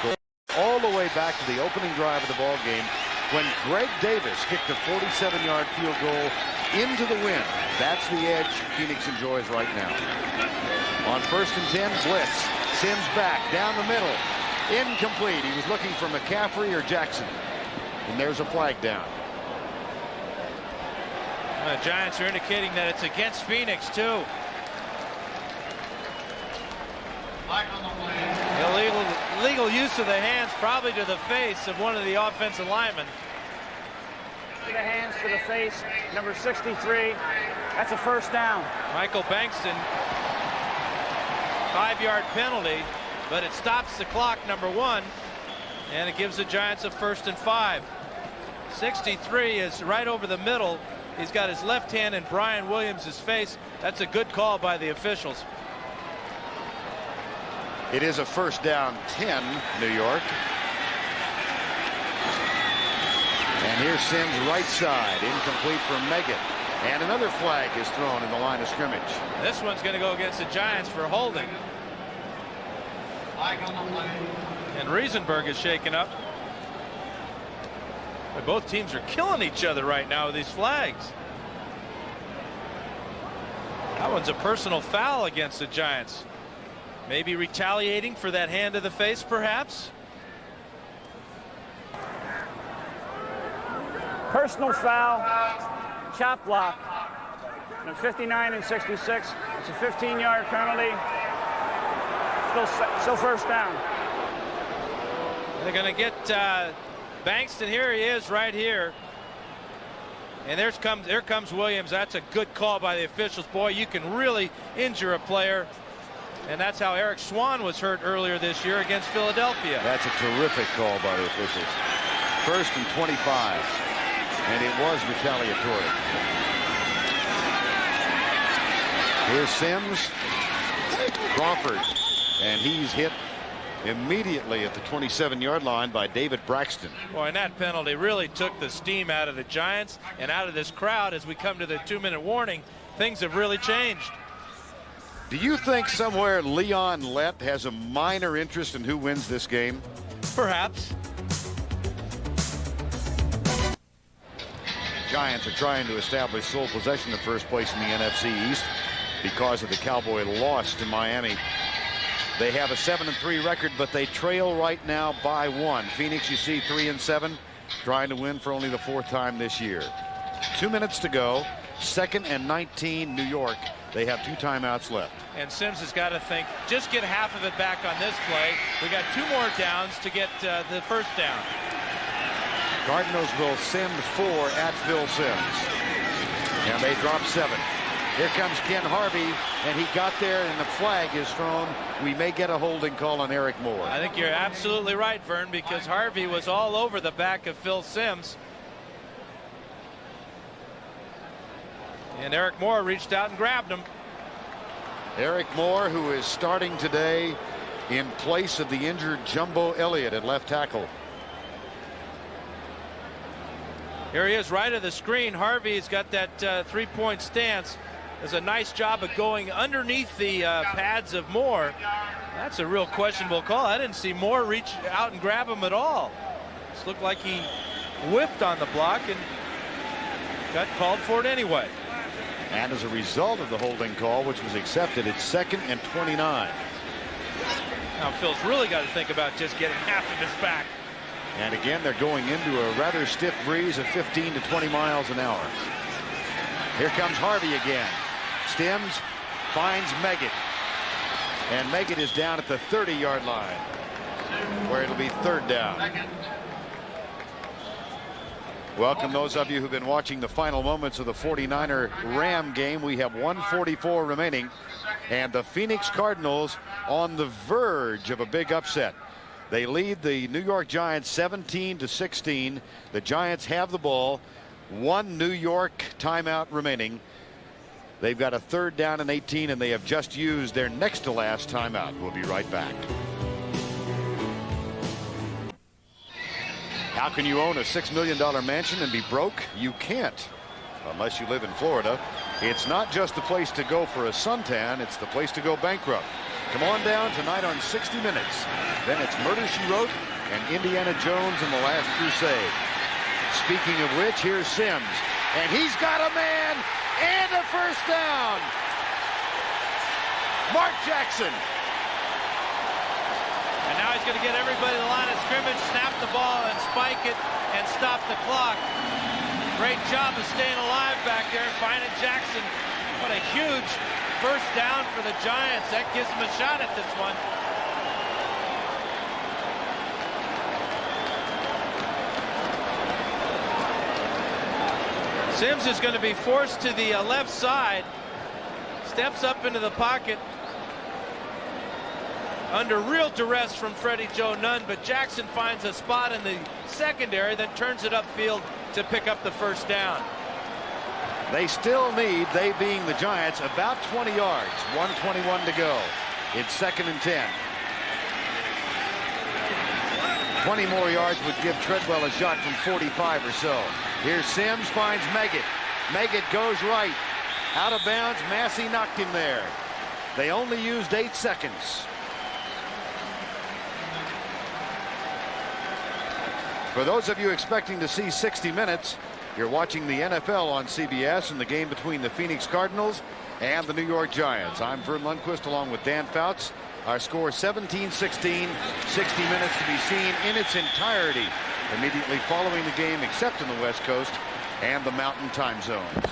go all the way back to the opening drive of the ball game when Greg Davis kicked a 47-yard field goal into the wind. That's the edge Phoenix enjoys right now. On 1st and 10, blitz. Sims back down the middle. Incomplete. He was looking for McCaffrey or Jackson, and there's a flag down. The Giants are indicating that it's against Phoenix, too. Illegal use of the hands, probably to the face of one of the offensive linemen. To the hands, to the face, number 63. That's a first down. Michael Bankston, 5-yard penalty, but it stops the clock, number 1, and it gives the Giants a 1st and 5. 63 is right over the middle. He's got his left hand in Brian Williams' face. That's a good call by the officials. It is a 1st down 10, New York. And here's Sims right side, incomplete for Megan. And another flag is thrown in the line of scrimmage. This one's going to go against the Giants for holding. And Riesenberg is shaken up. Both teams are killing each other right now with these flags. That one's a personal foul against the Giants. Maybe retaliating for that hand to the face, perhaps. Personal foul, chop block. And 59 and 66. It's a 15-yard penalty. Still 1st down. They're going to get Bankston. Here he is right here. And there comes Williams. That's a good call by the officials. Boy, you can really injure a player. And that's how Eric Swan was hurt earlier this year against Philadelphia. That's a terrific call by the officials. 1st and 25. And it was retaliatory. Here's Sims. Crawford. And he's hit immediately at the 27-yard line by David Braxton. Boy, and that penalty really took the steam out of the Giants and out of this crowd as we come to the 2-minute warning. Things have really changed. Do you think somewhere Leon Lett has a minor interest in who wins this game? Perhaps. Giants are trying to establish sole possession of 1st place in the NFC East because of the Cowboy loss to Miami. They have a 7-3 record, but they trail right now by 1. Phoenix, you see, 3-7, trying to win for only the 4th time this year. 2 minutes to go. 2nd and 19, New York. They have 2 timeouts left. And Sims has got to think, just get half of it back on this play. We got 2 more downs to get the 1st down. Cardinals will send 4 at Phil Sims. And they drop 7. Here comes Ken Harvey, and he got there, and the flag is thrown. We may get a holding call on Eric Moore. I think you're absolutely right, Verne, because Harvey was all over the back of Phil Sims. And Eric Moore reached out and grabbed him. Eric Moore, who is starting today in place of the injured Jumbo Elliott at left tackle. Here he is right of the screen. Harvey's got that 3-point stance. Does a nice job of going underneath the pads of Moore. That's a real questionable call. I didn't see Moore reach out and grab him at all. This looked like he whiffed on the block and got called for it anyway. And as a result of the holding call, which was accepted, it's 2nd and 29. Now Phil's really got to think about just getting half of this back. And again, they're going into a rather stiff breeze of 15 to 20 miles an hour. Here comes Harvey again. Stems, finds Meggett. And Meggett is down at the 30-yard line, where it'll be 3rd down. Welcome those of you who've been watching the final moments of the 49er Ram game. We have 1:44 remaining, and the Phoenix Cardinals on the verge of a big upset. They lead the New York Giants 17-16. The Giants have the ball. One New York timeout remaining. They've got a 3rd down and 18, and they have just used their next to last timeout. We'll be right back. How can you own a $6 million mansion and be broke? You can't, unless you live in Florida. It's not just the place to go for a suntan, it's the place to go bankrupt. Come on down tonight on 60 Minutes. Then it's Murder, She Wrote and Indiana Jones and the Last Crusade. Speaking of which, here's Sims, and he's got a man and a first down. Mark Jackson. And now he's going to get everybody to the line of scrimmage, snap the ball and spike it and stop the clock. Great job of staying alive back there and finding Jackson. What a huge first down for the Giants. That gives them a shot at this one. Sims is going to be forced to the left side. Steps up into the pocket. Under real duress from Freddie Joe Nunn, but Jackson finds a spot in the secondary, then turns it upfield to pick up the first down. They still need, they being the Giants, about 20 yards. 1:21 to go. It's 2nd and 10. 20 more yards would give Treadwell a shot from 45 or so. Here's Sims, finds Meggett. Meggett goes right. Out of bounds. Massey knocked him there. They only used 8 seconds. For those of you expecting to see 60 Minutes, you're watching the NFL on CBS in the game between the Phoenix Cardinals and the New York Giants. I'm Verne Lundquist along with Dan Fouts. Our score 17-16, 60 minutes to be seen in its entirety immediately following the game, except in the West Coast and the Mountain Time zones.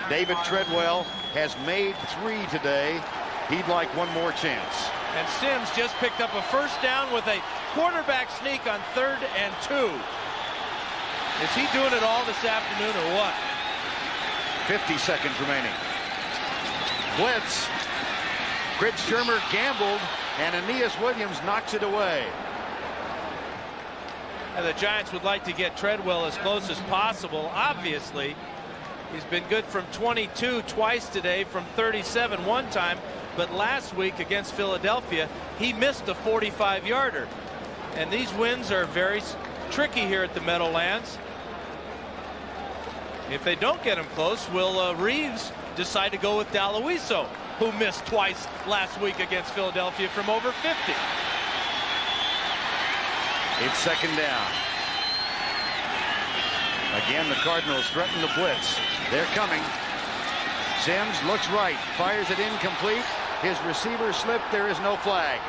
David Treadwell has made 3 today. He'd like one more chance. And Sims just picked up a first down with a quarterback sneak on 3rd and 2. Is he doing it all this afternoon or what? 50 seconds remaining. Blitz. Chris Shermer gambled, and Aeneas Williams knocks it away. And the Giants would like to get Treadwell as close as possible. Obviously, he's been good from 22 twice today, from 37 one time. But last week against Philadelphia, he missed a 45-yarder. And these wins are very tricky here at the Meadowlands. If they don't get him close, will Reeves decide to go with Daloiso, who missed twice last week against Philadelphia from over 50? It's 2nd down. Again, the Cardinals threaten the blitz. They're coming. Sims looks right, fires it incomplete. His receiver slipped. There is no flag.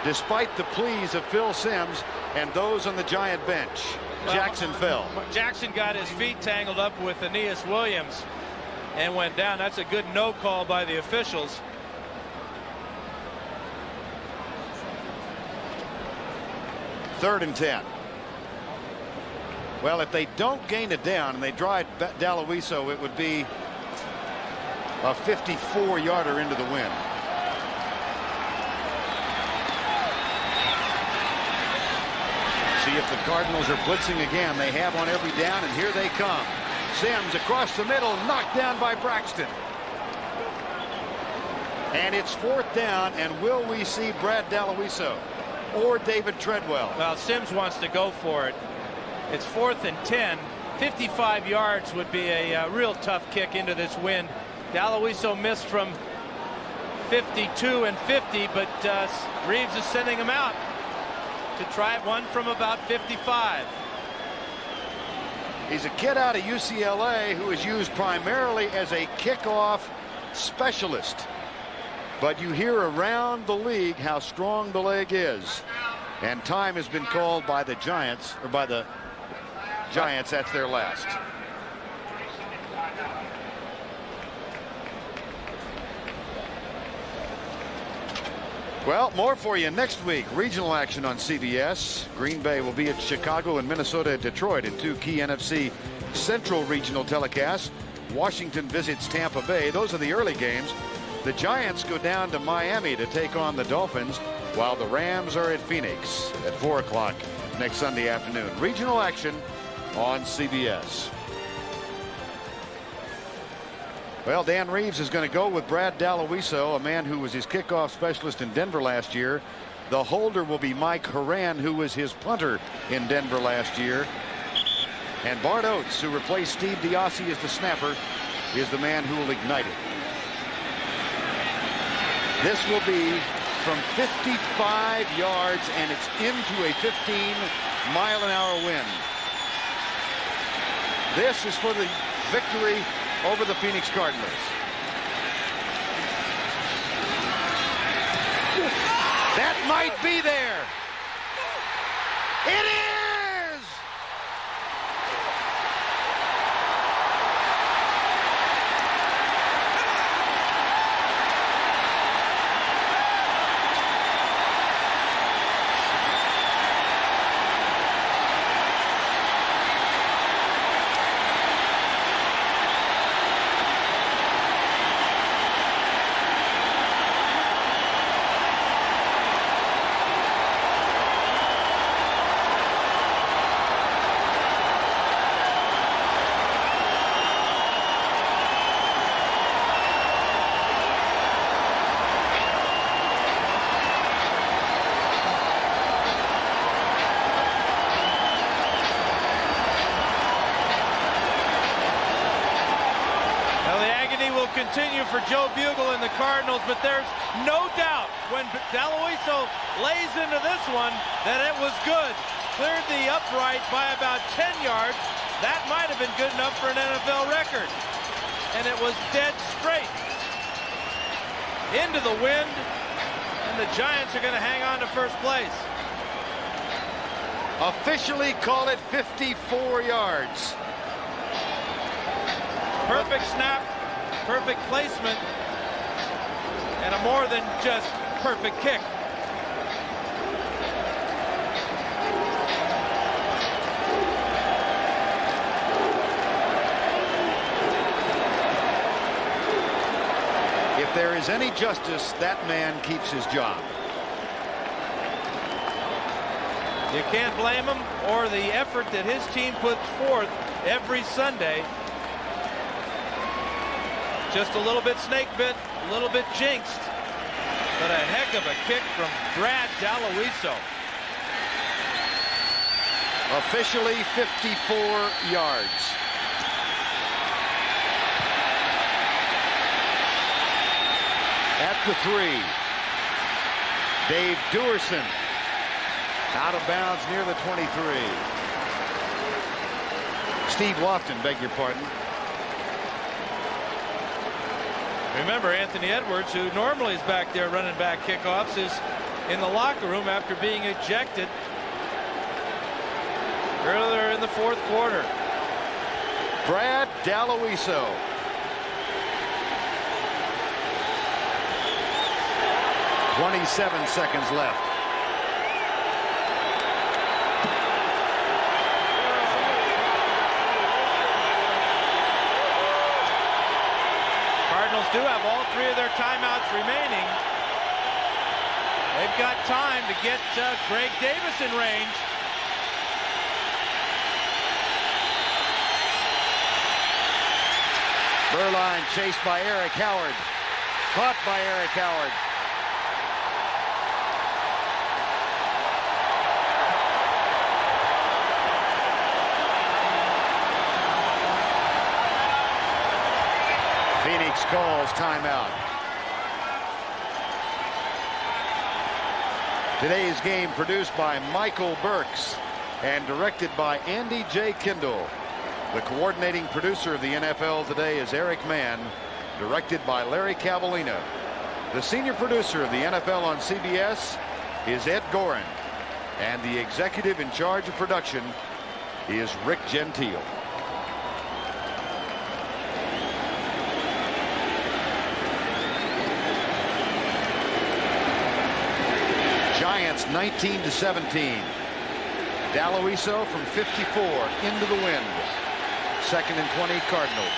Despite the pleas of Phil Sims and those on the Giant bench, Jackson fell. Jackson got his feet tangled up with Aeneas Williams and went down. That's a good no call by the officials. Third and 10. Well, if they don't gain it down and they drive Daloiso, it would be a 54-yarder into the wind. See if the Cardinals are blitzing again. They have on every down, and here they come. Sims across the middle, knocked down by Braxton. And it's 4th down, and will we see Brad Daloiso or David Treadwell? Well, Sims wants to go for it. It's 4th and 10. 55 yards would be a real tough kick into this wind. Daloiso missed from 52 and 50, but Reeves is sending him out to try one from about 55. He's a kid out of UCLA who is used primarily as a kickoff specialist. But you hear around the league how strong the leg is. And time has been called by the Giants, or by the Giants. That's their last. Well, more for you next week. Regional action on CBS. Green Bay will be at Chicago and Minnesota at Detroit in 2 key NFC Central regional telecasts. Washington visits Tampa Bay. Those are the early games. The Giants go down to Miami to take on the Dolphins, while the Rams are at Phoenix at 4 o'clock next Sunday afternoon. Regional action on CBS. Well, Dan Reeves is going to go with Brad Dalowiso, a man who was his kickoff specialist in Denver last year. The holder will be Mike Horan, who was his punter in Denver last year. And Bart Oates, who replaced Steve DiOssi as the snapper, is the man who will ignite it. This will be from 55 yards, and it's into a 15-mile-an-hour wind. This is for the victory over the Phoenix Cardinals. That might be there. It is! Continue for Joe Bugle and the Cardinals, but there's no doubt when Dalowiso lays into this one that it was good. Cleared the upright by about 10 yards. That might have been good enough for an NFL record. And it was dead straight into the wind, and the Giants are going to hang on to first place. Officially call it 54 yards. Perfect snap. Perfect placement, and a more than just perfect kick. If there is any justice, that man keeps his job. You can't blame him or the effort that his team puts forth every Sunday. Just a little bit snake bit, a little bit jinxed, but a heck of a kick from Brad Dalowiso. Officially 54 yards. At the 3, Dave Duerson out of bounds near the 23. Steve Lofton, beg your pardon. Remember, Anthony Edwards, who normally is back there running back kickoffs, is in the locker room after being ejected earlier in the fourth quarter. Brad Dalowiso. .27 seconds left. Do have all 3 of their timeouts remaining. They've got time to get Greg Davis in range. Burline chased by Eric Howard. Caught by Eric Howard. Phoenix calls timeout. Today's game produced by Michael Burks and directed by Andy J. Kindle. The coordinating producer of the NFL today is Eric Mann, directed by Larry Cavallina. The senior producer of the NFL on CBS is Ed Gorin, and the executive in charge of production is Rick Gentile. It's 19-17. Daloiso from 54 into the wind. 2nd and 20, Cardinals.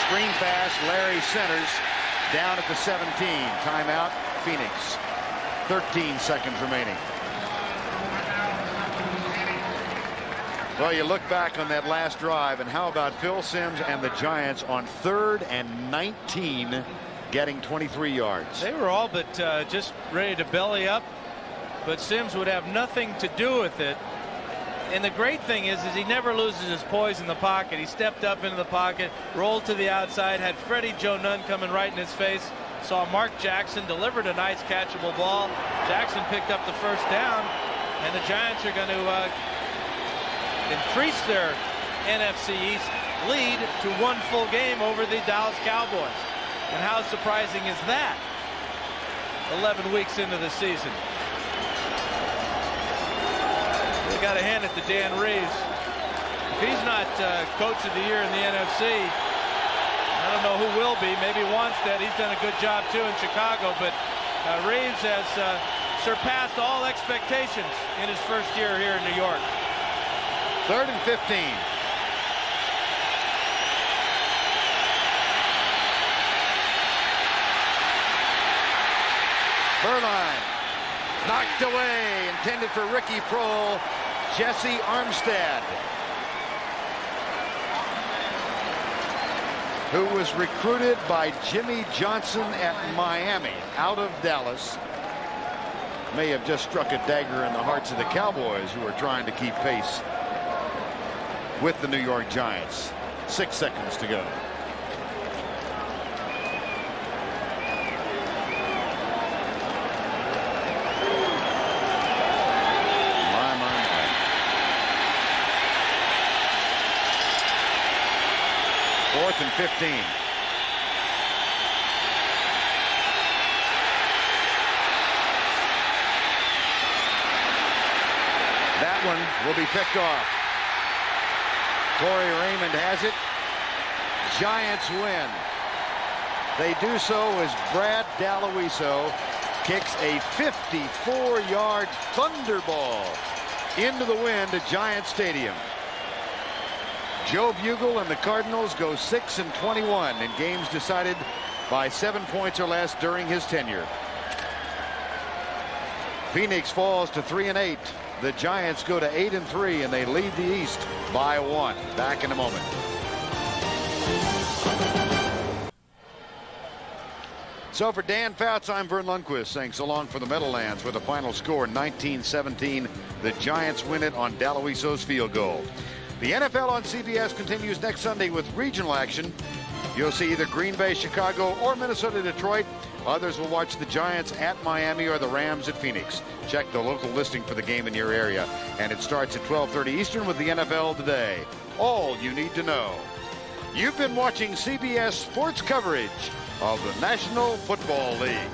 Screen pass, Larry centers, down at the 17. Timeout, Phoenix. 13 seconds remaining. Well, you look back on that last drive, and how about Phil Simms and the Giants on 3rd and 19, getting 23 yards. They were all but just ready to belly up, but Simms would have nothing to do with it. And the great thing is he never loses his poise in the pocket. He stepped up into the pocket, rolled to the outside, had Freddie Joe Nunn coming right in his face, saw Mark Jackson, delivered a nice catchable ball. Jackson picked up the first down, and the Giants are going to increase their NFC East lead to 1 full game over the Dallas Cowboys. And how surprising is that? 11 weeks into the season. They got to hand it to Dan Reeves. If he's not coach of the year in the NFC, I don't know who will be. Maybe Wanstead. He's done a good job too in Chicago, but Reeves has surpassed all expectations in his first year here in New York. 3rd and 15. Berline knocked away, intended for Ricky Prohl. Jesse Armstead, who was recruited by Jimmy Johnson at Miami out of Dallas, may have just struck a dagger in the hearts of the Cowboys, who are trying to keep pace with the New York Giants. 6 seconds to go. Fourth and 15. That one will be picked off. Corey Raymond has it. Giants win. They do so as Brad Daloiso kicks a 54-yard thunderball into the wind at Giant Stadium. Joe Bugle and the Cardinals go 6-21 in games decided by 7 points or less during his tenure. Phoenix falls to 3-8. The Giants go to 8-3, and they lead the East by 1. Back in a moment. So for Dan Fouts, I'm Verne Lundquist saying so long for the Meadowlands with a final score 19-17. The Giants win it on Daloiso's field goal. The NFL on CBS continues next Sunday with regional action. You'll see either Green Bay, Chicago, or Minnesota, Detroit. Others will watch the Giants at Miami or the Rams at Phoenix. Check the local listing for the game in your area. And it starts at 12:30 Eastern with the NFL Today. All you need to know. You've been watching CBS sports coverage of the National Football League.